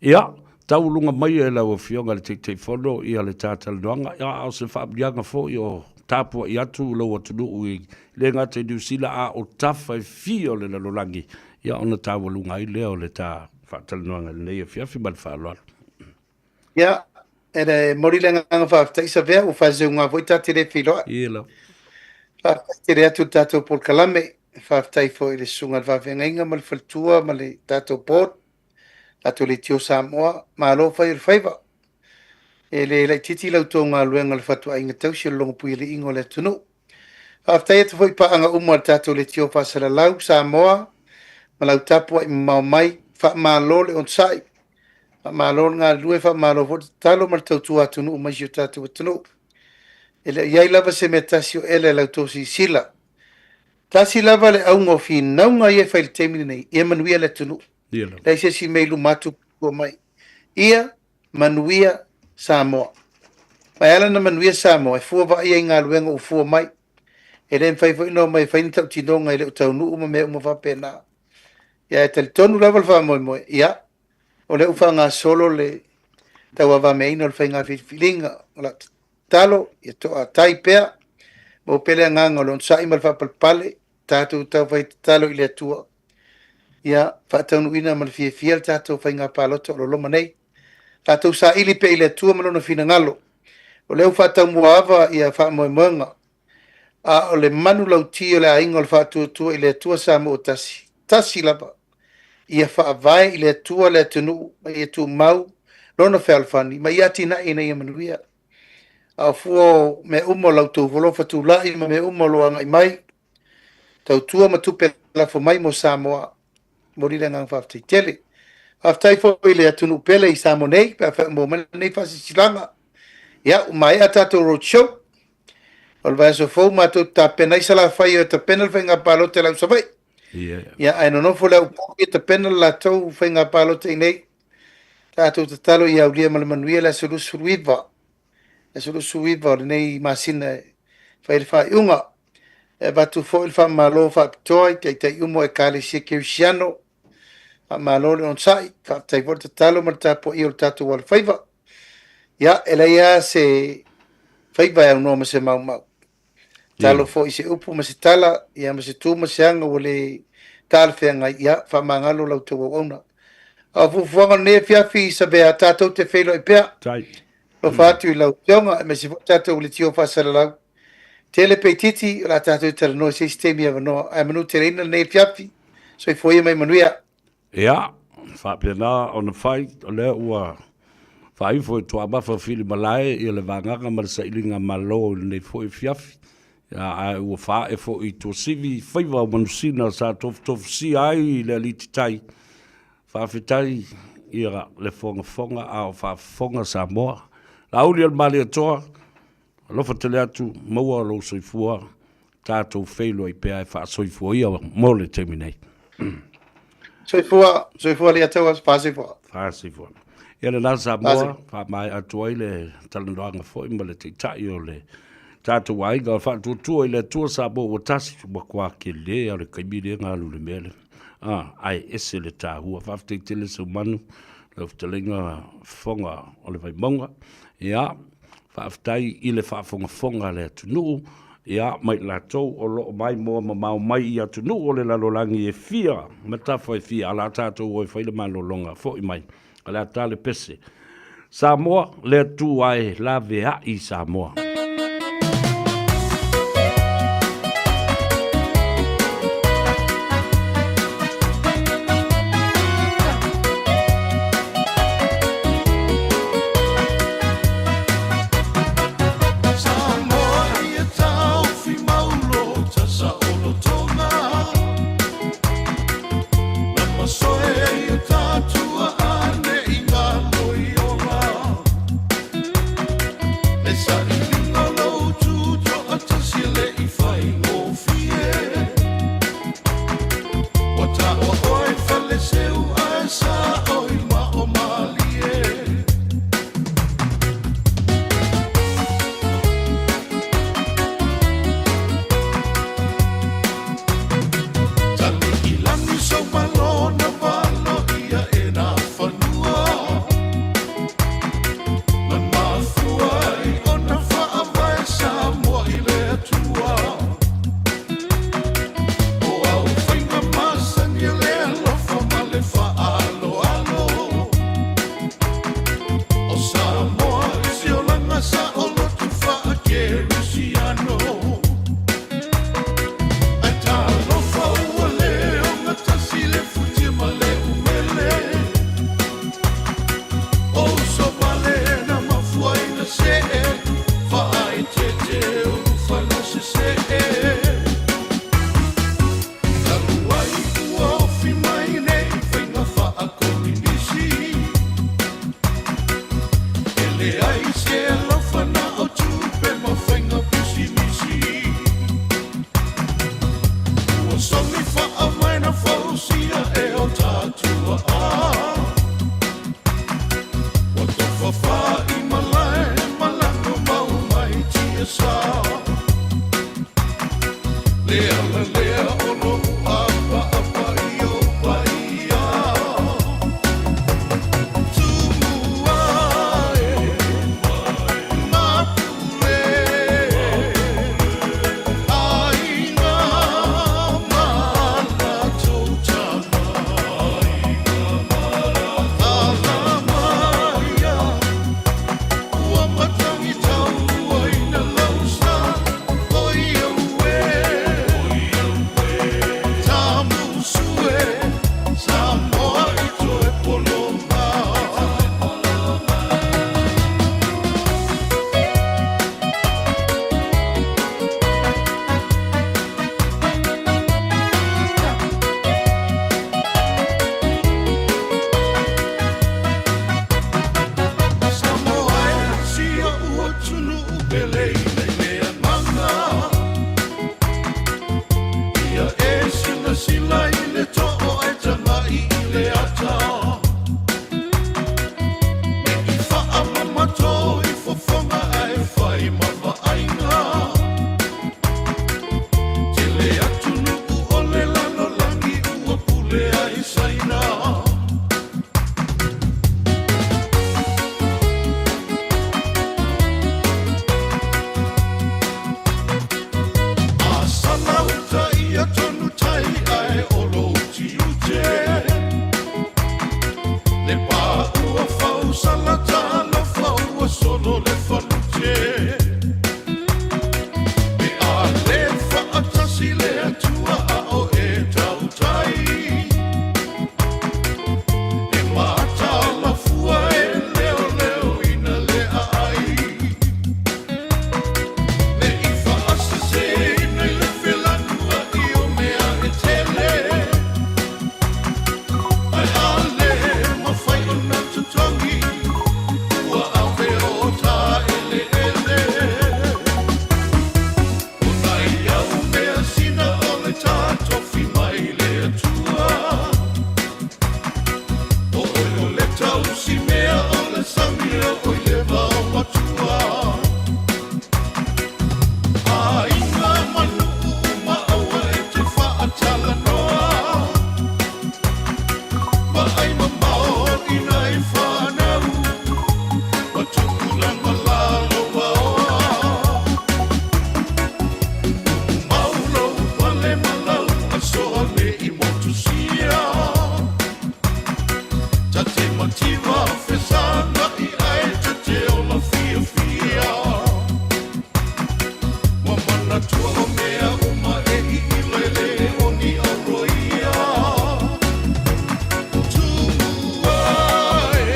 Ia, taulunga mai e lau fionga le te whono ia le tātala noanga. Ia au se whaapianga fo I o tāpua I atu lau atunu ui. Le ngā te diusila a o tawhai fio le lalolangi. Ia ona tāwalunga I leo le tā whaatala noanga le nei e fiafi mal whaaloa. Ia, e re morilenga ngā whaafta isa vea u whazeu ngā voita tere whiloa. Ia lau. Whaafta tere atu tātou Paul Kalame. Whaaftai fo I le sunga whawhenga inga ma le whaltua ma le tātou port. Tātou le tio Samoa ma alo whai le Faiva. E le titi lau tō ngā luenga le whatua inga tausi le longa pui le ingo le tunu. Whaaftai atu fo I paanga umar tātou le tio whasara lau Samoa ma lau tapua I mau mai wha malo le onsai. Wha malo ngā lue wha malo fo talo ma le tautua tunu umai sio tātou tunu. E le iai lava se me tasio ele lau tō si sila. Tasi lava le aunga o fi naunga ia whai le temini nei, ia manuia le tunu. Lai se si meilu matu kua mai. Ia manuia Samoa. Mai ala na manuia Samoa, e fua wa ia I ngā luenga o fua mai. E rem whai fo ino mai whai nitau tinonga I le utau nu uma mea uma whapena. Ia e tali tonu lava le wha moe moe. Ia, o le ufa ngā solo le tau awa me ino le whai ngā whilinga. O la talo, ia toa tai pea. Mo pele nganga lon sa imal fa palpale tatu tau fai talo I le atua. Ia fa tau ina mal fie fiel tatu fai ngā paloto lo loma nei. Tatu sa ili pe I le atua malona fina ngalo. O leu fa tau muava ia fa moe moenga. A o le manu lau tio le ainga o le fa tua I le atua sa mo tasi. Tasi lapa. Ia fa avai I le atua le atunu ia tu mau lona fe alfani. Ma ia tina ina ia manuia. A fuo me umo lau tau volofa tu lai ma me umo loanga I mai. Tau tua ma tupe la fo mai mo Samoa. Morila ngang whaftai tele. Whaftai fo I le atunu pele I Samoa nei. Pea wha mo mana nei whasi silanga. Ia umai a tato roadshow. Ol vai so fo ma tu ta pena I sala whai o ta pena whai ngā palote lau savai. Ia ai no fo lau poki ta pena la tau whai ngā palote nei. Tato ta talo I au lia malamanuia la suru suruiva. E suru suiva o nei masina whai whai unga. E batu fo il wha malo wha pitoai, kei te umo e kale sia keu siano. Wha malo le on sai, wha tai vorta talo ma tapo I o tatu wal Faiva. Ia, e leia se Faiva e unoma se mau mau. Talo fo I se upu ma se tala, ia ma se tu ma se anga wale tala whenga, ia, wha mangalo lau te wauna. A fufuanga ne fiafi sa bea tatou te whelo I pea. Tai. Lo fatu I lau tionga, me se tatou le tio whasara lau. Tele pe titi, la tatou tera no se sistemi ava no, ai manu tere ina ne fiafi, so I foia mai manuia. Ia, whapena o na whai, o lea ua whai fo I tua mafa whili malae, I le vanganga ma le sailinga malo nei fo I fiafi. Ia, ai ua wha e fo I tua sivi, Faiva o manusina sa tofu si ai le aliti tai. Whawhitai ira le fonga a o whafonga Samoa. La uli al mali atoa, alofa tele atu, maua lo soifua, tātou whailo I pēa e wha soifua ia mo le teminei. soifua le ataua pasifua. Pasifua. Ia le nasa moa, wha mai atua i le talanoanga fo i ma le teitai o le tātou aiga, wha tuatua i le atua sa mo o tasi ma kua ke le, a le kaimire ngā lule mele. Ai ese le tāhua, whafteitele sa manu, le uftalinga fonga o le vai maunga. Ia, whaftai i le whafonga fonga le atunu, ia mai latou o lo mai mo mau mai i atunu o le lalolangi e fia, matafo e fia, ala tātou o e whaile malolonga fo i mai. Ala tale pese. Samoa le tu ai la vea i Samoa. So malona tausi mea o le samira o le vau matua. A inga manu ma aua e te whaatala noa. Ma ai mamao ina e whanau. Ma tukulanga lalo waoa. Maulo wale malau a soa me i motu sia. Ta te mativa whesana i ai te te o la fia fia. Wa mana tua o mea uma e i lele o ni a roia. Tuai,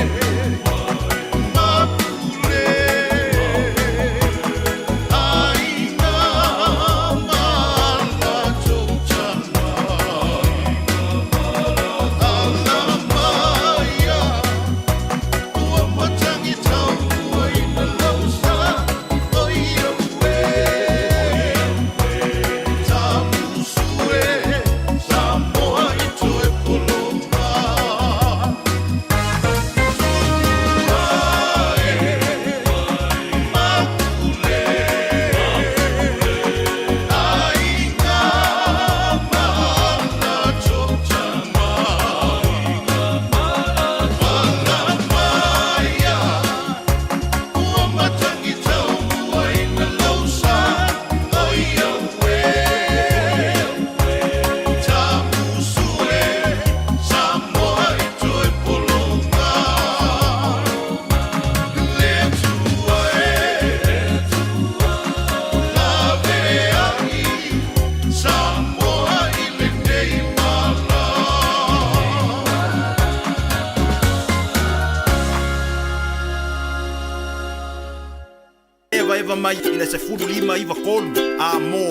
mapule, aina mala tōtana. Ala maia, ua matangi tau ua ina lausa. Oi aue, tamusue, Samoa i toe polonga. Eva mai ina se furu lima iwa kolu Amo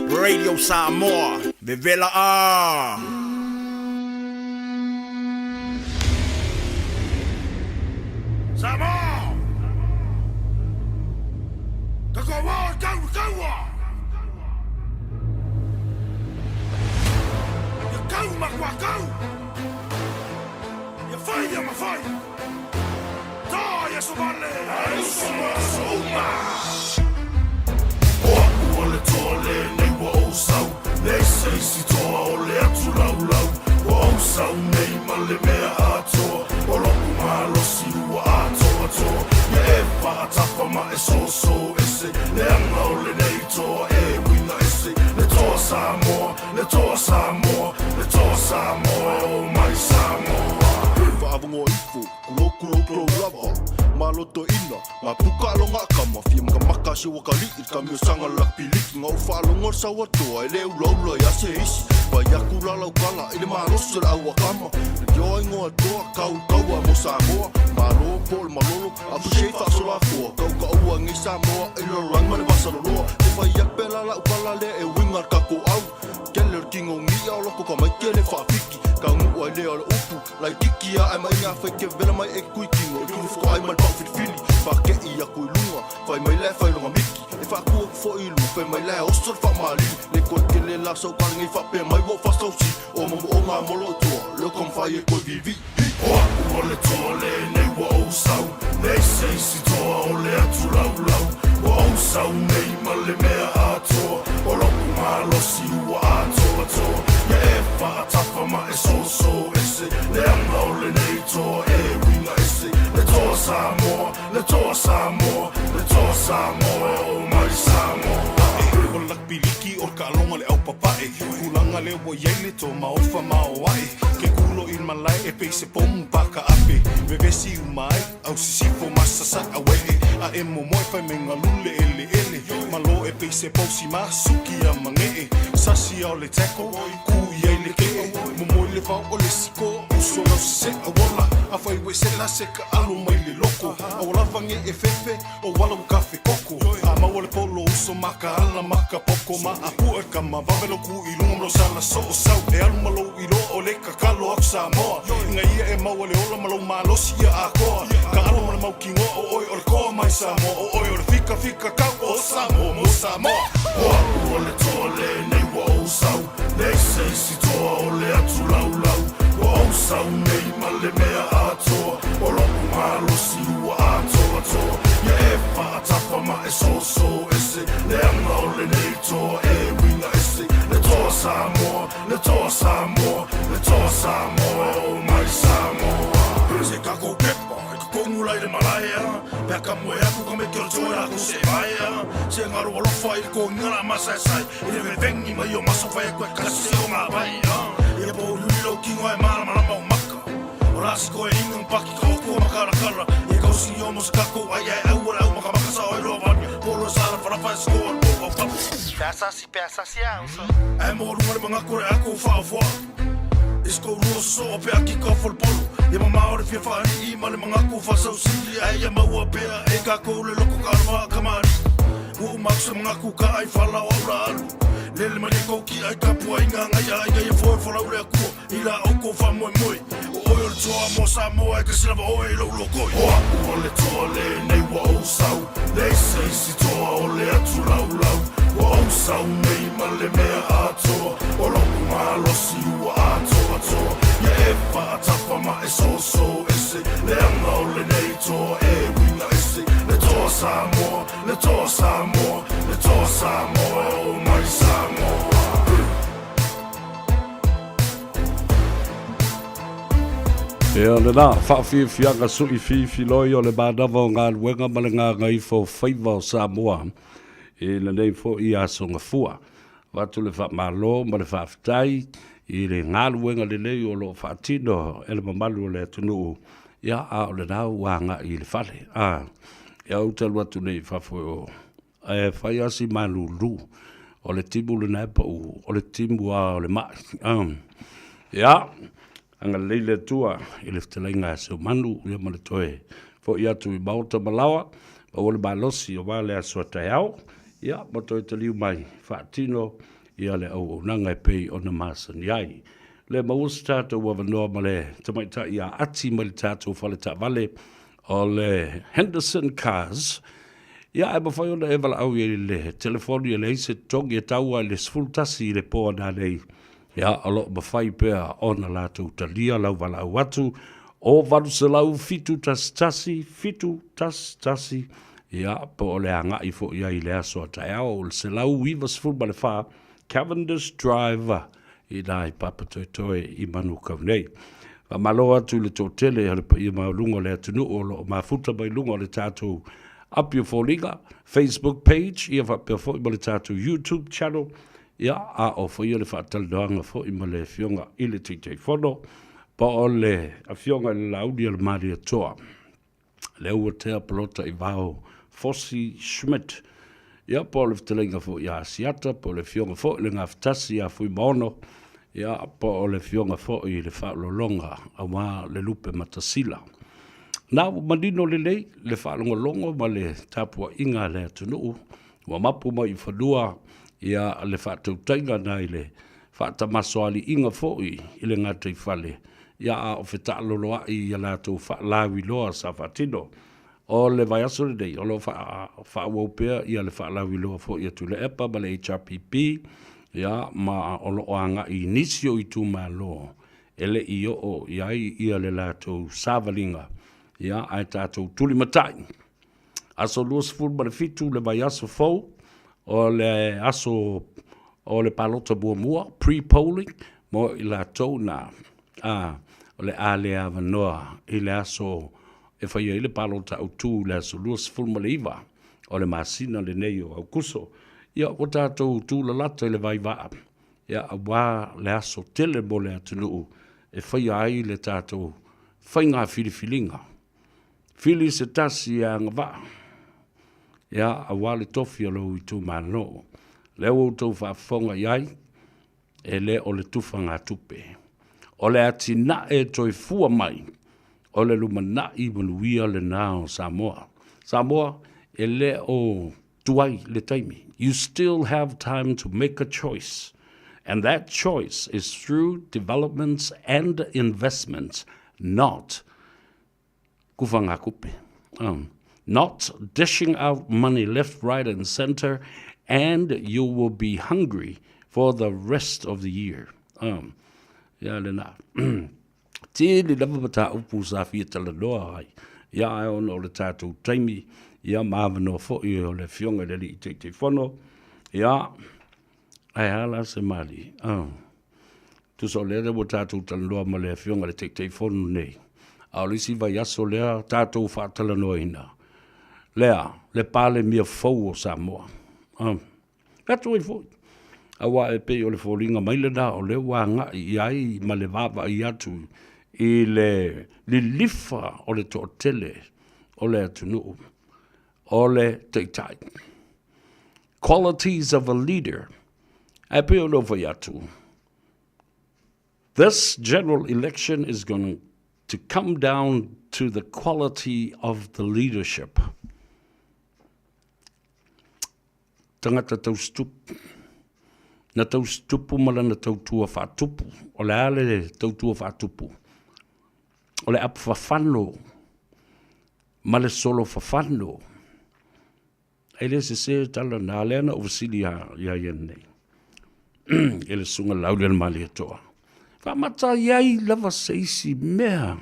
Radio Samoa Vevela a Samoa Kakawa kawa Ya kau makwa kau Ya faya mafai Ta ya subale Suma Ole tole nei wa osau Nei sei si toa ole atu lau lau Wa osau nei ma le mea atoa O loku malosi ua atoa toa Ia e whaatafa ma e so ese Le anga ole nei toa e wina ese Le toa Samoa, le toa Samoa Le toa Samoa o mai Samoa Whaavungo ifu, kulo lava Maloto ina, ma puka longa kama Fia mga makasi waka liit Kami sanga lakpiliki Ngau whaalongor sa watoa Ele ulaula ya se isi Waiaku lalau kala Ele marosel awa kama Yo ingoa toa Kau mo Samoa Malo pol malolo Apu shefa sola fua Kau ka ua ngi Samoa Ele rang mane wasaloloa Te waiak pela lau kala le e wingar kako au Keller kingo ngia o loko ka mai kele whaapiki Ka ngua ele ala upu Lai kiki a ai mai ngā whaike vela mai e kui kingo I kurufuko ai mai pau whitwhili Whake i a kui lunga Whai mai le whai longa miki E whakua kufo ilu Whai mai le osor whamali Le koe ke le la sau kalingi whape mai wo whasausi O mamu o ngā molo toa Leo kam whai e koe vivi O aku o le toa le nei wa ousau Nei sei si toa o le atu lau lau Wa ousau nei ma le mea atoa O loku malosi ua atoa toa Ia e whaatafa ma e so ese Le anga o le nei toa e winga ese Le toa Samoa, le toa Samoa Le toa Samoa o mai Samoa O lakpiliki o ka alonga le au papae Kulanga le wa yeile to maofa maoai Ke kulo il malai e peise pomu paka ape Vevesi umai au sisifo masasak awele A e momoe fai menga lule ele Malo e peise pausi masuki a mangee Sasi au le teko, ku iei le kee Momoe le vau o le siko Uso lau se a wala A fai we se la se ka alo mai le loko A wala vange e fefe o wala u kafe koko A maua le polo uso maka ala maka poko Ma a pu e kama vavelo ku i lunga mlo sala so o sau E alu malo i lo o le kakalo au Samoa Inga ia e maua le ola malo malosi ia a koa Ka alo male mau kingo o oi o le koa mai Samoa O oi o le fika kau o Samoa mo Samoa O aku o le toa le nei wa ousau Nei sei si toa o le atu lau lau Wa ousau nei ma le mea atoa O e so ese le anga o le nei toa e winga ese le toa Samoa le toa Samoa le toa Samoa o mai Samoa se kako kepa e kakongula i le malaea peka moe aku ka me kia toa ako se vaea se ngaro alofa i ko ngana masasai i le vengi mai o masofa e koe kasi o ngā vai e po lulilo kingo e mana mau maka o rasi ko e ingang paki ka oku o makarakara e kausi o mo se kako ai au maka sa o vani polo sara wharawhai skoa o whapu Peasasi au so e mo rumare mga kore ako whaafua Isko rua so o pea ki ka whalpolo Ia mama ore pia whaari i male mga ko whasau sili Ai ia maua pea e ka kou le loko ka arwa kamari Ua umaksa mga ko ka ai whalau au la alu Lele mani kou ki ai ka pua inga ngai ai ia foe whalau rea kua I la au ko wha moe moe O oi o le toa mo Samoa e ka silava oe i lau lokoi O aku o le toa le nei wa o sau Le seisi toa o le atu lau O au sau nei ma le mea atoa O loku maa losi ua atoa Ia e whaatafa ma e so ese Le anga o le nei toa e winga ese Le toa Samoa, le toa Samoa Le toa Samoa o mai Samoa E ole nā, whawhiawhianga sui whiwhi loi o le mānawa o ngā luenga ma le ngā Gagaifo Faiva o Samoa. E le nei fo i asonga fua. Watu le whamalo ma le whawhitai i le ngā luenga le nei o lo whaatino e le mamalu o le atunu. Ia a o le nau wanga i le whale. Ia utalu atu nei whawhoi o. E whai asi malulu o le timu le naipa u, o le timu a o le mai. Ia. Anga leile tua i le ftelenga se manu ia ma le toe fo ia tu i bauta malawa o le balosi o wale a suata au ia ma toe te liu mai whaatino ia le au nanga e pei o na masan iai le mausa tātou wa vanoa ma le tamaita ia ati ma le tātou whale ta vale o le Henderson Cars ia e mawhai ona e wala au i le telefoni e le ise tongi e taua le sfultasi i le poa nā nei ia alo mawhai pēa ona lātou talia lau wala au atu o varu se lau fitu tasi ia po o le anga i fo ia i le aso atai au o se lau wivas fulma le wha Cavendish Driver i nai papa toi i manu kaunei wa malo atu le tōtele i maulunga le atunu o lo mafuta mai lunga le tātou apio fōlinga Facebook page ia whapea fo i ma le tātou YouTube channel ia a o foi le fatal doanga foi ma le fionga i le titei fono pa o le a fionga le laudi al Maria Toa le ua tea pelota i vao Fossi Schmidt ia pa o le ftelenga foi a asiata pa o le fionga foi le ngaftasi a foi maono ia pa o le fionga foi le whaalolonga a wā le lupe matasila na manino le lei le whaalongolongo ma le tapua inga le atunu wa mapu mai whanua ia le whaatautainga nei le whaatamasoali inga fo'i i le ngātai whale. Ia a o whetaaloloa i a lātou whaalawi loa sa whaatino. O le vai aso le nei, o lo whaawopea i a le whaalawi loa fo'i atu le EPA ma le HRPP. Ia ma o lo anga i nisio i tu mā loa. Ele i o iai i a le lātou sāwalinga. Ia ai tātou tuli matai. Aso luas fulma le fitu le vai aso fau. O le aso o le palota buamua pre-polling mo i la tona o le ale avanoa i le aso e whaia i le palota au tū le aso luas fulma le iwa o le masina le nei o au kuso ia o tātou tū la lata i le vai waa ia a wā le aso tele mo le atunu e whaia ai le tātou whainga filifilinga fili se tasi a ngawaa ia a wale tofi alo i tū māno. Leo o tau whaafonga iai, e le o le tufa ngā tupe. O le ati na e toi fua mai, o le luma na i manuia le nao Samoa. Samoa, e le o tuai le taimi. You still have time to make a choice. And that choice is through developments and investments, not kufanga kupe. Not dishing out money left, right, and center, and you will be hungry for the rest of the year. Ya lena. Tili lava bata upu sa fia tala noa ai. ia e ona o le tātou taimi, ia maavano fo'i o le fionga le li i te whono, ia ai ala se mali. Tu so lea mo tātou tanloa ma le fionga le te whono nei. A lisi vai aso lea tātou whātala noa ina. Lea, le pāle mia fau o Samoa. Kato e fōi. Awa e pe o le fōringa maile na o le wanga i ai ma le vava i atu i le lifa o le tōtele o le atunu o le teitai. Qualities of a leader. E pe o no vai atu. This general election is going to come down to the quality of the leadership. Tangata tau stupu. Na tau stupu mala na tau tua whātupu. O le ale tau tua whātupu. O le apu whawhano. Ma le solo whawhano. E le se tala na leana o vasili ia ienei. E le sunga laule na mali atoa. Whamata iai lava seisi mea.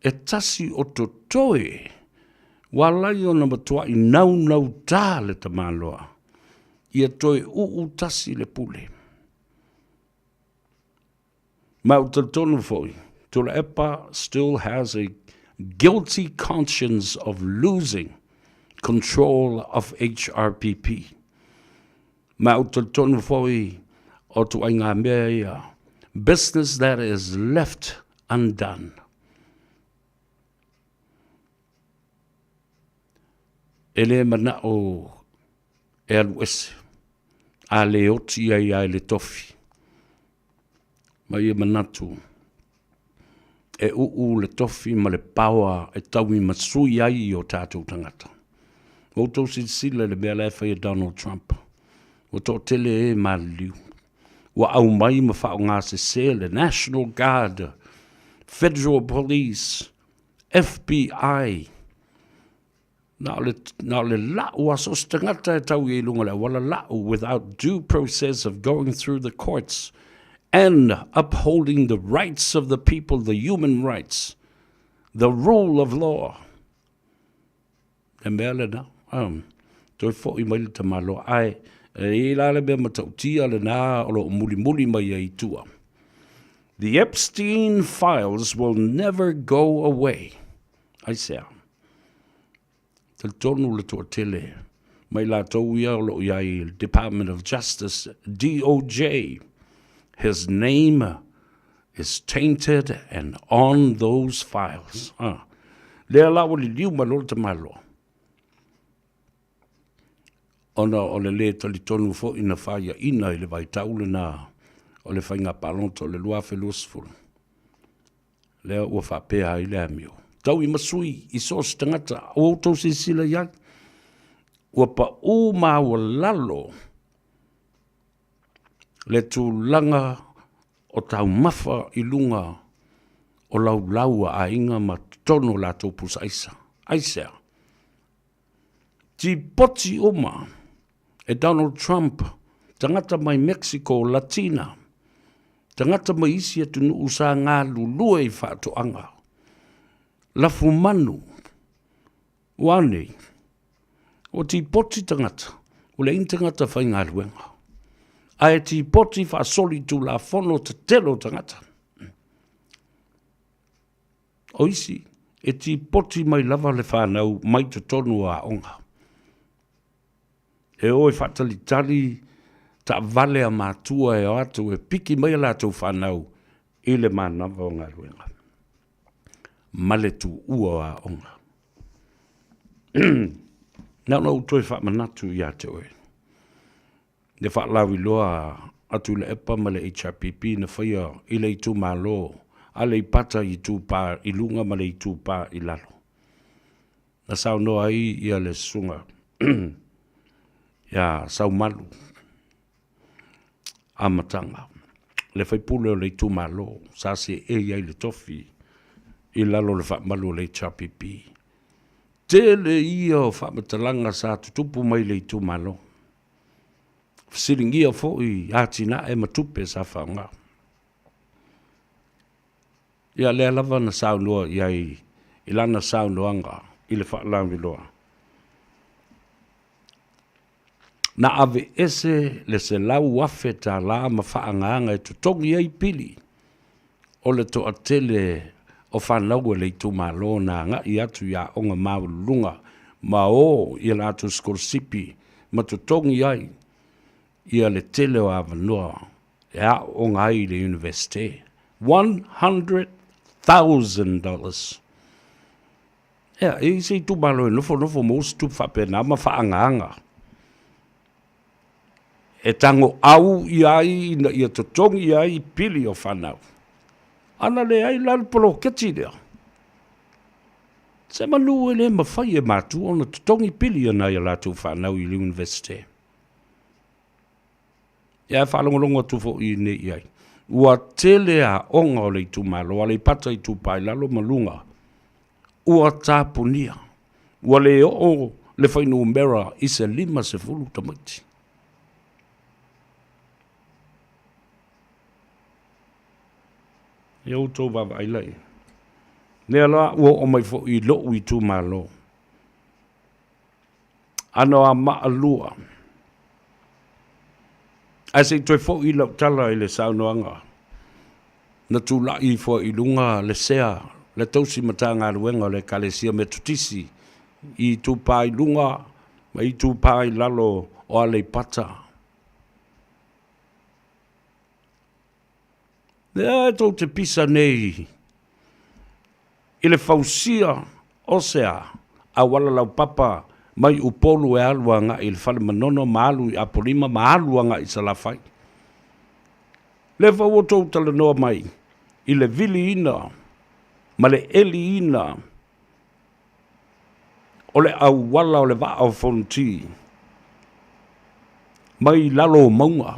E tasi o totoe. Walai o na matua i nau tā le tamaloa. Ia toi tasi le pule. Mau tonu foi. Tula epa still has a guilty conscience of losing control of HRPP. Mau tonu foi o tu ainga mea business that is left undone. Ele mana o e aluese. A le oti ai le tofi. Ma ia manatu. E le tofi ma le paua e taui masui ai o tātou tangata. O tō sila le mea lai whai Donald Trump. O tō tele e maliu. Wa au mai ma whao ngā se le National Guard, Federal Police, FBI. Now le lau aso stangata e tau i lunga le wala lau without due process of going through the courts and upholding the rights of the people, the human rights, the rule of law. E mea le na, toi fo I mai le tamalo ai, e la le mea matautia le na o lo muli mai ai tua. The Epstein files will never go away. I say. Tal tonu le tō tele, mai la tau ia o lo iai Department of Justice, DOJ. His name is tainted and on those files. Lea la wali liu malolo te malo. Ona o le le tali tonu fo ina whaia ina I le vai taule na o le whainga palonto le lua felusful. Lea ua whapea I le amio. Tau I masui I so stangata o tau se sila iai. Ua pa o maua lalo le tu langa o tau mafa I lunga o laua a inga ma tono la tau pusa aisa. Aisea. Ti poti oma e Donald Trump, tangata mai Mexico, Latina, tangata mai isi atu nu usa ngā lulua I whaatoanga. Lafu manu, wane, o ti poti tangata, o le intangata whai ngā luenga. Ai ti poti wha soli tu la fono te telo tangata. O isi, e ti poti mai lava le whanau mai te tonu a onga. E oi whatalitali ta vale a mātua e o atu e piki mai la tau whanau I le manawa o ngā ruenga. Male tu ua a onga. Nau toi whamanatu I te oe. Ne whaalawi loa atu le epa ma le HRPP na whaia I le itu malo. A le pata I tu pā I lunga ma le itu pā I lalo. Na sao noa I le sunga. Ya sau malu amatanga le fai pule o le tu malo sa se e ia le tofi I lalo le fa malu le HRPP tele ia o fa matalanga sa tutupu mai le tu malo silingia fo I atina e matupe sa fa nga Ia lea lava na saunua iai ilana saunuanga i le whaalangwiloa. Na ave ese le se lau wafe ta la ma whaanganga e tutongi ai pili o le to atele o whanau e le tu malo na nga i atu ia onga maulunga ma o i la atu skorsipi ma tutongi ai ia le tele o avanua e a onga ai le universite. $100,000. Ia, e se tu malo e nofo mos tu whapena ma whaanganga. E tango au iai na ia tutongi iai pili o whanau. Ana le ai lan polo keti lea. Se manu e le mawhai e matu ona tutongi pili ana ia latu whanau i le universite. Ia whalongolongo tufo i ne iai. Ua tele a onga o le tu malo, a le pata i tu pai lalo malunga. Ua tapunia. Ua le o le whainu mera i se 5 tamaiti. Ia utou wawa ailai. Nea la ua o mai fo i lo i tu malo. Ano a maalua. A se toi fo i lau tala i le saunoanga. Na tu la i fo i lunga le sea, le tausi matanga ruenga le kalesia me tutisi. I tu pai lunga, ma i tu pai lalo o ale pata. Nea tau te pisa nei. I le fausia o sea, a wala lau papa, mai upolu e alua nga i le fale manono maalu i apolima maalu nga i salafai. Le fau o tau tala noa mai, i le vili ina, ma le eli ina, o le au wala o le va au fonti, mai lalo maunga,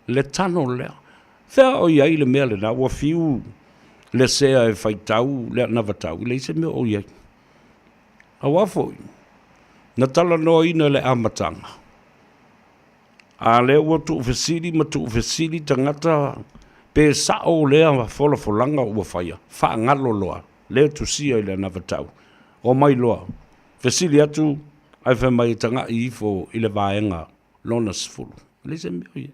le tano lea. Thea o iai le mea le na ua fiu, le sea e faitau, le anavatau, le se mea o iai. A wafoi. Na tala noa ina le amatanga. A le ua tu ufesiri ma tu ufesiri tangata pe sao lea fola folanga ua faya. Faa ngalo loa. Le tu sia i le navatau. O mai loa. Fesiri atu ai fe mai tanga i ifo i le vaenga lona sifuru. Le se meo ia.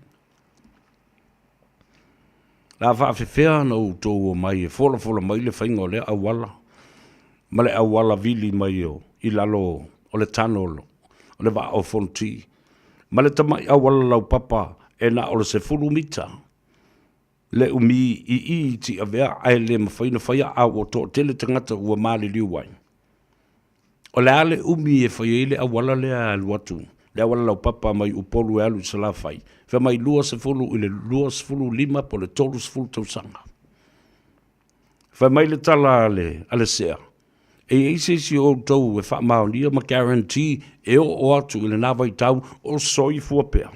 La faa fefea na utou o mai e fola mai le fainga o le awala. Ma le awala vili mai o i lalo o le tanolo, o le va o fonti. Ma le tamai awala lau papa e na o le se fulu mita. Le umi i ti avea ai le mawhaina whaia au o to tele tangata ua maali liuwai. O le ale umi e whaia ile awala le a luatu. Le awala lau papa mai upolu e alu sala whai. Wha mai lua se fulu i le lua se fulu 5 po le tolu se fulu tausanga. Wha mai le tala ale sea. E eise si o tau e wha maonia ma guarantee e o atu i le nawai tau o soi fuapea.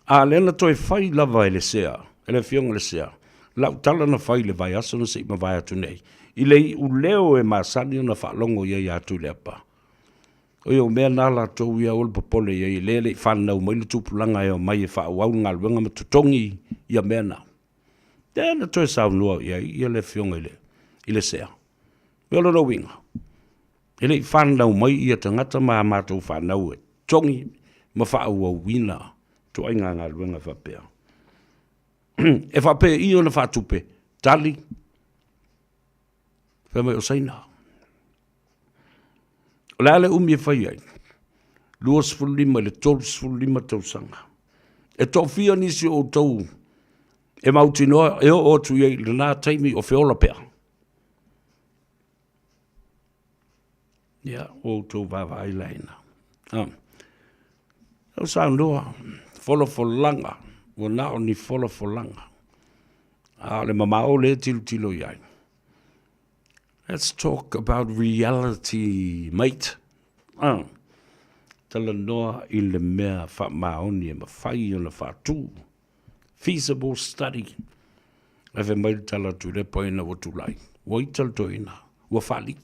A lena toi whai lava e le sea, e le fionga le sea. Lau tala na whai le vai aso na se ima vai atu nei. I le i u leo e masani o na whalongo iei atu le apa. O iau mea nala tau ia ol popole iei le i whanau mai le tupulanga e o mai e wha wau ngā luenga ma tutongi ia mea nau. Tēnā toi saunua ia le fionga i le sea. Me olo no winga. Ele i whanau mai ia tangata maa mātou whanau e tongi ma whaau au wina to ainga ngā luenga whapea. E whapea i o na whatupe, tali, whamai o saina. O le ale umi e whai ai, 2.5 le 12.5 tausanga. E tō whia nisi o tau, e mauti noa, e o tu iei le nā taimi o whiola pea. Ia, o tau wawa ai laina. O sa noa, folanga, o nao ni folanga. Le mamao le tilo iai. Let's talk about reality, mate. Tala noa i le mea wha maoni e mawhai o na whātū. Feasible study. E fe mai tala tu le poina o tulai. Waital toina. Ua whali.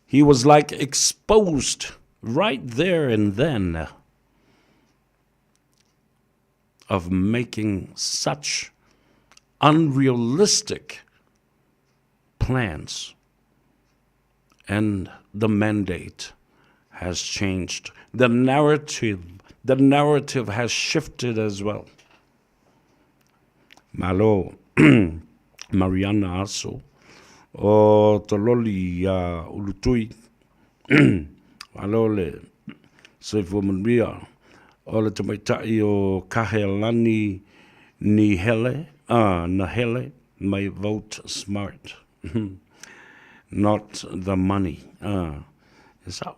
He was like exposed right there and then of making such unrealistic plans. And the mandate has changed. The narrative has shifted as well. Malo, Mariana Aso, o Tololi Ulutui, malo le Seifu Manria, o le Tamaitai o Kahelani ni hele, na hele, may vote smart. Not the money. So,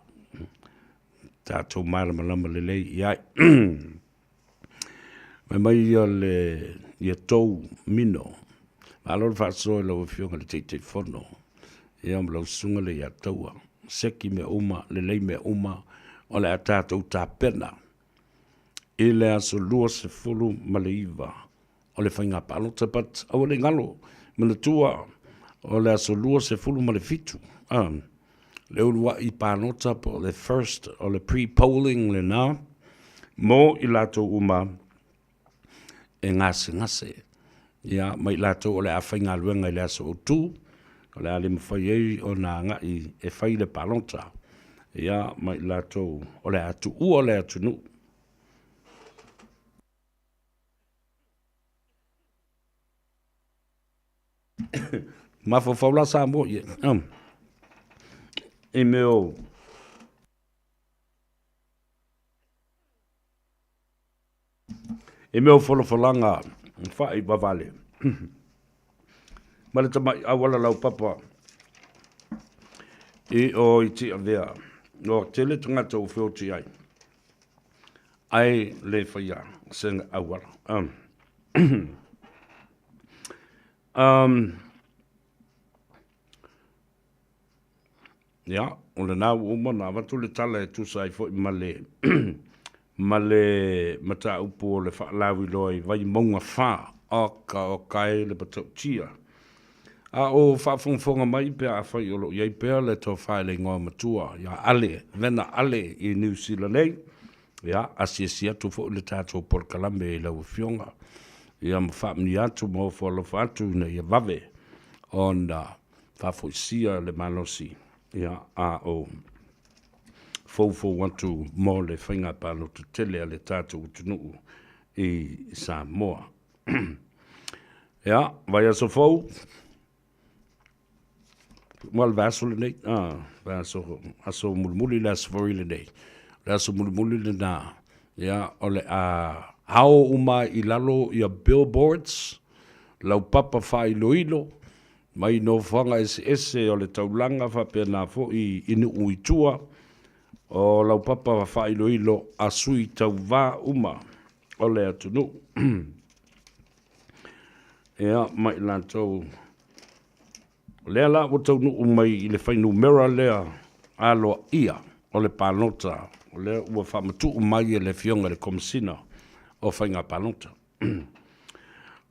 tātou malama lele iai. Mai le ia tau mino. Alor whasoe lau whionga le teitei whono. Ia mlau sunga le ia taua. Seki me uma, le lei me uma, o le a tātou tā pena. E le aso lua se fulu ma le iwa. O le whainga palo tapat, au le ngalo, ma le tua, o le aso lua se fulu ma le fitu. Le ulua I pānota po le first, o le pre-polling le nā, mo I lato uma e ngase. Ia, mai lato o le a whainga luenga I le aso o tū, o le ale mawhai ei o nā ngai e whai le pānota. Ia, mai lato o le atu ua le atu nu. Mafo faula sa mo ye. E meu folanga fai bavale. Male tama awala lau papa. E o iti avea. No tele tangata o whioti ai. Ai le whaia senga awala. Ja, o le nau uma na watu le tala e tusai fo I male mata upo le whaalawi loi vai maunga wha o kai le patau tia. A o whaafonga mai pe a whai olo iei pea le tō whae le ngoa matua. Ia ale, vena ale I New Zealand nei. Ia, asia tu fo le tātou porkalame I lau whionga. Ia mawhamni atu mo whalofa atu na ia vave. On whafoisia le malosi. Ia a o fofo watu mo le whainga palo tu tele a le tātou utunuu I Samoa. Ia, vai aso fau. Mal vaso le nei. Aso mulmuli le aso fori le nei. Le aso mulmuli le nā. Ia, ole a hao uma I lalo ia billboards. Lau papa whai loilo. Mai no whanga ese o le taulanga whapea nā fo I inu uitua. O lau papa whai loilo a sui tau wā uma. O le atunu. Ea, mai lantou. Lea la o tau nuu mai I le whainu mera lea aloa ia o le pānota. O lea ua whamatu mai le whionga le komisina o whainga pānota.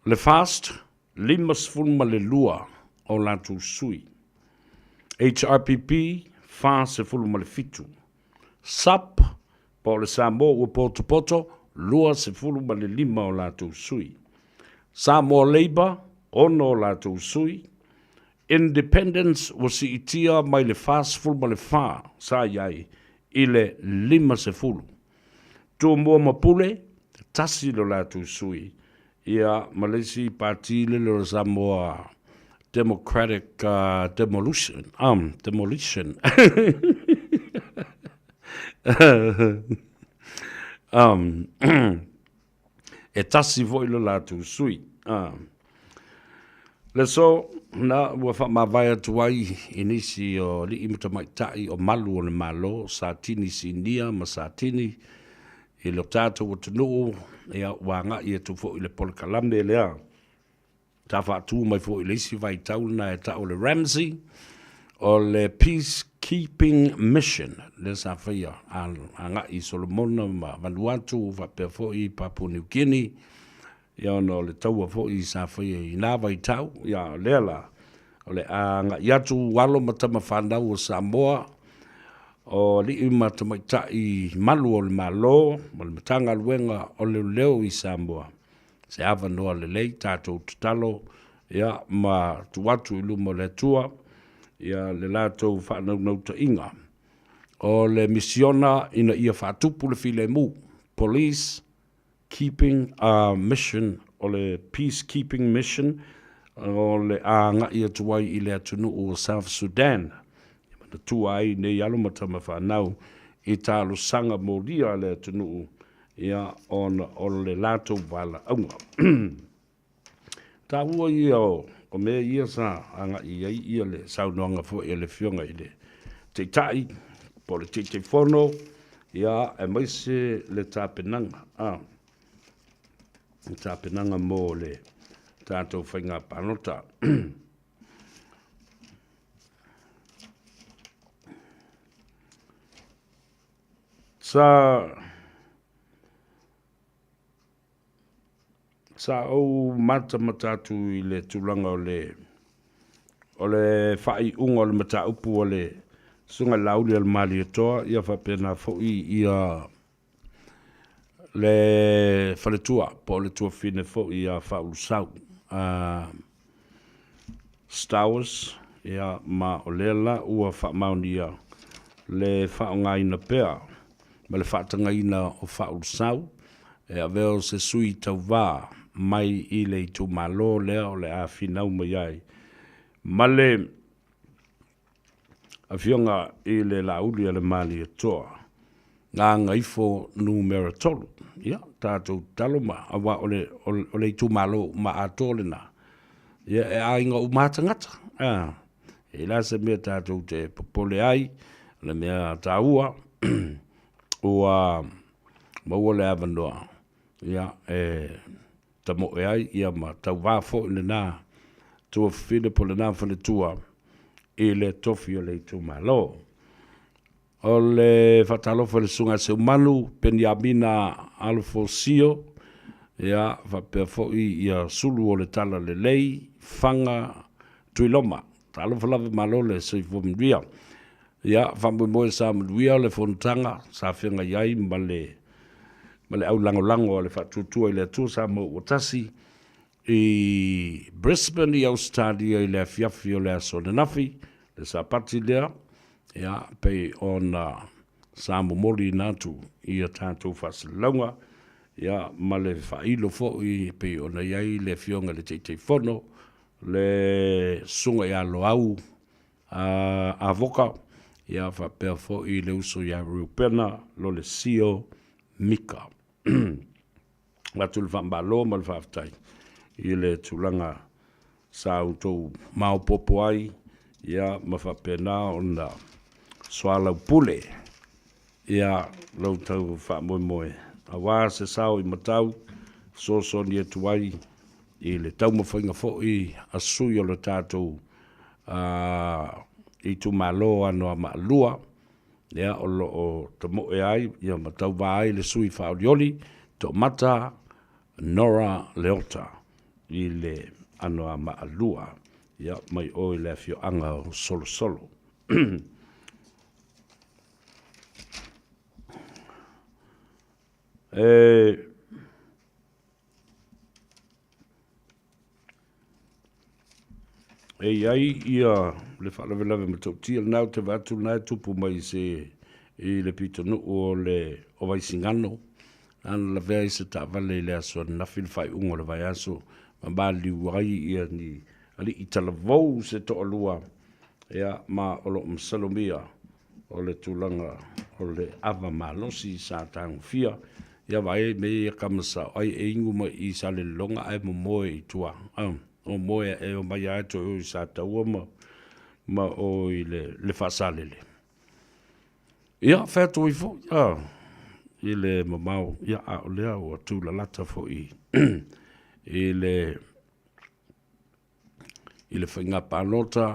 Le fast, limas fulma le lua o lantou sui. HRPP, wha se fulma le fitu. SAP, po le Samoa ua poto, lua se fulma le lima o lantou sui. Samoa Labour, ono o lantou sui. Independence o si itia mai le fast fulma le wha, sa iai, I le lima se fulu. Tō mua mapule, tasi lo lantou sui. Ia Malaysia Party le lo Samoa Democratic Demolition. E tasi voi lo latu sui. Le so, na ua whamawai atuai inisi o li imuta maitai o malu o le malo, sa tini sinia ma sa tini I lo tātou o tunuu, ea wanga I tu fo I le polkalame lea. Ta whaatu mai fo I le isi vai tauna e ta o le Ramsey, o le Peacekeeping Mission, le sa whaia, a nga I Solomona ma Vanuatu, whapea fo I Papua New Guinea, ia no le taua fo I sa whaia I nā vai tau, ia lea la, o le a nga iatu walo matama whanau o Samoa, o li mata mai tai malu o le malo, o le matanga luenga o le leo I Samoa. se ava noa le lei tātou tutalo ia ma tuatu i lumo le tua ia le lātou whanau ta inga o le misiona ina ia whatupu le file mu police keeping mission o le peacekeeping mission o le anga ia tuai i le atunu o South Sudan na tuai nei alo matama whanau i tālu sanga moria le atunu ia o le lātou wala aunga tā ua ia o mea ia sa anga ia le saunoanga fo ia le fionga i le te tai po le te fono ia e maise le tāpenanga tāpenanga mō le tātou whainga panota sa o mata matatu i le tulanga o le whai unga o le mata upu o le sunga lauli al mali atoa ia whapena fōi ia le whaletua po le tua whine fōi ia whaulu sau Star Wars ia ma o lela ua whamauni ia le whaongaina pēr ma le whatangaina o whaulu sau e a veo se sui tau wā mai i le tu malo lea o le a whinau mai ai ma le a fionga i le lauli ale mali atoa ngā ngaifo numero tolu ia tātou taloma awa o le tu malo ma atole na ia e ainga o mātangata e la se mea tātou te popole ai le mea tāua ua maua le avanoa ia ta mo e ai ia ma tau wāfo i le nā tua whine po le nā whane tua i le tofi o le tu malo. O le whatalofa le sunga se umanu peni amina alfo sio ia whapea fo ia sulu o le tala le lei whanga tuiloma. Talofa lava malo le seifo mduia. Ia whambu moe sa mduia le fontanga sa whenga iai ma le au lango le whatutua i le atua sa mo otasi i Brisbane i Australia i le afiafi o le asolenafi le sapati lea ia pei ona sa momoli natu i a tātou whasalonga ia ma le whailo fo i pei ona iai le fionga le teitei fono le sunga i alo au a voka ia whapea fo i le uso i a rupena lo le sio mika. Watu le whambalo ma le whaftai i le tulanga sa utou mau popo ai ia ma whapena ona swala pule ia lau tau whamoe moe a wā se sao i matau so ni atu ai i le tau mawhainga fo i a sui o le tātou i tu malo ano a maalua ia o te moe ai ia matau wā ai le sui whaorioli to mata Nora Leota i le ano a maalua ia mai o i le fio anga o solo ai ia le whalavelave ma tau tia nau te vatu nai tupu mai se i le pitonu o le o vaisingano ana la vea i se ta vale i le aso na fil fai ungo le vai aso ma bali uai ia ni ali i talavou se to alua ia ma o lo msalomia o le tulanga o le ava malosi sa tang fia ia vai me kamasa ai e ingu ma i sa le longa ai mo moe i tua o moe e o mai ato i sa taua ma o i le fasalele ia fetu i fo i le mamau ia a o lea o tu la lata fo i i le whainga pālota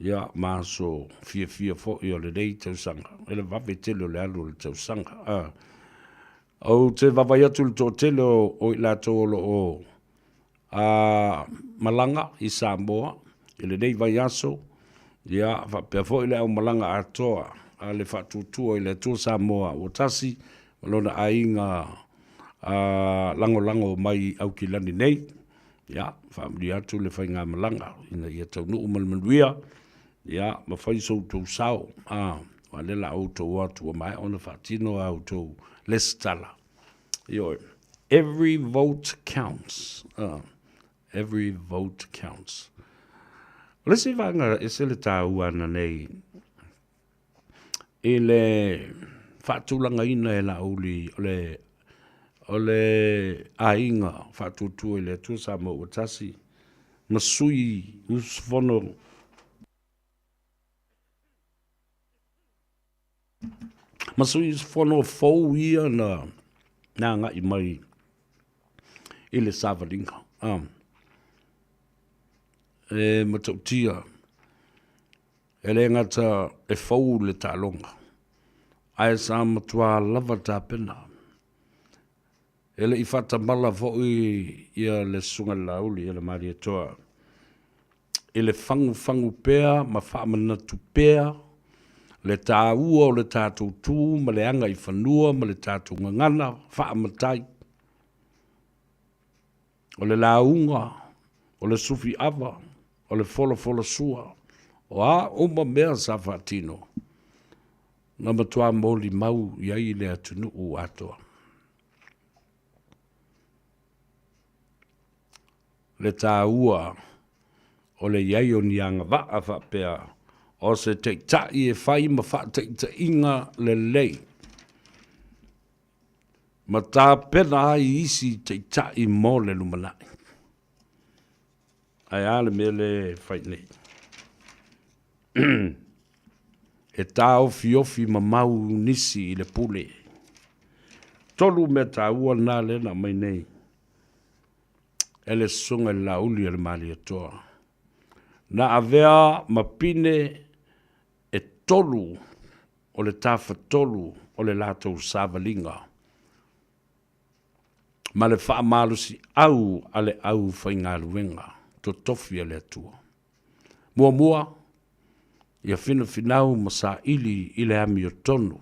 ia māso fia fo i o le rei tausanga e le wawe tele o le alu le tausanga au te wawai atu le tō tele o i lato o malanga i Samoa i le rei vai aso ia whapea fo i le au malanga atoa a le whatutua i le tō Samoa o tasi malona ainga lango mai au ki lani nei, ia, whaamri atu le whai ngā malanga, ina ia tau nuu malmanuia, ia, ma whai sou tau sao, wa lela au tau atu, wa mai ona whaatino au tau lestala. Ioi, every vote counts. Every vote counts. Lesi vanga e se le tau ana nei, e le whaatulanga ina e la uli, o le ainga whaatutu e le atua Samoa ua tasi, masui usfono, masui usfono fau ia na nga i mai i le Savalinga. E matautia, e le ngata e fau le talonga. Ai sa matua lava ta pena. Ele i fata mala foi ia le sunga lauli, ele maria toa. Ele fangu pea, ma whaamana tu pea, le tā ua o le tātou tū, ma le anga i whanua, ma le tātou ngangana, whaamatai. O le launga, o le sufi ava, o le fola sua, o a uma mea sa whaatino. Na matua moli mau iai le atunu u atoa. Le tā ua o le iai o nianga waa whapea o se te tai e whai ma wha te inga le lei. Ma tā pena ai isi te tai mō le lumanai. Ai ale me le whai nei. E tā ofi ma mau nisi i le pule. Tolu me tā ua nā lena mai nei. Ele sunga la uli le mali atoa. Na avea mapine e tolu o le tafa tolu o le latou Savalinga. Ma le wha malusi au ale au whaingaluenga to tofi ale atua. Mua ia finau ma sa ili i le ami o tonu.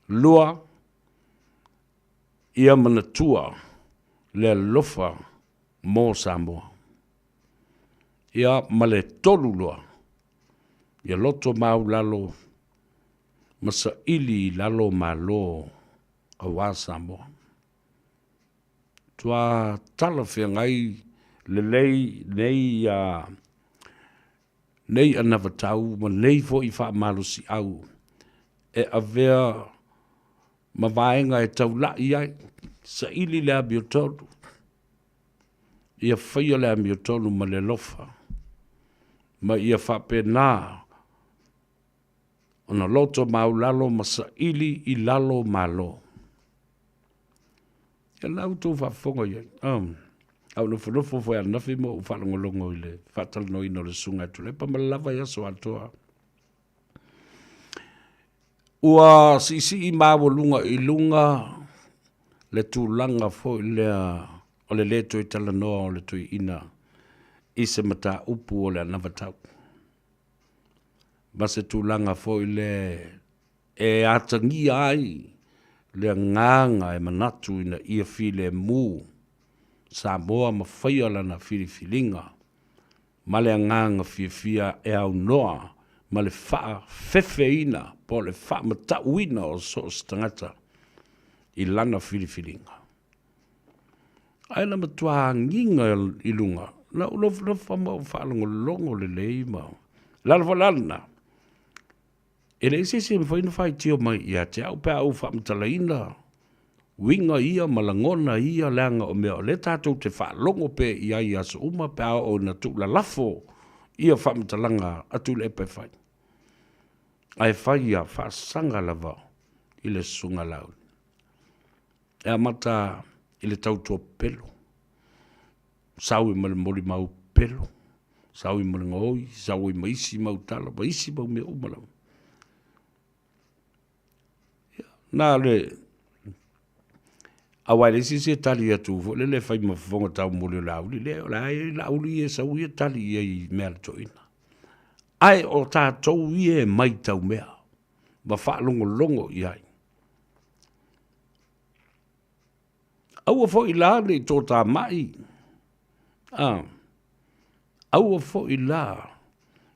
Lua ia manatua le lofa mō Samoa. Ia male tolu loa. Ia loto mau lalo masa ili lalo malo a wā Samoa. Tua tala whiangai le lei nei anavatau ma nei fo i wha malusi au. E avea ma vaenga e tau lai ai. Sa ili le abi o tolu. Ia whaia le abi o tolu ma le lofa. Ma ia whape nā. Ona loto mau lalo ma sa ili i lalo malo. Ia lau tō whafonga iai. Au no whanofo fwoi anafi mo u whalongolongo i le whatal no ino le sunga tu le pa malawa ia so atoa. Ua si i mawa lunga i lunga le tūlanga fo i lea o le leto i tala noa o le tui ina i se mata upu o le anavatau. Ma se tūlanga fo i le e atangi ai le nganga e manatu ina ia file mu Samoa ma whaia lana filifilinga ma le nganga fia e au noa ma le wha fefeina po le wha matauina o so stangata i lana filifilinga. Aina matua nginga i lunga. Na ulofa ma whalongo longo le leima. Lalva lana. E le isi me whaina whai tio mai ia te au pēr au whamtalaina. Winga ia malangona ia langa o mea. Le tātou te whalongo pē ia ia so uma pēr o na tūla lafo. Ia whamtalanga atu le epe whai. Ai whai ia whasanga lava i le sunga lau. E amata i le tautua pelo. Sau i mali mau pelo. Sau i mali ngoi, sau i maisi mau tala, maisi mau mea umalau. Nā le, awai le si tali atu, le whai mawhonga tau mole lauli, le lauli e sau i tali i mea le toina. Ai o tātou i e mai tau mea, ma whaalongo longo i ai. Aua fo i la nei tō tā mai. Aua fo i la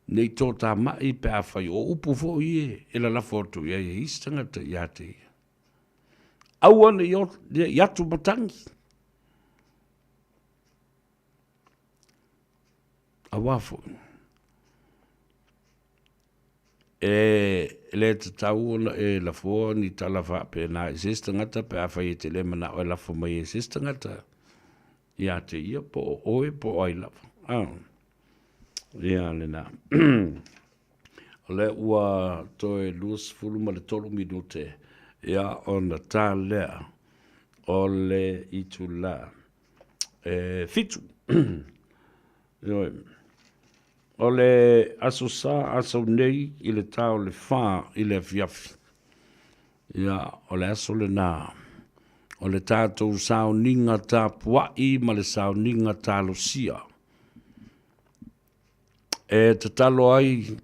nei tō tā mai pe a whai o upu fo i e la lafo atu i e istanga te i ate. Aua nei i atu matangi. Aua fo i. Le te tau e la fo ni tala wha pe na i sistangata pe a whai te le mana o e lafo mai e sistangata. Ia te ia po oe po ai lava. Ia le na. O le ua toe luas fulu ma le tolu minute. Ia o na tā lea. O le itu la. Fitu. O le aso sa aso nei i le tau le wha i le fiafi. Ia o le aso le nā. O le tātou sao ninga tā puai ma le sao ninga tā losia. E te talo ai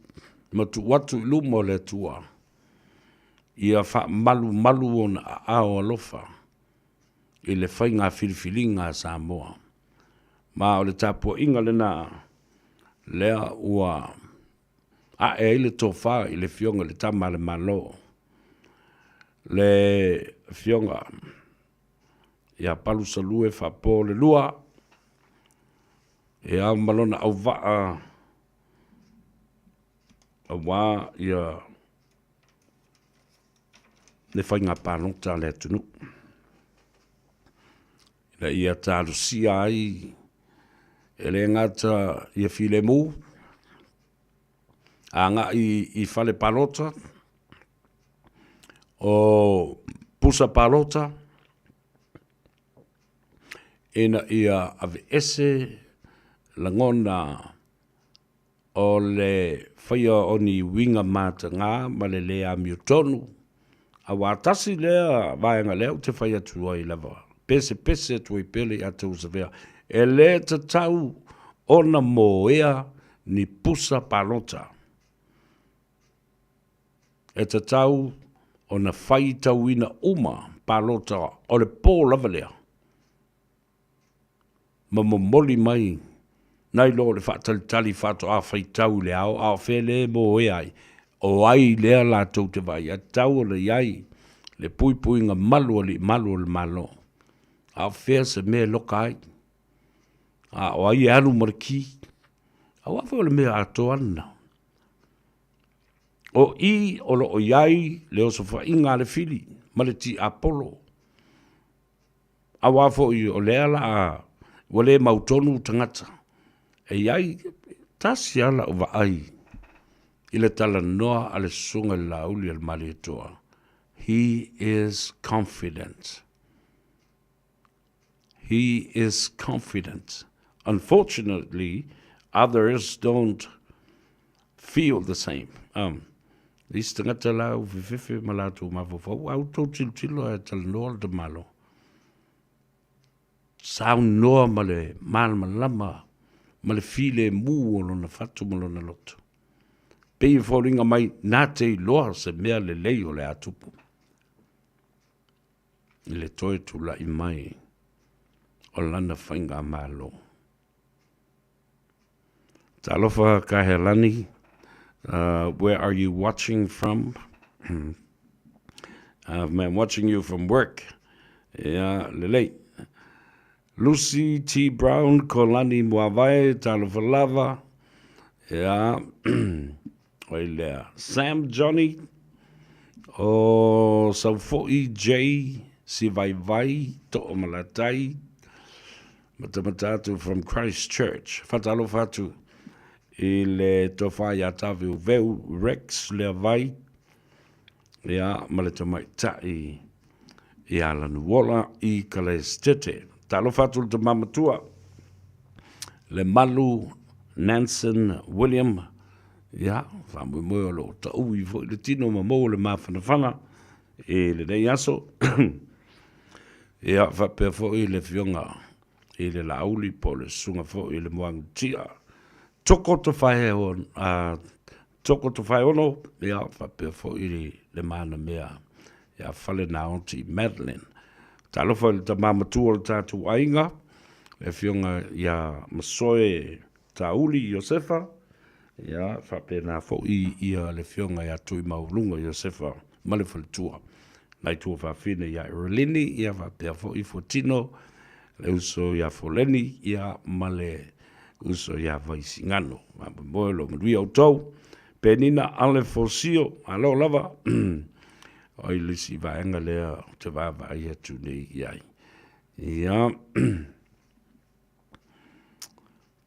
ma tu watu iluma o le tua. Ia wha malu o na ao alofa. I le whainga filifilinga Samoa. Ma o le tāpua inga le nā. Lea ua a e le tofa i le fionga le tama le malo. Le fionga ia palu salue fa po le lua. E a malona au vaa a wā ia le whainga pānota le tunu. Ina ia tālu sia ai e le ngata ia file mu. A ngā i fale pānota o pusa pānota. Ina ia ave ese langona o le whaia o ni winga mata ngā ma le lea miutonu. A wātasi lea vāenga leo te whaia tua i lava. Pese tu i pele a te usavea. E le te tau ona moea ni pusa palota. E te tau ona whai tau ina uma palota o le pō lava lea. Ma moli mai, nai lo le whaatalitali whaato a whai tau le au, a whele mo e ai, o ai lea la tau te vai, a tau le iai, le pui nga malu le malo. A whea se mea loka ai, a o ai anu mariki, a wawha le mea ato ana. O i o lo o iai, le oso whainga le fili, ma le ti Apollo. A wawha i o lea la a, wale mautonu tangata. E iai, tasi ala o ai. Ile tala noa ale sunga lauli al mali toa. He is confident. He is confident. Unfortunately, others don't feel the same. These tangata la u fifefe malatu mafofo. Au tau tilo e tala noa de malo. Sao noa male malama male file mu ono na fatu malo na loto. Pei fōringa mai nā te loa se mea le leo le atupu. I le toe tula i mai o lana whainga malo. Talofa Kahelani, where are you watching from? I'm watching you from work. Yeah, late. Lucy T. Brown, Kolani Muawai, Talofa Lava. Yeah. Oilea. Sam Johnny. O Saufo'i J. Si vai to o malatai. Matamatatu from Christchurch. Fatalo fatu. I le tofai atavi uveu Rex le vai. Ia maleta mai tai. Ia lanuola I kalestete. Talo fatu te mamatua. Le malu Nansen William. Ia, whamui moe o lo ta ui fo I le tino ma mo le mawhanawhana. E le nei aso. Ia, whapea fo I le fionga. I le lauli po le sunga fo I le moangu tia. Toko to whae on. Toko to whae ono. Ia, whapea fo I le mana mea. Ia, whale na onti Madeline. Talofa le tamamatua o le tātou ainga, e fionga ia masoe tauli Iosefa, ia whapena fo ia le fionga ia tui maulunga Iosefa, male whalitua. Nai tua whawhine ia Erelini, ia whapea fo i Fotino, le uso ia Foleni, ia male uso ia Vaisingano. Moelo mruia o tau, penina ale fosio, alo lava, o i lisi vaenga lea te vava ia tune iai. Ia,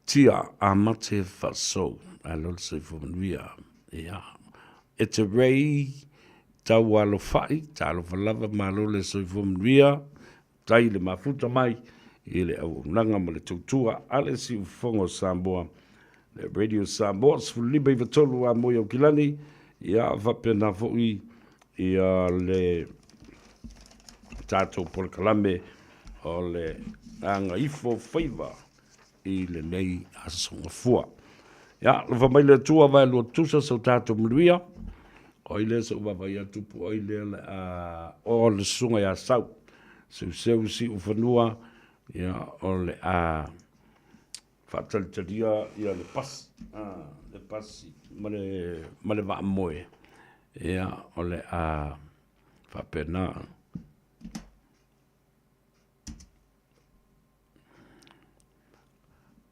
tia amate faso, alo se fomnuia, ia. E te rei, tau alo fai, talo falava malo le se fomnuia, tai le mafuta mai, i le au nanga ma le tautua, ale si ufongo Samoa, le Radio Samoa, sfuliba i vatolu a moia o kilani, ia vapena foi, ia le tātou Polokalame o le Gagaifo Faiva i le nei asonga fua. Ia, le whamai le tua vai lua tusa sau tātou mluia, o i le sa uwawai atupu o i le o le sunga ia sau, seu si ufanua, ia o le whatalitaria ia le pasi, ma le wa moe. Ia, o le whapena.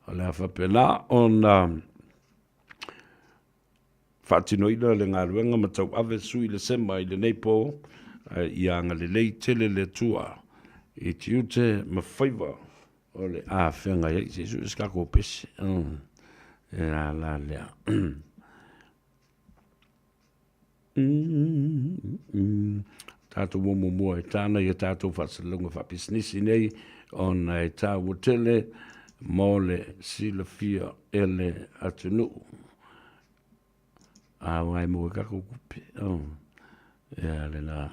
O le whapena on whatinoina le ngā ruenga ma tau ave sui le sema i le neipo i anga le lei tele le tua i tiute ma Faiva o le whenga i se su iskako pesi. Ia la lea. Tātou momo mua e tāna i tātou whasalunga whapisnisi nei on e tā wotele mō le sila fia ele atunu. Wai mua kako kupi. Ia le la.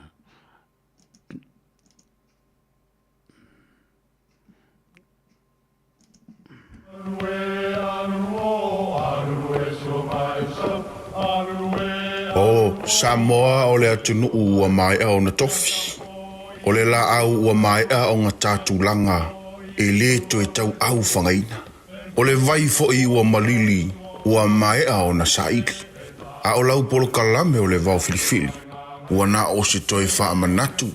O Samoa o le atunu ua mai o na tofi. O le la au ua mai o ngā tātulanga e le to e tau au whangaina. O le vai fo i ua malili ua mai o na saiki. A o lau Polokalame o le vau filifili. Ua na o se toi wha manatu.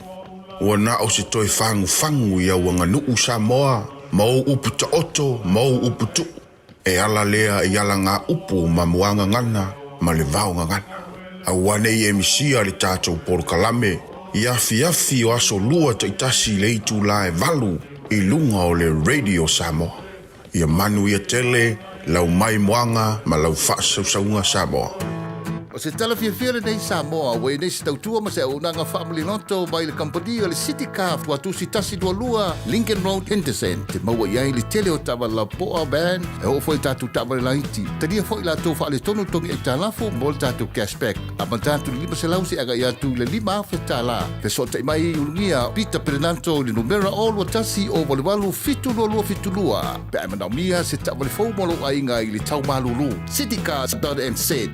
Ua na o se toi whangu ia ua nganu Samoa. Mau upu ta oto, mau upu tu. E ala lea e ala ngā upu ma muanga ngana, ma le vau ngana. A wane i emisia le tātou Polokalame, i afi o aso lua ta itasi le itu la e valu, i lunga o le Radio Samoa. Ia manu ia tele, lau mai muanga, ma lau whaasaunga Samoa. O se tala fia nei Samoa, wei nei se tautua ma se au nanga family noto mai le company o le City Car tua tusi tasi dua lua Lincoln Road Henderson te maua iai le tele o tawa la poa band e o foi tatu tawa le laiti tania foi la tau wha le tonu tongi e talafu mo le tatu cashback a man tatu lima se lausi aga ia tu le lima afe tala pe so te mai ulungia Peter Prenanto le numera o lua tasi o walewalu fitu lua pe ai manau mia se tawa le fau molo ainga i le tau malulu City Car .nz.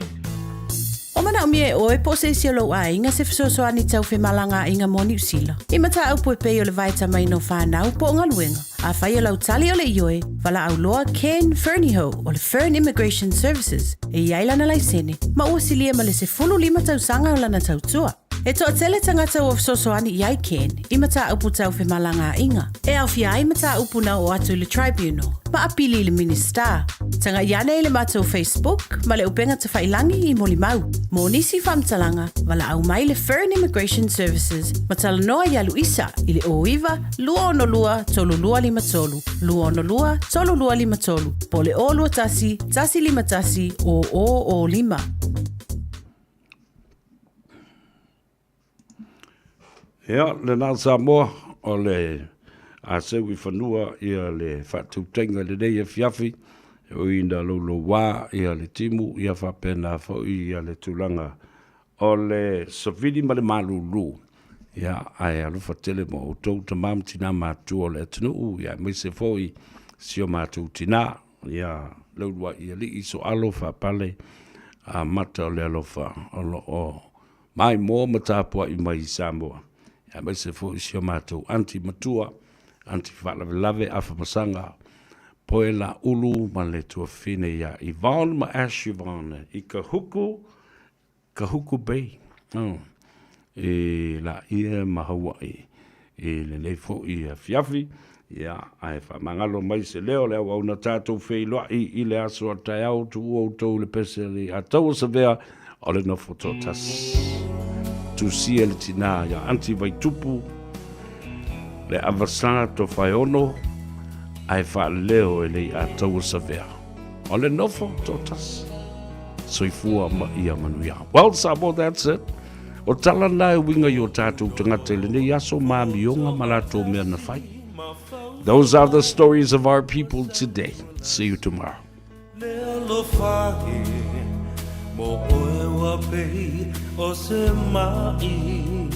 O mana o mie oe po se isi lo a inga se fisoso ani tau fe malanga inga moni usila. I mata au po pe o le vaita mai no whanau po ngā luenga. A whai o lau tali o le ioe, wala au loa Ken Ferniho o le Fern Immigration Services e iailana lai sene. Ma ua silia ma le se fulu lima tau sanga o lana tau tua. E toa tele tangata o fisoso ani iai Ken, i mata upu tau fe malanga inga. E au fia ai mata upu na o atu le tribunal. Ma apili le minister. Tanga iane le mata o Facebook, ma le upenga te whailangi i moli mau. Mo nisi whamtalanga, wala au mai le Fern Immigration Services, ma tala noa ia Luisa, i le oiwa, lua ono lua, tolu lua lima tolu. Lua ono lua, tolu lua lima tolu. Po le o lua tasi, tasi lima tasi, o lima. Ia, le nā Samoa o le a seu i whanua ia le whatautenga le nei e fiafi o ina lolo wā ia le timu ia whapena fo ia le tulanga o le sovini ma le malulu ia ai alufa tele mo o tau tamam tina mātua o le atunu ia meise fo i sio mātua tina ia laurua ia li iso alo whapale a mata o le alofa o mai mō matapua i mai Samoa. mai se fo isi o mātou anti matua, anti whalavelave awha masanga, poe la ulu ma le tua whine ia Yvonne ma Ash Yvonne, I Kahuku Bay. E la ia ma Hawaii, e le leifo I fiafi, ia ai wha mangalo mai se leo au na tātou whei loa I le aso a tai au tu o tau le pese le a tau sa vea o le nofo tōtas. Tu sia le tina ia anti vai tupu, le avasanga to whai ono, ai wha leo e le a tau sa vea. O le nofo tōtas, soifua ma ia manuia. Well, Samoa, that's it. O tala nai winga I o tātou tangata le nei aso māmionga malato mea na whai. Those are the stories of our people today. See you tomorrow. Mo oe wa pei o se mai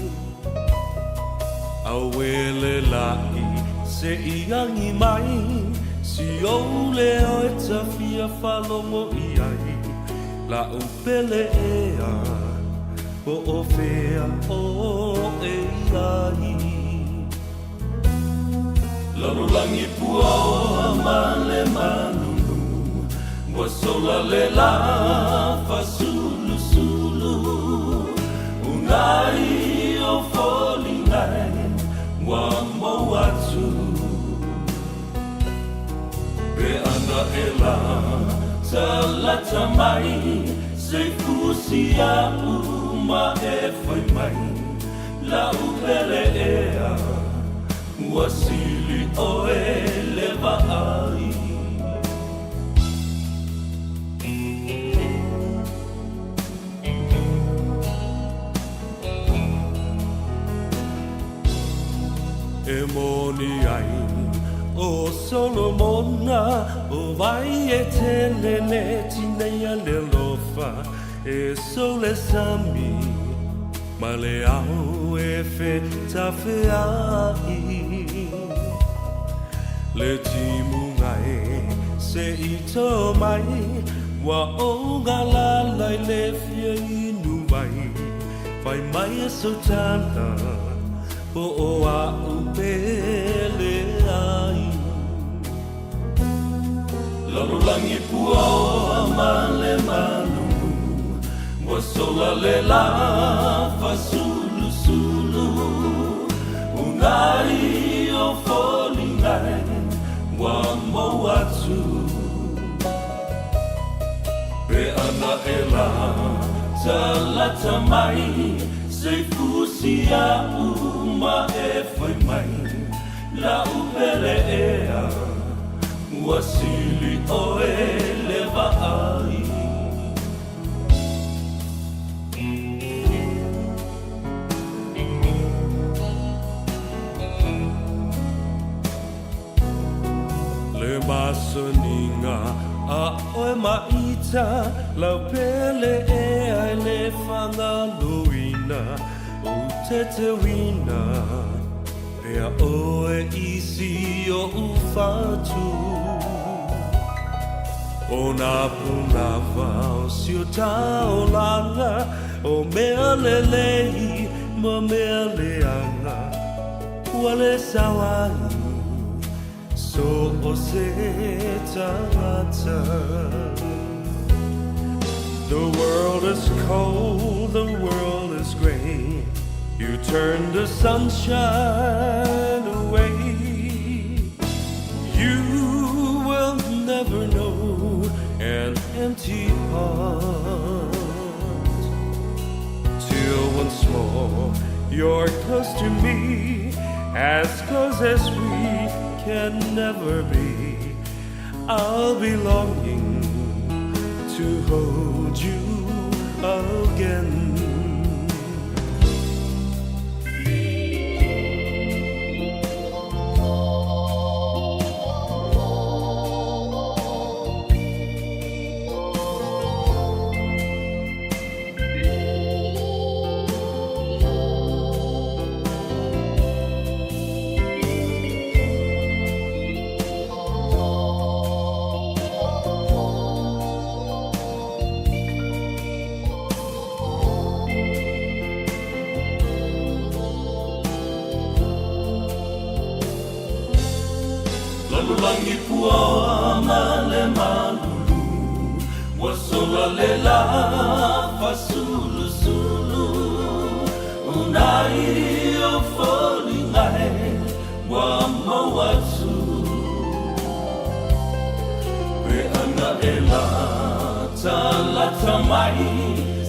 Awele lai se iangi mai Si o le o e tawhia whalongo I ai La upele ea po o whea o e ai Lalulangi pua o male manunu Wa sola le la fa sulu sulu Unai o foli nai Wa mo atu Pe ana e la Talata mai Se fusia uma e fai mai La upele ea Wasili o e leva ai E moni ai o Solomona o vai e telele tineia le lofa e sole sami ma le au e fe tawhai Le timungai se I tō mai Wa o ngā lalai le fia inu mai Whai mai e so tana Po o a upele ai Lalulangi pua o amale manu Wa sola le la fa sulu sulu Unai o foli ngai Wa mo atu Pe ana e la Talata mai Se fusia uma e fai mai La upele ea Wasili o e leva ai Le masoninga a oe maita Lau pele e ai le whanga luina O te te wina Pea oe isi o ufatu O nā punava o si o tau langa O mea le lei ma mea le anga Ua le sawai So o se tangata The world is cold, the world is gray You turn the sunshine away You will never know an empty heart Till once more you're close to me As close as we can never be I'll be longing to hold you again male malulu wasola lela fasulu sulu unai o foli ngai wa mawatsu pe ana ela tala tamai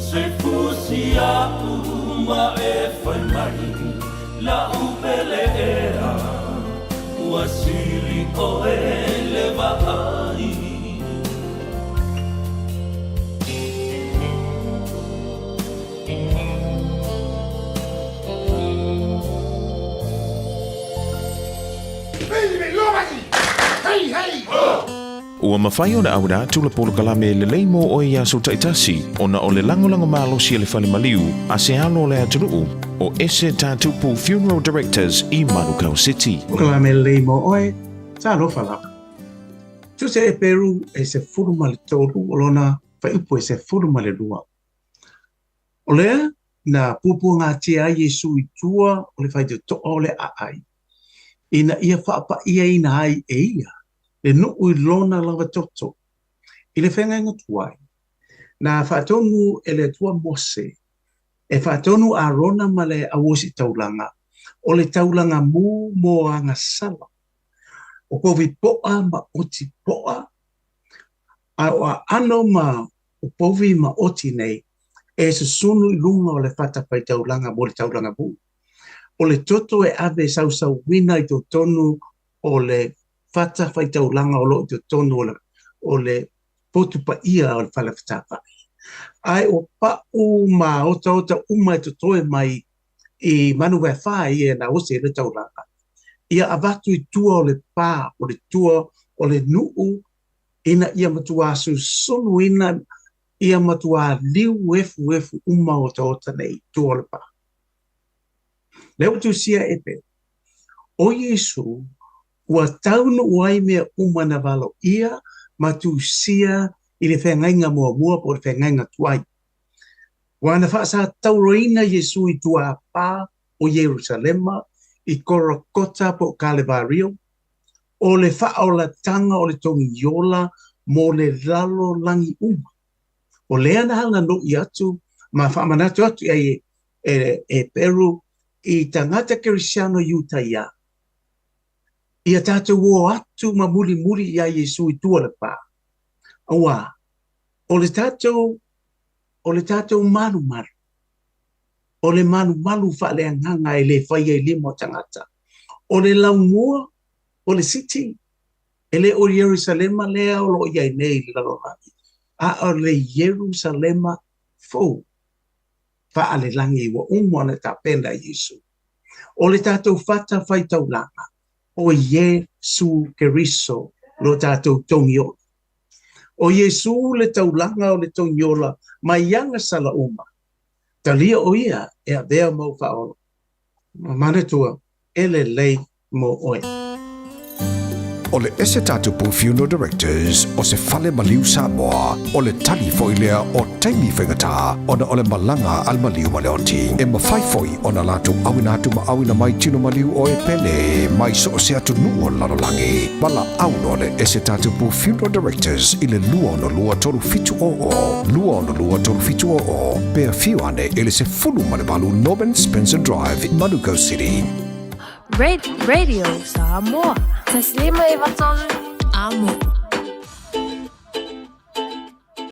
se fusia uma e fai mai la upele ea wasili o eleva ai Ua mawhai o na aura tula polo kalame le leimo o ia so taitasi o na o le langolango malo si le fale maliu a se alo le atunuu o ese tātupu Funeral Directors i Manukau City. O kalame le leimo oe, sa lo fala. Tu se e peru e se furu male tolu o lona fai upo e se furu male lua. O lea, na pupu ngā tia Yesu i tua o le fai te toa o le aai. Ina ia whaapa ia ina ai e ia. Le nuu i lona lawa toto. I le whenga inga tuai. Na whaatonu e le tua mose. E whaatonu a rona ma le awosi taulanga. O le taulanga mū mō anga sala. O kovi poa ma oti poa. A o ano ma o povi ma oti nei. E se sunu i lunga o le whatapai taulanga mo le taulanga mū. O le toto e ave sau wina i tō tonu o le fata fai taulanga o lo i tō tonu o le potu pa ia o le whala whatapa. Ai o pa ma ota uma i tō toe mai i manu wai whai e na ose le taulanga. Ia avatu i tua o le pā o le tua o le nuu ina ia matua su sunu ina ia matua liu efu uma o ota nei tua o le pā. Leo tu sia epe. O Yesu, ua taunu uai mea umana walo ia, ma tu sia i le whengainga mua po le whengainga tuai. Wana whaasa tauroina Yesu i tua pā o Jerusalema, i Korokota po Kalevario, o le whaola tanga o le tongi yola, mo le lalo langi uma. O lea na hanga no i atu, ma whaamanatu atu e Peru, i tangata Kirisiano Utah ia. Ia tātou o atu ma muri ia Yesu i tua le pā. Awa, o le tātou malu. O le malu whale anganga e le whaia i limo tangata. O le laumua, o le city, e le o Jerusalema lea o lo ia i nei le lalorani. A o le Jerusalema fau. Whaale langi wa umwana ta penda Yesu. O le tātou whata whai taulanga. O Yesu Keriso lo tātou tongiola. O Yesu le taulanga o le tongiola mai yanga sala uma. Talia o ia e a vea mau whaolo. Manatua ele lei mo oe. O le ese tātupu Funeral Directors o se fale maliu Samoa o le tali foilea o taimi whengata o na o le malanga al maliu maleoti. E mawhaifoi o na latu awina atu ma awina mai tino maliu o e pele mai so o se atu nuo lalolangi. Bala auno le ese tātupu Funeral Directors i le lua no lua toru fitu o. Lua no lua toru fitu o. Pea fiuane ele se fulu malevalu Norman Spencer Drive in Manukau City. Radio Samoa. Taslima Electoral Amo.